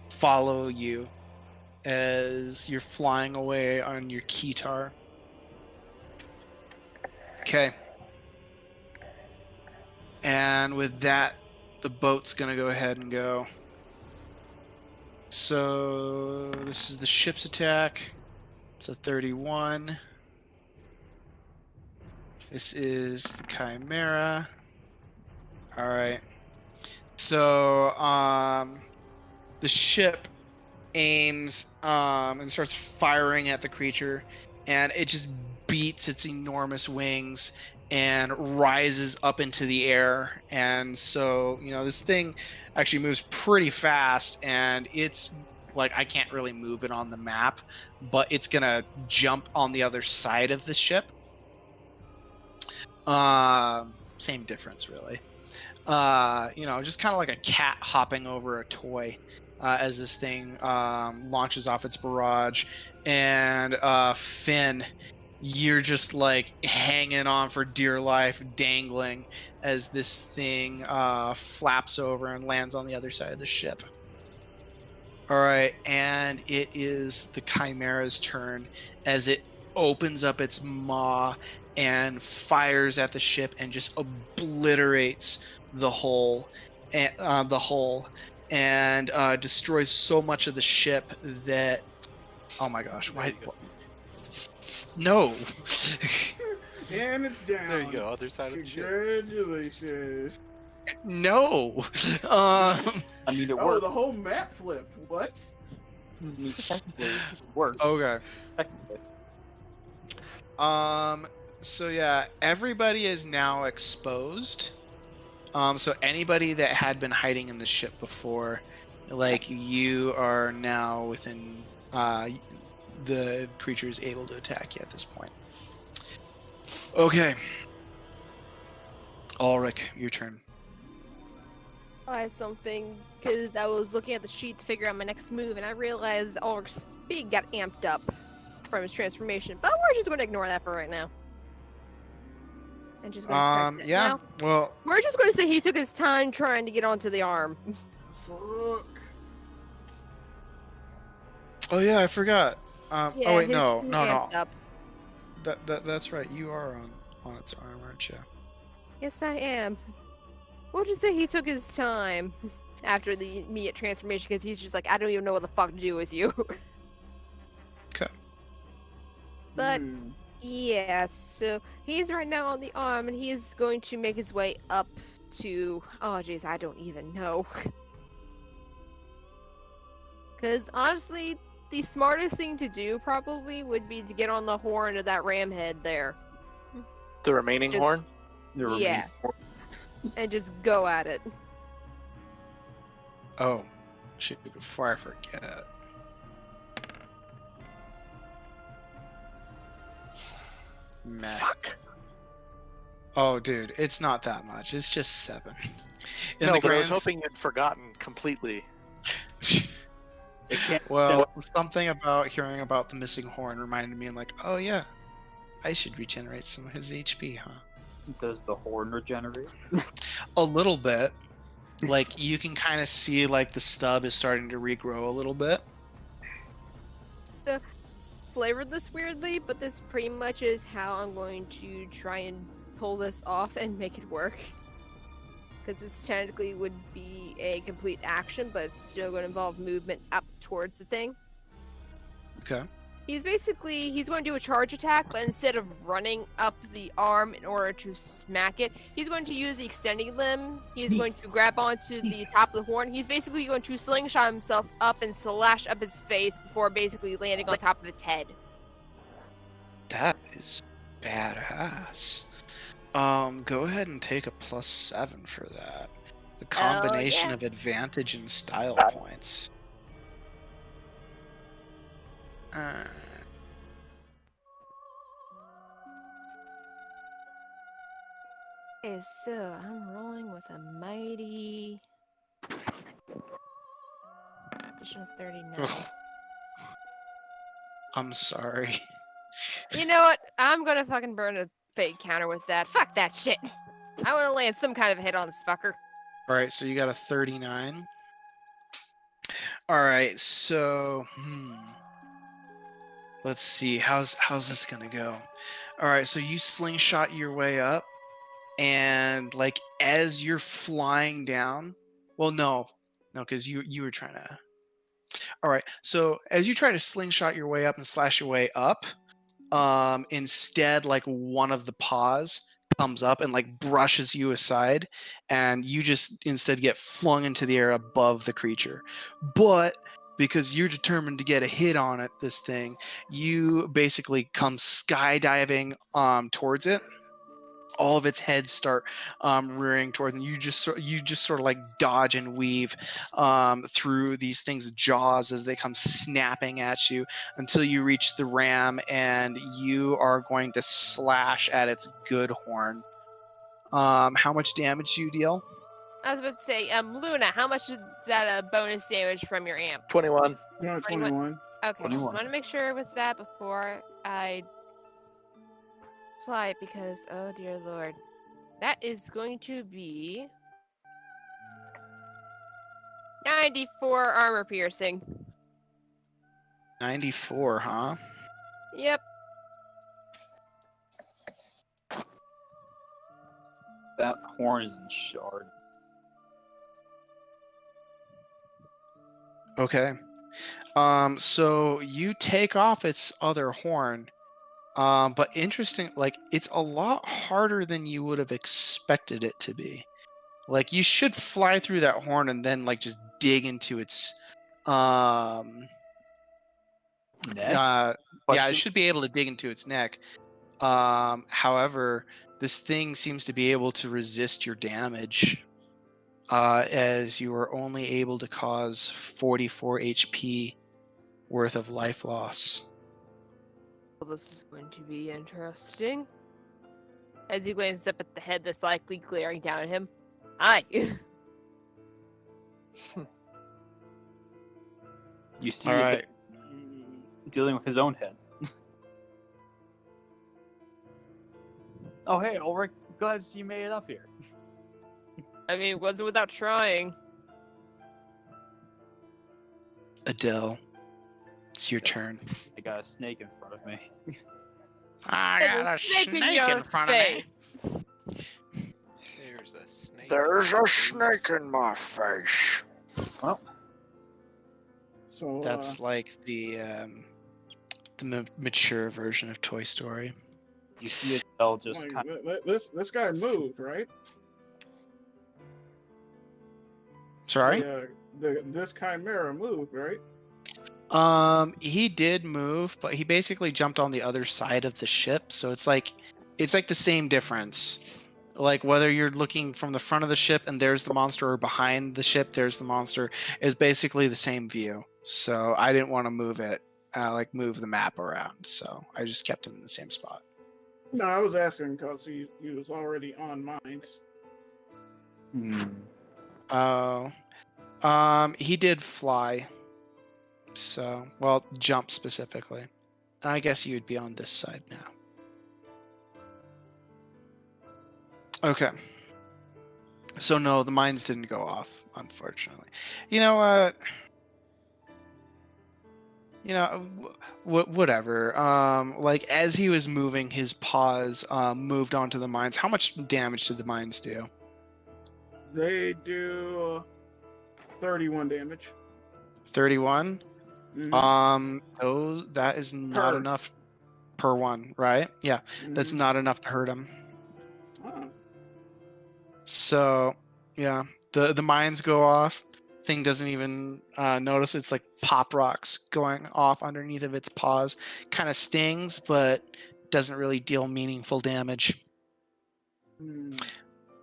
follow you as you're flying away on your guitar. Okay. And with that, the boat's gonna go ahead and go. So this is the ship's attack. It's a 31. This is the Chimera. All right. So the ship aims and starts firing at the creature, and it just beats its enormous wings and rises up into the air. And so, this thing actually moves pretty fast, and it's like I can't really move it on the map, but it's gonna jump on the other side of the ship. Same difference, really. Just kind of like a cat hopping over a toy as this thing launches off its barrage. And Finn, you're just like hanging on for dear life, dangling as this thing flaps over and lands on the other side of the ship. All right, and it is the Chimera's turn as it opens up its maw and fires at the ship and just obliterates the hull and destroys so much of the ship that, oh my gosh, There why? you go. No. And it's down. There you go. Other side of the ship. Congratulations. No. I mean, it Oh, worked. the whole map flipped. What? I mean, technically, it worked. Okay. Technically. So yeah, everybody is now exposed. So anybody that had been hiding in the ship before, like, you are now within the creature is able to attack you at this point. Okay. Ulrich, your turn. Try something, because I was looking at the sheet to figure out my next move, and I realized Ulrich's speed got amped up from his transformation. But we're just going to ignore that for right now. And just going to Yeah. Well, we're just going to say he took his time trying to get onto the arm. Fuck. oh yeah, I forgot. Yeah, oh wait, his no. speed amped up. That's right. You are on its arm, aren't you? Yes, I am. We'll just say he took his time after the immediate transformation, because he's just like, I don't even know what the fuck to do with you. Okay. But Hmm. yeah, so he's right now on the arm, and he's going to make his way up to. Oh, jeez, I don't even know. Because honestly, the smartest thing to do probably would be to get on the horn of that ram head there. The remaining Just- horn? Yeah. And just go at it. Oh, shit! Before I forget. Meh. Fuck. Oh, dude, it's not that much. It's just 7. In No, the but I was grand hoping you'd forgotten completely. It can't. Well, something about hearing about the missing horn reminded me, I'm like, oh yeah, I should regenerate some of his HP, huh? Does the horn regenerate? A little bit. Like, you can kind of see, like, the stub is starting to regrow a little bit. Flavored this weirdly, but this pretty much is how I'm going to try and pull this off and make it work. Because this technically would be a complete action, but it's still going to involve movement up towards the thing. Okay. He's going to do a charge attack, but instead of running up the arm in order to smack it, he's going to use the extending limb. He's going to grab onto the top of the horn. He's basically going to slingshot himself up and slash up his face before basically landing on top of its head. That is badass. Go ahead and take a +7 for that. The combination yeah. of advantage and style points. Okay, so I'm rolling with a mighty additional 39. Ugh. I'm sorry. You know what? I'm gonna fucking burn a fate counter with that. Fuck that shit. I want to land some kind of hit on this fucker. All right, so you got a 39. All right, so let's see. How's this gonna go? All right, so you slingshot your way up, and like as you're flying down, well, no, because you were trying to. All right, so as you try to slingshot your way up and slash your way up, instead, like one of the paws comes up and like brushes you aside, and you just instead get flung into the air above the creature. But because you're determined to get a hit on it, this thing, you basically come skydiving towards it. All of its heads start rearing towards, and you just sort of like dodge and weave through these things' jaws as they come snapping at you until you reach the ram, and you are going to slash at its good horn. How much damage do you deal? I was about to say, Luna, how much is that a bonus damage from your amps? 21. No, 21. 21. Okay, just 21. want to make sure with that before I fly, because oh dear lord, that is going to be 94 armor piercing. 94, huh? Yep. That horn is in shard. Okay. So you take off its other horn. But interesting, like it's a lot harder than you would have expected it to be. Like you should fly through that horn and then like just dig into its Neck? yeah, it Question? should be able to dig into its neck. However, this thing seems to be able to resist your damage. As you are only able to cause 44 HP worth of life loss. Well, this is going to be interesting. As he glances up at the head that's likely glaring down at him. Hi. You see All it right. dealing with his own head. Oh, hey, Ulrich. Glad you made it up here. I mean, it wasn't without trying. Adele, it's your turn. I got a snake in front of me. I There's got a a snake in snake your in front of me. There's a snake. There's in my a snake face. in my face. Well, So That's like the mature version of Toy Story. you see Adele just like, kind of... this guy moved, right? Sorry. This chimera moved, right? He did move, but he basically jumped on the other side of the ship, so it's like the same difference. Like whether you're looking from the front of the ship and there's the monster, or behind the ship there's the monster, is basically the same view. So I didn't want to move it, like move the map around, so I just kept him in the same spot. No, I was asking because he was already on mines. Oh, he did fly. So, well, jump specifically. And I guess you'd be on this side now. Okay. So no, the mines didn't go off, unfortunately. You know what? Whatever. Like as he was moving, his paws moved onto the mines. How much damage did the mines do? They do 31 damage. 31. Mhm. That is not Per. enough per one, right? Yeah, that's Mhm. not enough to hurt him. Oh. So, yeah, the mines go off. Thing doesn't even notice. It's like pop rocks going off underneath of its paws. Kind of stings, but doesn't really deal meaningful damage. Hmm.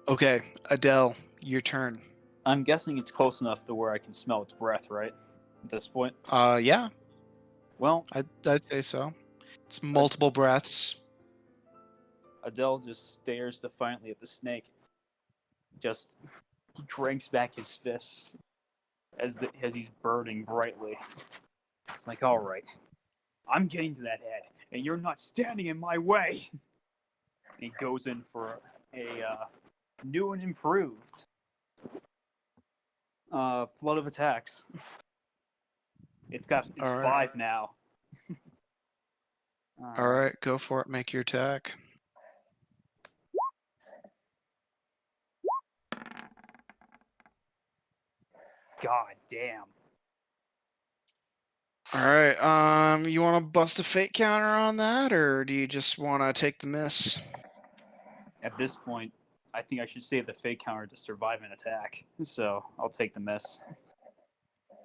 Okay, Adele, your turn. I'm guessing it's close enough to where I can smell its breath, right? At this point. Yeah, Well, I'd say so. It's multiple breaths. Adele just stares defiantly at the snake. Just he cranks back his fists as he's burning brightly. It's like, all right, I'm getting to that head, and you're not standing in my way. And he goes in for a new and improved flood of attacks. It's All right. 5 now. All right, go for it. Make your attack. God damn. All right. You want to bust a fate counter on that, or do you just want to take the miss? At this point, I think I should save the fake counter to survive an attack. So I'll take the miss.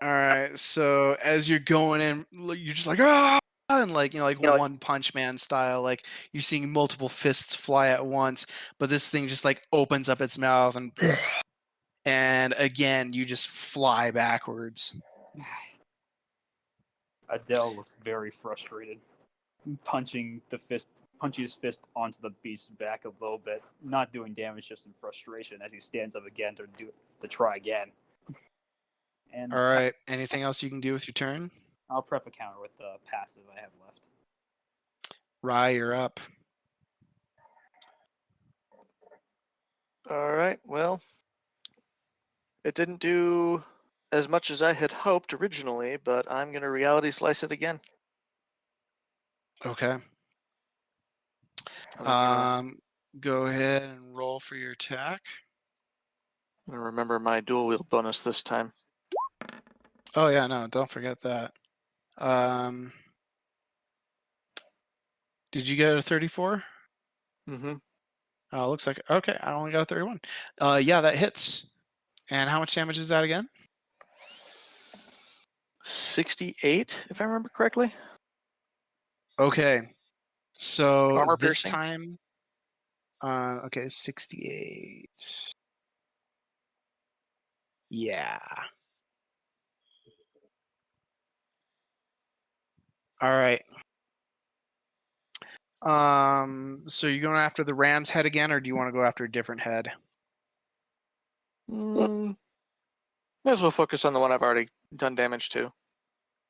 All right. So as you're going in, you're just like ah, and like One Punch Man style. Like you're seeing multiple fists fly at once, but this thing just like opens up its mouth and again you just fly backwards. Adele looks very frustrated, punching his fist onto the beast's back a little bit, not doing damage, just in frustration as he stands up again to try again. And All right. Anything else you can do with your turn? I'll prep a counter with the passive I have left. Rye, you're up. All right. Well, it didn't do as much as I had hoped originally, but I'm gonna reality slice it again. Okay. I'm gonna Go ahead and roll for your attack. remember my dual wield bonus this time. Oh yeah, no, don't forget that. Did you get a 34? Mm-hmm. Looks like okay. I only got a 31. Yeah, that hits. And how much damage is that again? 68, if I remember correctly. Okay. So Armor this piercing. time, okay, 68. Yeah. All right. So you're going after the ram's head again, or do you want to go after a different head? May as well focus on the one I've already done damage to.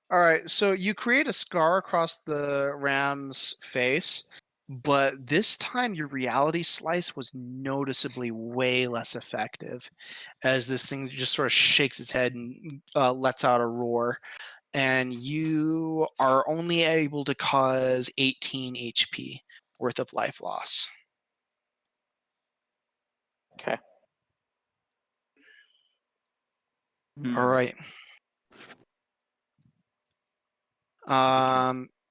All right, so you create a scar across the ram's face, but this time your reality slice was noticeably way less effective, as this thing just sort of shakes its head and lets out a roar, and you are only able to cause 18 HP worth of life loss. Okay. All right.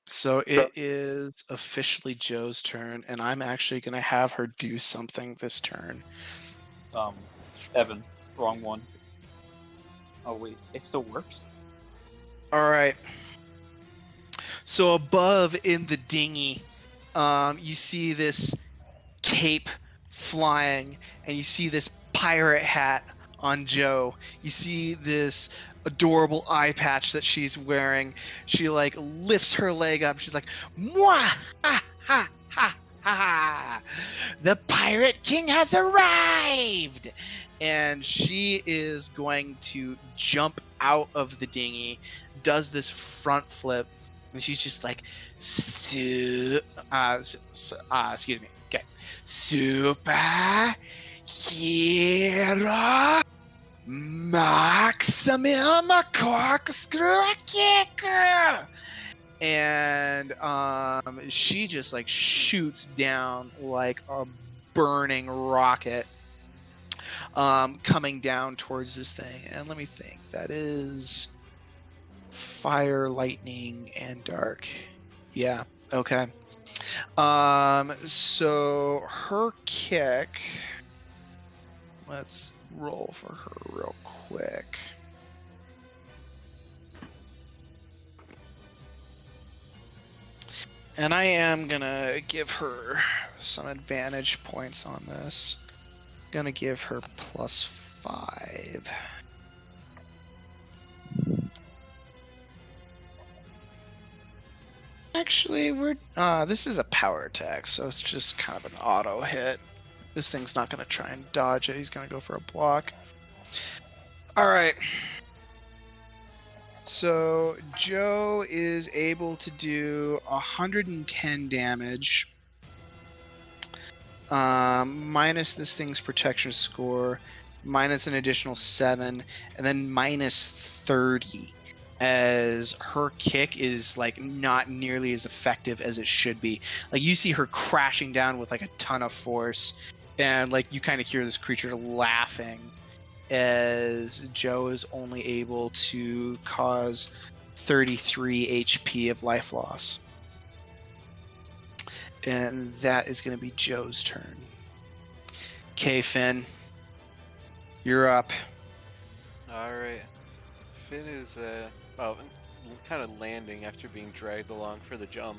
So it is officially Joe's turn, and I'm actually gonna have her do something this turn. Evan, wrong one. Oh wait, it still works? All right. So above in the dinghy, you see this cape flying, and you see this pirate hat on Joe. You see this adorable eye patch that she's wearing. She like lifts her leg up. She's like, "Mwah! Ha ha ha ha! The Pirate King has arrived!" And she is going to jump out of the dinghy, does this front flip, and she's just like, excuse me. Okay. Super Hero Maximum Corkscrew Kicker! And she just like shoots down like a burning rocket coming down towards this thing. And let me think. That is fire, lightning, and dark. Yeah. Okay. So her kick. Let's roll for her real quick. And I am gonna give her some advantage points on this. Gonna give her +5. Actually, this is a power attack, so it's just kind of an auto hit. This thing's not going to try and dodge it. He's going to go for a block. All right. So Joe is able to do 110 damage. Minus this thing's protection score, minus an additional 7, and then minus 30. As her kick is like not nearly as effective as it should be. Like you see her crashing down with like a ton of force, and like you kind of hear this creature laughing as Joe is only able to cause 33 HP of life loss. And that is going to be Joe's turn. Okay, Finn. You're up. Alright. Finn is, well, kind of landing after being dragged along for the jump.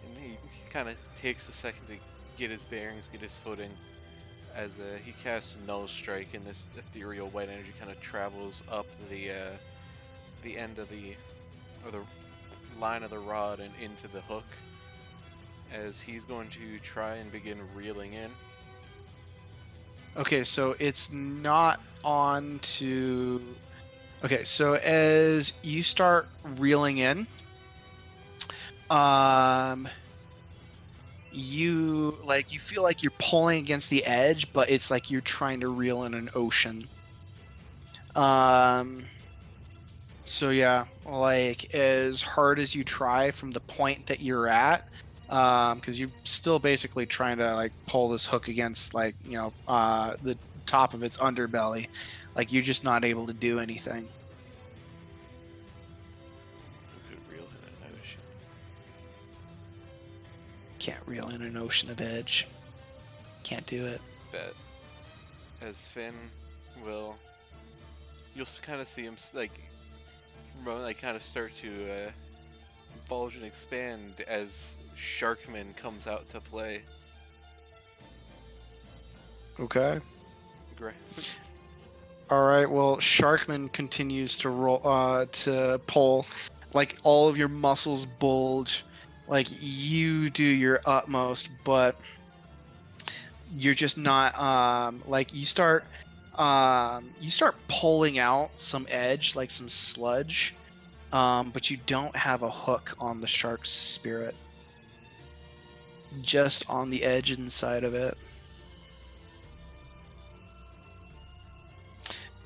And he kind of takes a second to get his bearings, get his footing, as he casts Null Strike, and this ethereal white energy kind of travels up the end of the line of the rod and into the hook, as he's going to try and begin reeling in. Okay, so it's not on to. Okay, so as you start reeling in, you feel like you're pulling against the edge, but it's like you're trying to reel in an ocean. So yeah, like as hard as you try from the point that you're at, because you're still basically trying to like pull this hook against the top of its underbelly, like you're just not able to do anything. Who could reel in an ocean? Can't reel in an ocean of edge. Can't do it. Bet. As Finn will, you'll kind of see him kind of start to bulge and expand as Sharkman comes out to play. Okay. Great. All right. Well, Sharkman continues to to pull, like all of your muscles bulge, like you do your utmost, but you're just not. Like you start pulling out some edge, like some sludge, but you don't have a hook on the shark's spirit. Just on the edge inside of it.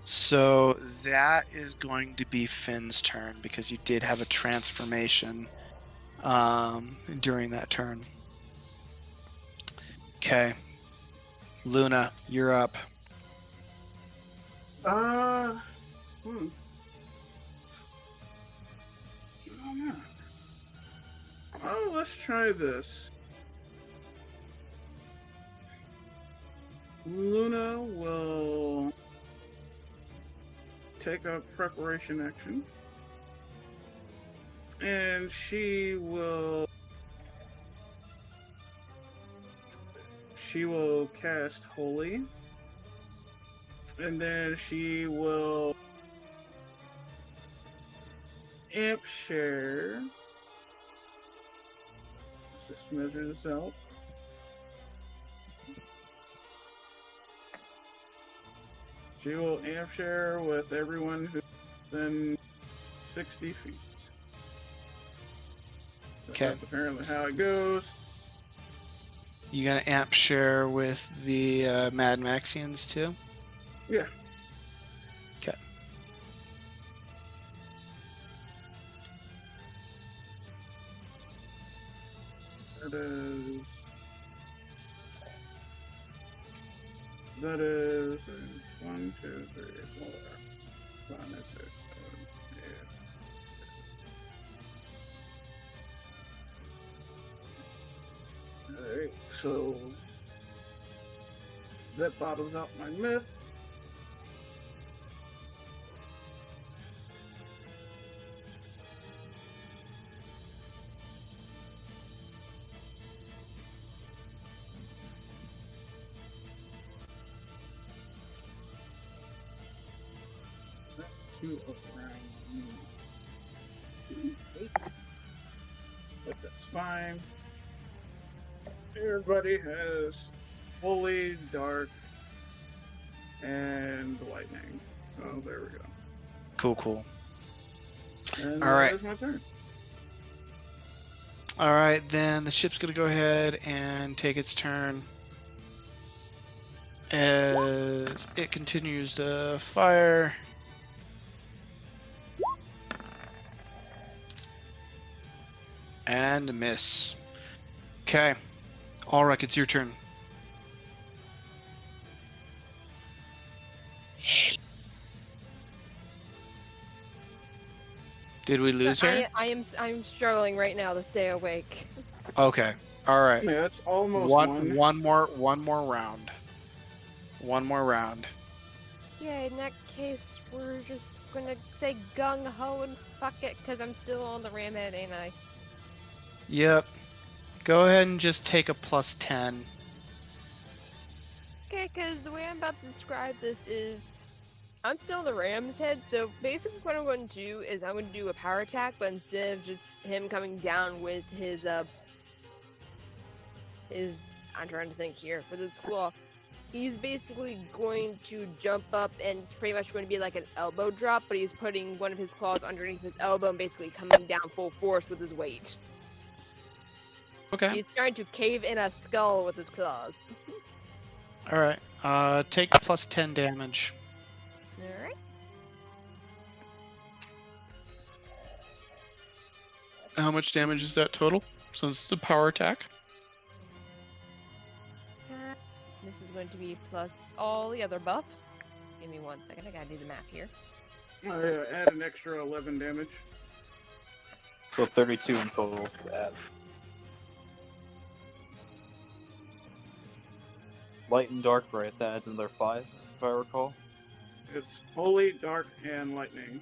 So that is going to be Finn's turn because you did have a transformation during that turn. Okay. Luna, you're up. I don't know. Oh, let's try this. Luna will take a preparation action, and she will cast Holy, and then she will amp share. Let's just measure this out. She will amp share with everyone who's within 60 feet. So Okay. that's apparently how it goes. You gonna amp share with the Mad Maxians too? Yeah. Okay. That is 1, 2, 3, 4, 5, 6, 7, 8. Alright, so that bottoms out my myth. To around 8. But that's fine. Everybody has fully dark and lightning. So there we go. Cool. And All right. that is my turn. All right, then the ship's gonna go ahead and take its turn as it continues to fire. And a miss. Okay. Ulrich, it's your turn. Did we lose her? I'm struggling right now to stay awake. Okay. All right. Yeah, it's almost One more round. One more round. Yeah, in that case, we're just gonna say gung ho and fuck it, because I'm still on the ram head, ain't I? Yep. Go ahead and just take a plus 10. Okay, because the way I'm about to describe this is I'm still the ram's head, so basically what I'm going to do is I'm going to do a power attack, but instead of just him coming down with his I'm trying to think here, with his claw, he's basically going to jump up and it's pretty much going to be like an elbow drop, but he's putting one of his claws underneath his elbow and basically coming down full force with his weight. Okay. He's trying to cave in a skull with his claws. Alright. Take plus 10 damage. Alright. How much damage is that total? Since it's a power attack? This is going to be plus all the other buffs. Give me 1 second, I gotta do the math here. Add an extra 11 damage. So 32 in total to add. Light and dark, right? That adds another 5, if I recall. It's holy, dark, and lightning.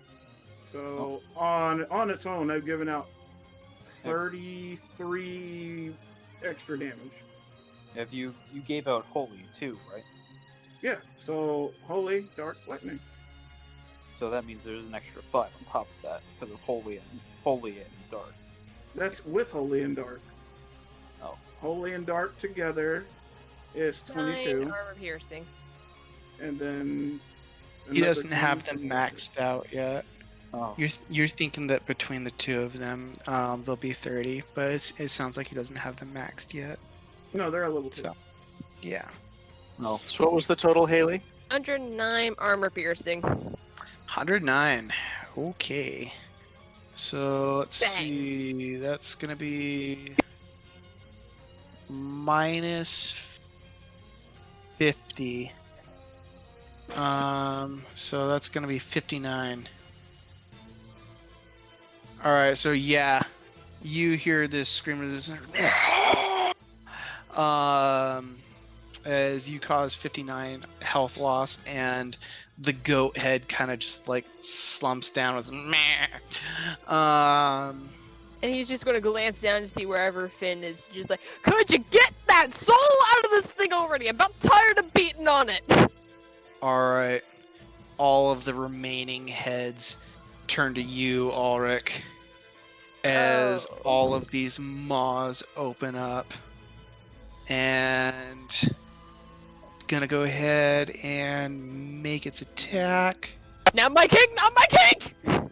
So on its own, I've given out 33 extra damage. If you gave out holy too, right? Yeah. So holy, dark, lightning. So that means there's an extra 5 on top of that because of holy and dark. That's with holy and dark. Oh. Holy and dark together is 22, 9 armor piercing. and then He another doesn't have 10 them maxed out yet. Oh. You're thinking that between the two of them, they'll be 30, but it sounds like he doesn't have them maxed yet. No, they're a level 2. So, yeah. No. So what was the total, Haley? 109 armor piercing. 109. Okay. So let's Bang. see. That's gonna be minus 50. So that's gonna be 59. All right. So yeah, you hear this scream of this. As you cause 59 health loss, and the goat head kind of just like slumps down with meh. And he's just going to glance down to see wherever Finn is, just like, could you get that soul out of this thing already? I'm about tired of beating on it. All right, all of the remaining heads turn to you, Ulrich, as Oh. all of these maws open up, and gonna go ahead and make its attack. Not my king, not my king!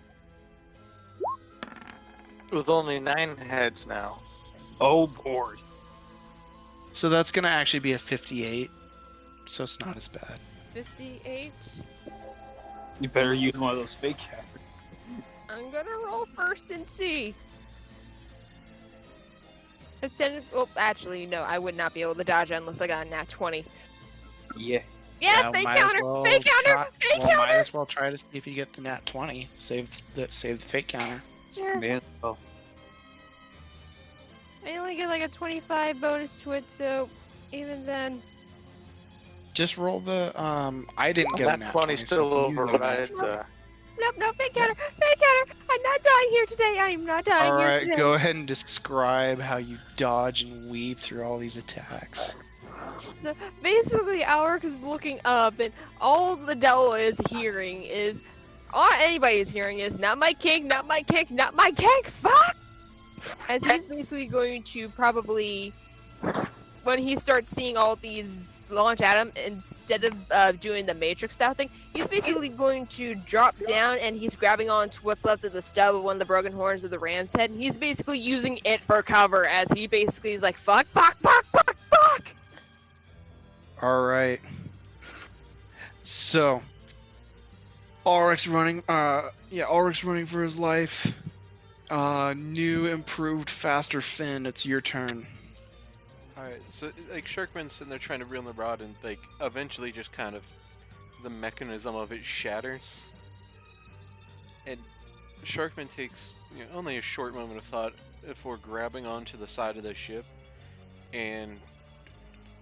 With only 9 heads now. Oh, bored. So that's gonna actually be a 58. So it's not as bad. 58. You better use one of those fake cameras. I'm gonna roll first and see. Instead of, well, actually, no, I would not be able to dodge unless I got a nat 20. Yeah. Yeah, fake might as counter, well fake counter, try- fake well, might counter. as well try to see if you get the nat 20. Save the fake counter. Sure. Man. Oh. I only get like a 25 bonus to it, so even then. Just roll the I didn't get a That nat 20 so still you get a nat overrides. 20. Nope, fake counter, fake counter. I'm not dying here today. I am not dying All here right, today. go ahead and describe how you dodge and weave through all these attacks. So basically, Alric is looking up, and all the devil is hearing is, all anybody is hearing is, not my king, not my king, not my king, fuck! As he's basically going to probably, when he starts seeing all these launch at him, instead of doing the Matrix style thing, he's basically going to drop down, and he's grabbing onto what's left of the stub of one of the broken horns of the ram's head, and he's basically using it for cover, as he basically is like, fuck, fuck, fuck, fuck, fuck! All right. So, Ulrich's running. Ulrich's running for his life. New, improved, faster Finn. It's your turn. Alright, so like Sharkman's sitting there trying to reel the rod, and like eventually just kind of the mechanism of it shatters. And Sharkman takes only a short moment of thought before grabbing onto the side of the ship and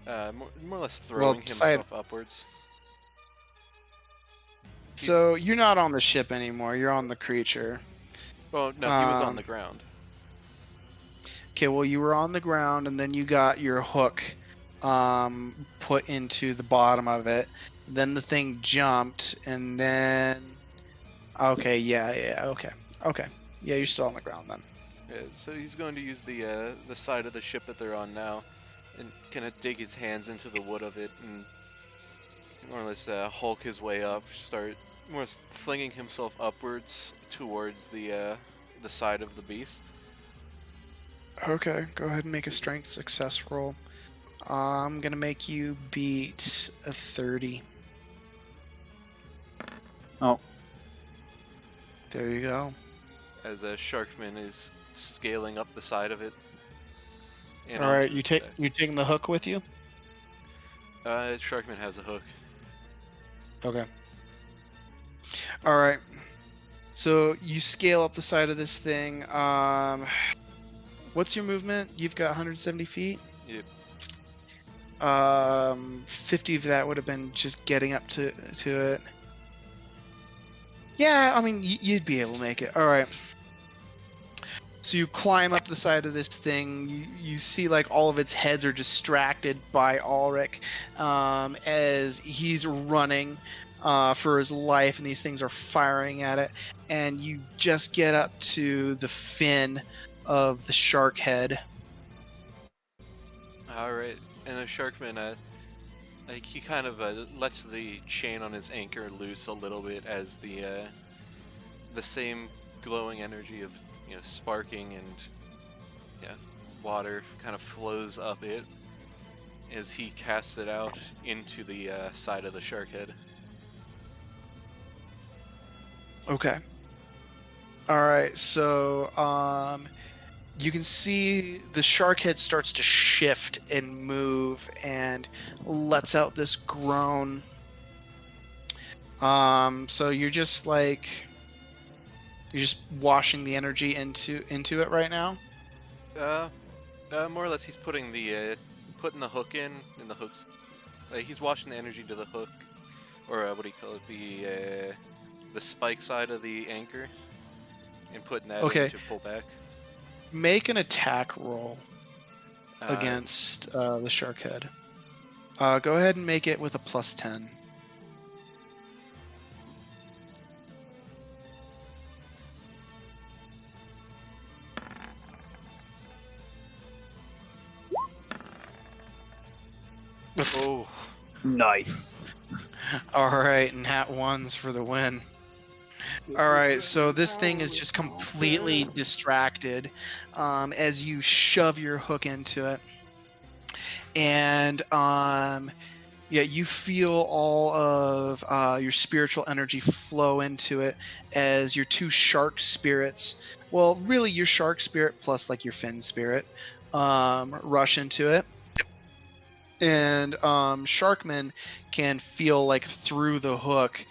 More or less throwing side- himself upwards. So you're not on the ship anymore. You're on the creature. Well, no, he was on Um, the ground. Okay, well, you were on the ground, and then you got your hook put into the bottom of it. Then the thing jumped, and then... Okay, yeah, okay. Yeah, you're still on the ground then. Yeah, so he's going to use the side of the ship that they're on now, and kind of dig his hands into the wood of it, and more or less hulk his way up, start more or less flinging himself upwards towards the side of the beast. Okay, go ahead and make a strength success roll. I'm gonna make you beat a 30. Oh. There you go. As Sharkman is scaling up the side of it. and All right, onto the deck. you taking the hook with you? Sharkman has a hook. Okay. All right. So you scale up the side of this thing. What's your movement? You've got 170 feet. Yep. 50 of that would have been just getting up to it. Yeah, I mean, you'd be able to make it. All right. So you climb up the side of this thing. You see like all of its heads are distracted by Ulrich as he's running for his life, and these things are firing at it. And you just get up to the fin of the shark head. Alright, and the Sharkman, like he kind of lets the chain on his anchor loose a little bit as the same glowing energy of sparking and water kind of flows up it as he casts it out into the side of the shark head. Okay. All right. So you can see the shark head starts to shift and move and lets out this groan. So you're just washing the energy into it right now. More or less, he's putting putting the hook in, and the hooks. He's washing the energy to the hook, or what do you call it? The spike side of the anchor, and putting that in to pull back. Make an attack roll against the shark head. Go ahead and make it with a +10. Oh, Nice. All right, nat ones for the win. All right, so this thing is just completely distracted as you shove your hook into it, and you feel all of your spiritual energy flow into it as your two shark spirits, well, really your shark spirit plus like your fin spirit, rush into it. And Sharkman can feel like through the hook.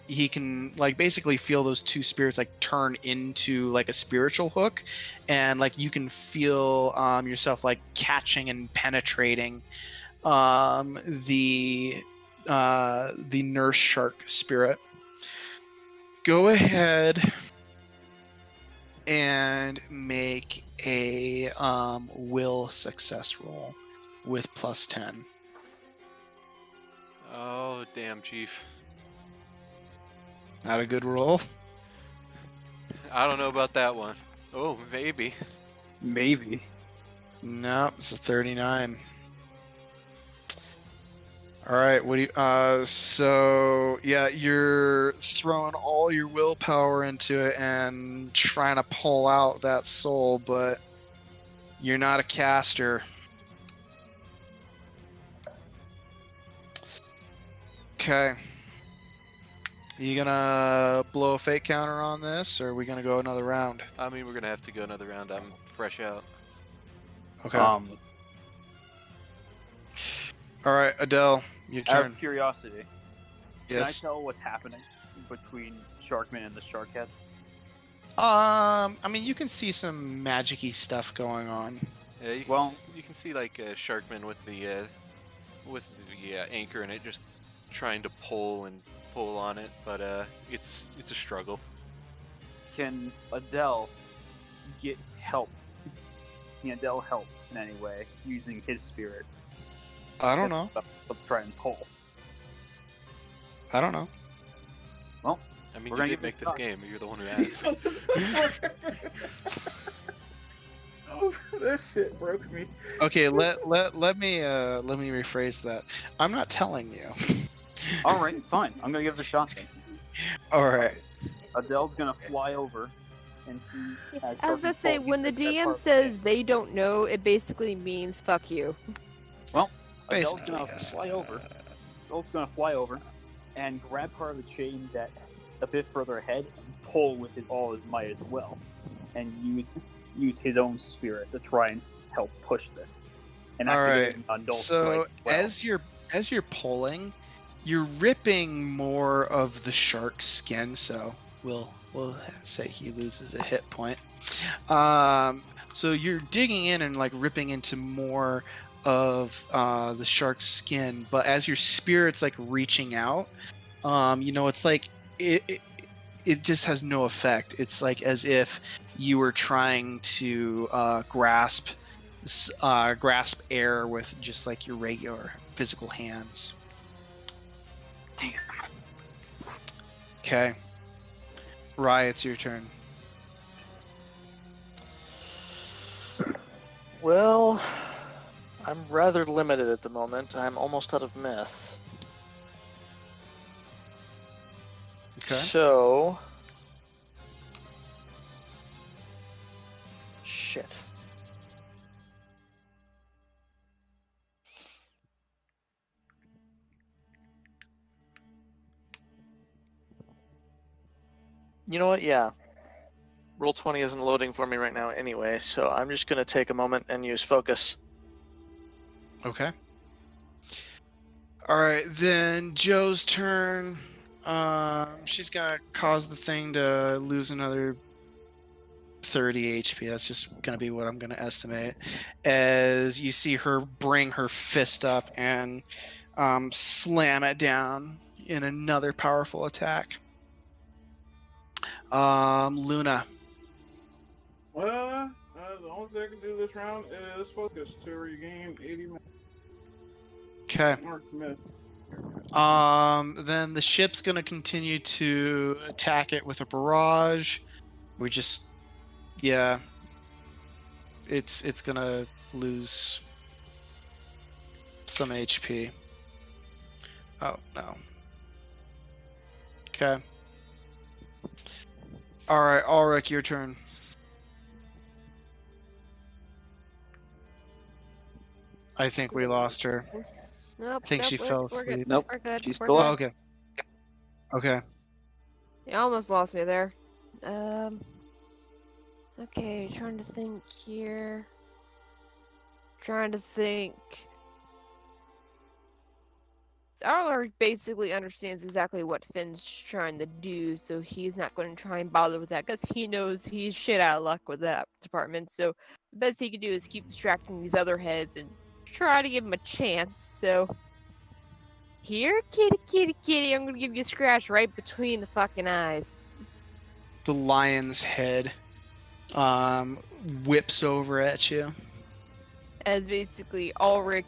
He can like basically feel those two spirits like turn into like a spiritual hook, and like you can feel yourself like catching and penetrating the nurse shark spirit. Go ahead and make a will success roll with +10. oh, damn, Chief. Not a good roll. I don't know about that one. Oh, maybe. Maybe. No, it's a 39. All right, what do you? So yeah, you're throwing all your willpower into it and trying to pull out that soul, but you're not a caster. Okay. You gonna blow a fate counter on this, or are we gonna go another round? I mean, we're gonna have to go another round. I'm fresh out. Okay. All right, Adele, your Out turn. of curiosity, Yes. can I tell what's happening between Sharkman and the shark head? I mean, you can see some magic-y stuff going on. Yeah, Well- you can see like Sharkman with the anchor in it, just trying to pull on it, but it's a struggle. Can Adele get help? Can Adele help in any way using his spirit I don't know. to try and pull? I don't know. Well, I mean, We're you gonna did give make this this a game. You're the one who asked. Oh, that shit broke me. Okay, let me rephrase that. I'm not telling you. all right, fine. I'm gonna give it a shot then. All right. Adele's gonna fly over and see. as I was about to say, Sharkman when the falls, that part DM of says it. they don't know, it basically means fuck you. Well, Adele's Basically, gonna yes. fly over. Adele's gonna fly over and grab part of the chain that a bit further ahead and pull with all his might as well, and use his own spirit to try and help push this. And All right. activating on Dul's So strike well. as you're pulling, you're ripping more of the shark's skin. So we'll say he loses a hit point. So you're digging in and like ripping into more of the shark's skin, but as your spirit's like reaching out, it's like it just has no effect. It's like as if you were trying to grasp air with just like your regular physical hands. Damn. Okay. Rye, it's your turn. Well, I'm rather limited at the moment. I'm almost out of myth. Okay. So. Shit. You know what? Yeah. Roll20 isn't loading for me right now anyway, so I'm just going to take a moment and use focus. Okay. All right, then Joe's turn. She's gonna cause the thing to lose another 30 HP. That's just gonna be what I'm gonna estimate. As you see her bring her fist up and slam it down in another powerful attack. Luna. Well, the only thing I can do this round is focus to regain 80 Okay. mark myth. Then the ship's gonna continue to attack it with a barrage. We just, yeah, it's gonna lose some HP. Oh no. Okay. All right, Ulrich, your turn. I think we lost her. Nope. I think nope, she we're, fell we're good. asleep. Nope, We're good. she's we're still good. up. Okay. Okay. You almost lost me there. Okay, trying to think here. Trying to think. Arlor basically understands exactly what Finn's trying to do, so he's not going to try and bother with that because he knows he's shit out of luck with that department. So the best he can do is keep distracting these other heads and try to give him a chance. So here, kitty, kitty, kitty, I'm gonna give you a scratch right between the fucking eyes. The lion's head whips over at you. As basically Ulrich,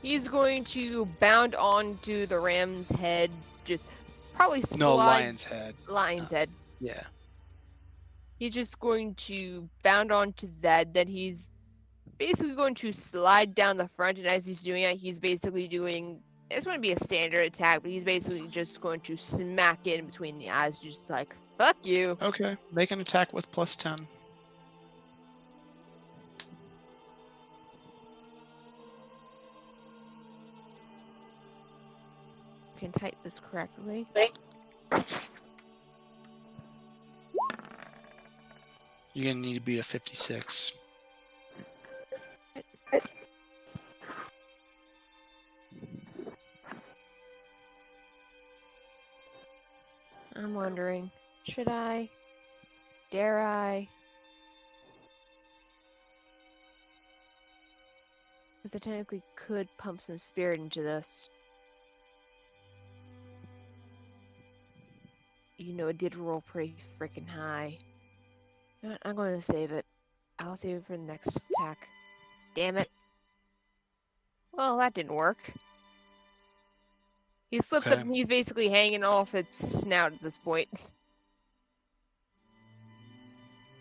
he's going to bound onto the ram's head, just probably slide. No, lion's head. Lion's head. Yeah. He's just going to bound onto that. Then he's basically going to slide down the front, and as he's doing it, he's basically doing. It's going to be a standard attack, but he's basically just going to smack it in between the eyes, just like fuck you. Okay. Make an attack with +10. Can type this correctly. You're gonna need to beat a 56. I'm wondering, should I? Dare I? Because I technically could pump some spirit into this. You know, it did roll pretty freaking high. You know what, I'm going to save it. I'll save it for the next attack. Damn it. Well, that didn't work. He slips up Okay. and he's basically hanging off its snout at this point.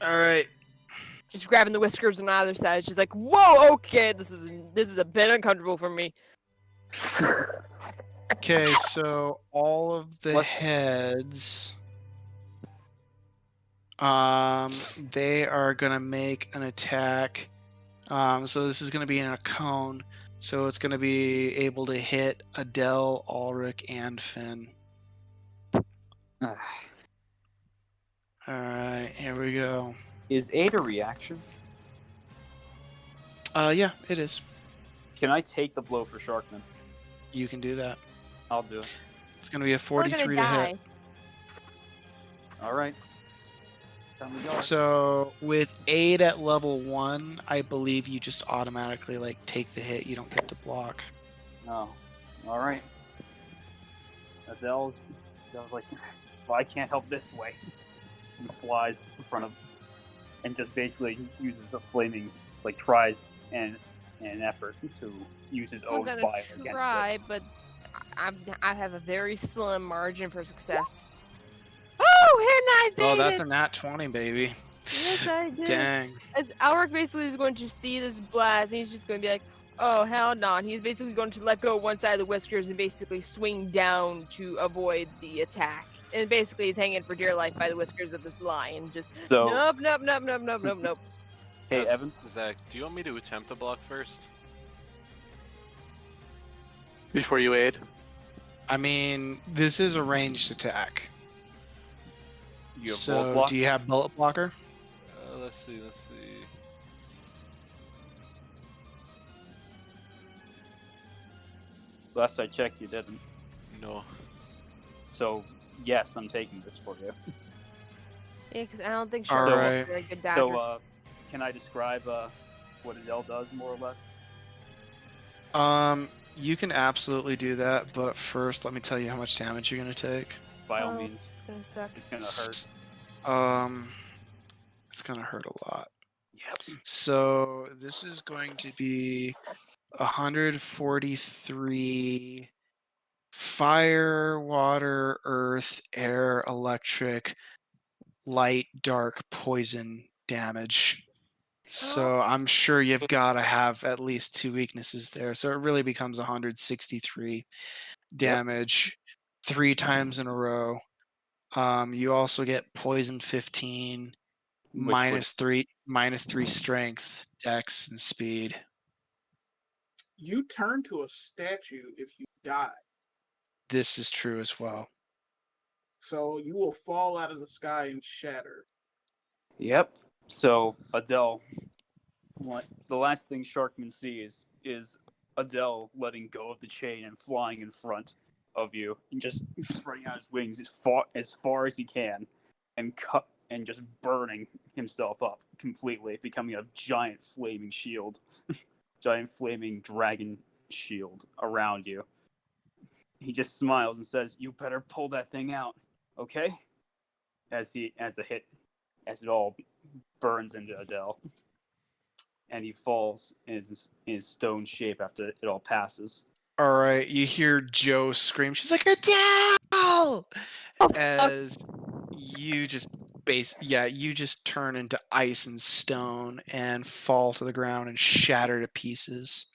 All right. Just grabbing the whiskers on either side. She's like, whoa, okay, this is a bit uncomfortable for me. Okay, so all of the What? heads, they are gonna make an attack. So this is gonna be in a cone. So it's gonna be able to hit Adele, Ulrich, and Finn. All right, here we go. Is 8 a reaction? Yeah, it is. Can I take the blow for Sharkman? You can do that. I'll do it. It's gonna be a We're gonna 43 to die. hit. All right. Time to go. So with 8 at level 1, I believe you just automatically like take the hit. You don't get to block. No. All right. Adele's like, well, I can't help this way. And flies in front of, and just basically uses a flaming, it's like tries and an effort to use his I'm own gonna fire against try, it. but I have a very slim margin for success. Oh, and I Oh, made that's it! a nat 20, baby. Yes, I did. Dang. As Alric basically is going to see this blast, and he's just going to be like, oh, hell no. And he's basically going to let go one side of the whiskers and basically swing down to avoid the attack. And basically he's hanging for dear life by the whiskers of this lion. Just, So, nope, nope, nope, nope, nope, nope, nope. hey, Yes, Evan, Zach, do you want me to attempt to block first? Before you aid. I mean, this is a ranged attack. you have So, bullet block? do you have bullet blocker? Let's see. Last I checked, you didn't. No. So, yes, I'm taking this for you. Yeah, because I don't think All Shark right. is a very good dodger. So, can I describe what Adele does, more or less? You can absolutely do that, but first, let me tell you how much damage you're gonna take. By all Oh. means, It's gonna suck. it's gonna hurt. It's gonna hurt a lot. Yep. So this is going to be 143 fire, water, earth, air, electric, light, dark, poison damage. So I'm sure you've got to have at least 2 weaknesses there. So it really becomes 163 damage 3 times in a row. You also get poison 15, Which would minus 3 strength, dex, and speed. You turn to a statue if you die, This is true as well. so you will fall out of the sky and shatter. Yep. So Adele, the last thing Sharkman sees is Adele letting go of the chain and flying in front of you, and just spreading out his wings as far as he can, and just burning himself up completely, becoming a giant flaming shield, giant flaming dragon shield around you. He just smiles and says, "You better pull that thing out, okay?" As it all burns into Adele, and he falls in his stone shape after it all passes. All right, you hear Joe scream. She's like, Adele! As you just you just turn into ice and stone and fall to the ground and shatter to pieces.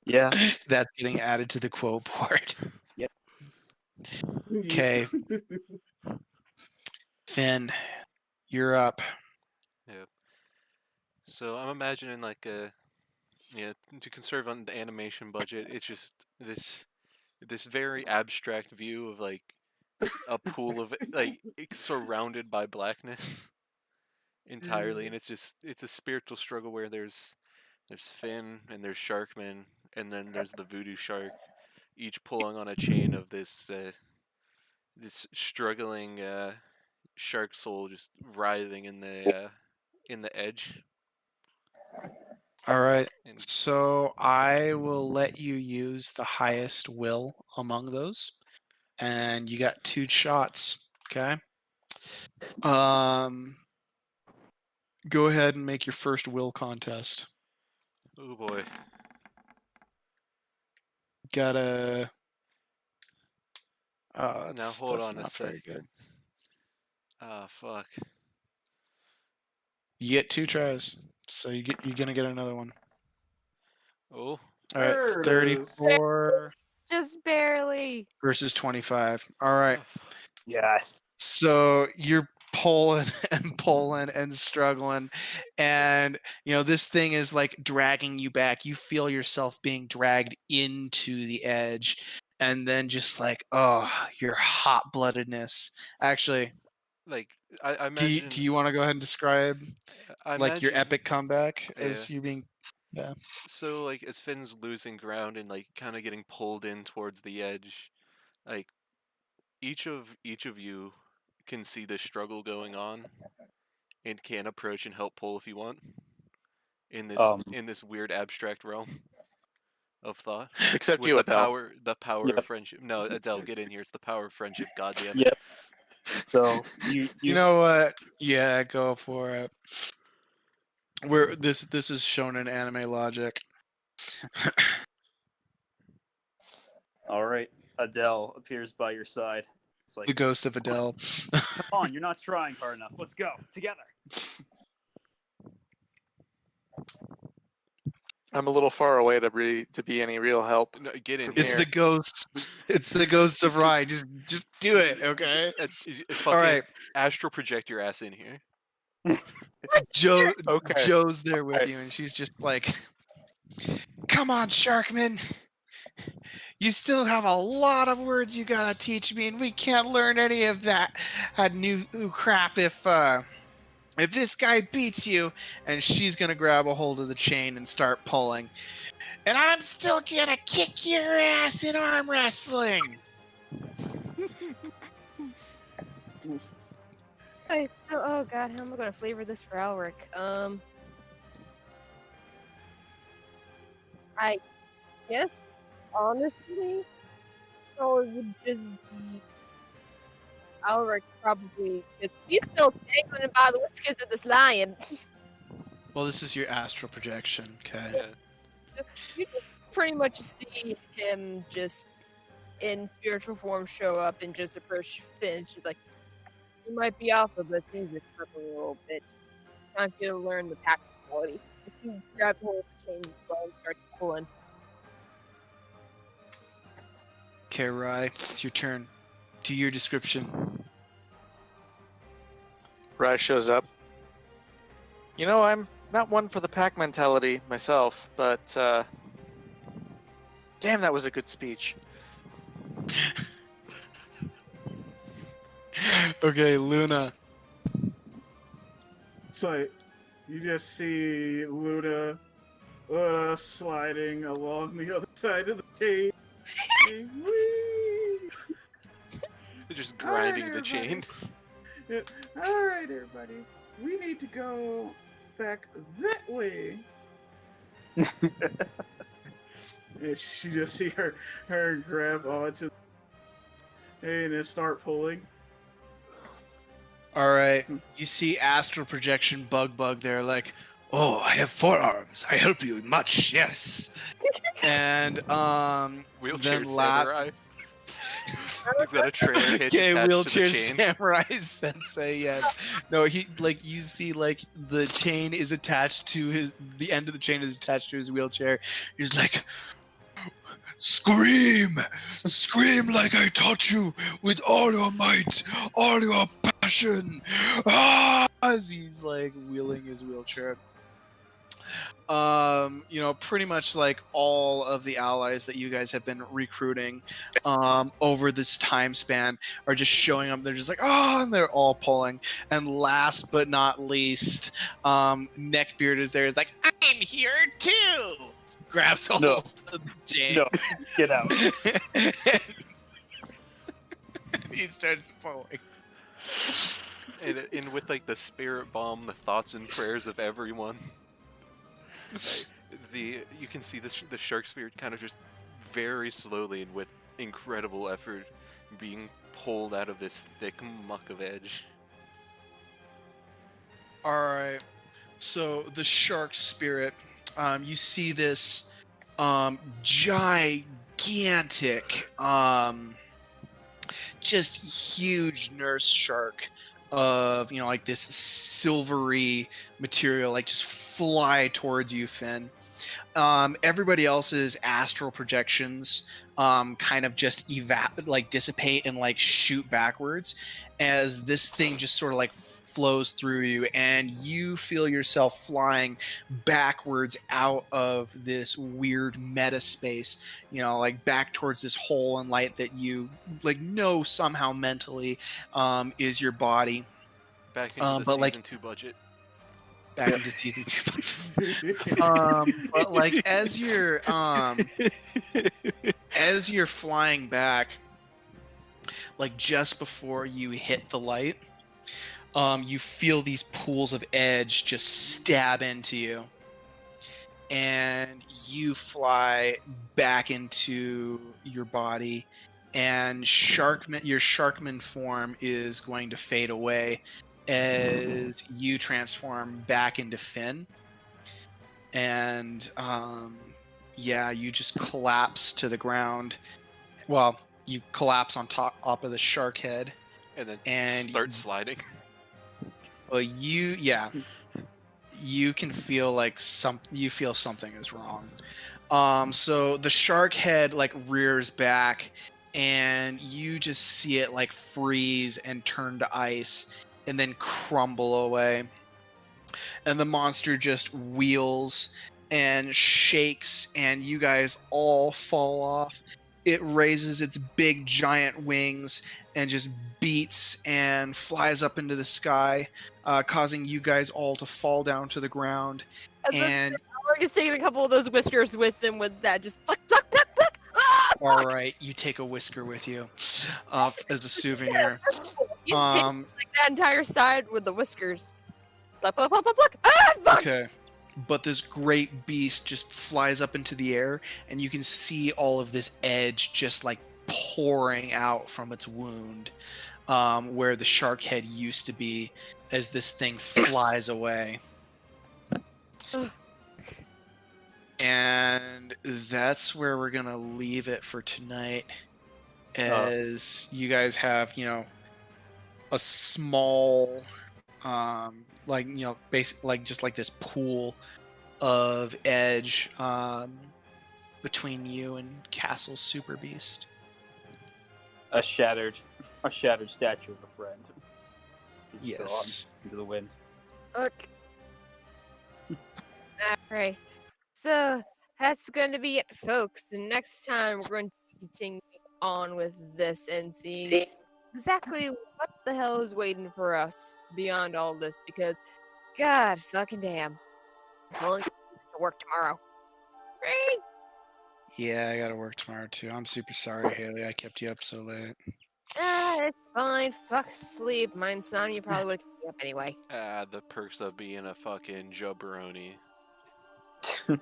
Yeah. That's getting added to the quote board. Okay, Finn, you're up. Yep. So I'm imagining like to conserve on the animation budget, it's just this very abstract view of like a pool of like it's surrounded by blackness entirely, and it's a spiritual struggle where there's Finn and there's Sharkman, and then there's the voodoo shark, each pulling on a chain of this struggling shark soul just writhing in in the edge. All right. And So I will let you use the highest will among those, and you got 2 shots. Okay. Go ahead and make your first will contest. oh boy, Gotta. now hold That's on a not very good. second. Ah, fuck. You get 2 tries, so you're gonna get another one. Oh, All right, There it is. 34 Just barely. versus 25. All right. oh, Yes. So you're pulling and pulling and struggling, and this thing is like dragging you back. You feel yourself being dragged into the edge, and then just like, oh, your hot-bloodedness. Actually, like I do imagine. you want to go ahead and describe I like your imagine. epic comeback Yeah. as you being? Yeah. So like as Finn's losing ground and like kind of getting pulled in towards the edge, like each of you can see the struggle going on and can approach and help pull if you want in this weird abstract realm of thought. Except With you, the Adele. power Yep. of friendship. No, Adele, get in here. It's the power of friendship. God damn it. Yep. So you You know what? Yeah, go for it. This is shown in anime logic. all right. Adele appears by your side. It's like, The ghost of Adele. come on, you're not trying hard enough. Let's go together. I'm a little far away to be any real help. No, get in From here. It's here. the ghost. It's the ghost of Rye. Just do it, okay? Fucking All right. astral project your ass in here. Okay. Joe's there with Okay. you, and she's just like, "Come on, Sharkman. You still have a lot of words you gotta teach me, and we can't learn any of that new crap if this guy beats you." And she's gonna grab a hold of the chain and start pulling. And I'm still gonna kick your ass in arm wrestling. Okay, so oh god, how am I gonna flavor this for Alric? I guess honestly, it would just be Alric probably because he's still dangling by the whiskers of this lion. Well, this is your astral projection, okay? Yeah. You just pretty much see him just in spiritual form show up and just approach Finn. She's like, "You might be alpha, but it seems like a purple little bitch. It's time for you to learn the pack quality." He grabs hold of the chain as well and starts pulling. Okay, Rye, it's your turn. Do your description. Rye shows up. I'm not one for the pack mentality myself, but damn, that was a good speech. Okay, Luna. So you just see Luna sliding along the other side of the chain. Whee! They're just grinding the Alright, chain. Yeah. All right, everybody. We need to go back that way. And she just see her grab onto and then start pulling. All right. You see astral projection bug there, like, "Oh, I have 4 arms. I help you much, yes." And Wheelchair then samurai. He's got a trailer hitch okay, attached wheelchair to the chain. samurai sensei, yes. No, he you see the chain is attached to the end of the chain is attached to his wheelchair. He's like, "Scream! Scream like I taught you with all your might, all your passion!" As he's like wheeling his wheelchair. Pretty much like all of the allies that you guys have been recruiting over this time span are just showing up. They're just like, "Oh," and they're all pulling. And last but not least, Neckbeard is there. He's like, "I'm here too." Grabs hold No. of the chain. No, get out. He starts pulling. and with like the spirit bomb, the thoughts and prayers of everyone. You can see the shark spirit kind of just very slowly and with incredible effort being pulled out of this thick muck of edge. All right. So the shark spirit, you see this gigantic, just huge nurse shark of like this silvery material, like just fly towards you, Finn. Everybody else's astral projections kind of just dissipate and like shoot backwards as this thing just sort of like flows through you, and you feel yourself flying backwards out of this weird meta space, like back towards this hole in light that you like know somehow mentally is your body. Back into the but like season 2 budget. back into season 2. But like as you're flying back, like just before you hit the light, you feel these pools of edge just stab into you, and you fly back into your body, and your Sharkman form is going to fade away as you transform back into Finn. And you just collapse to the ground. Well, you collapse on top of the shark head, And then and start sliding. well, you can feel like something is wrong. So the shark head like rears back, and you just see it like freeze and turn to ice and then crumble away. And the monster just wheels and shakes, and you guys all fall off. It raises its big giant wings and just beats and flies up into the sky, causing you guys all to fall down to the ground. And We're just taking a couple of those whiskers with him with that, just pluck, pluck, pluck, pluck. Ah! all right, you take a whisker with you as a souvenir. You just take like that entire side with the whiskers. Pluck, pluck, pluck, pluck, pluck. Ah, fuck! Okay. But this great beast just flies up into the air, and you can see all of this edge just like pouring out from its wound, where the shark head used to be, as this thing flies away. And that's where we're gonna leave it for tonight, as you guys have a small basically like just like this pool of edge between you and Castle Super Beast. A shattered statue of a friend. Just Yes. gone into the wind. Look. Alright. So that's going to be it, folks. And next time we're going to continue on with this and see exactly what the hell is waiting for us beyond all this. Because, God fucking damn, I'm only going to work tomorrow. Right? Yeah, I gotta work tomorrow too. I'm super sorry, Haley. I kept you up so late. It's fine. Fuck sleep. My insomnia probably would have kept me up anyway. The perks of being a fucking jabroni. And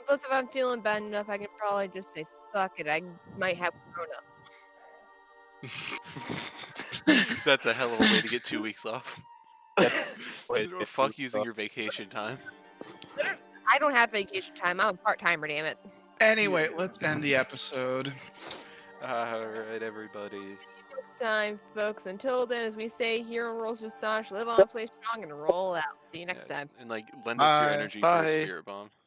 plus, if I'm feeling bad enough, I can probably just say, fuck it. I might have grown up. That's a hell of a way to get 2 weeks off. Way to get Fuck 2 weeks using off. your vacation time. I don't have vacation time. I'm a part-timer, damn it. Anyway, let's end the episode. Alright, everybody. Next time, folks. Until then, as we say here on Rolls with Sash, live on, play strong, and roll out. See you next time. And like, lend us your Bye. energy for Bye. a spirit bomb.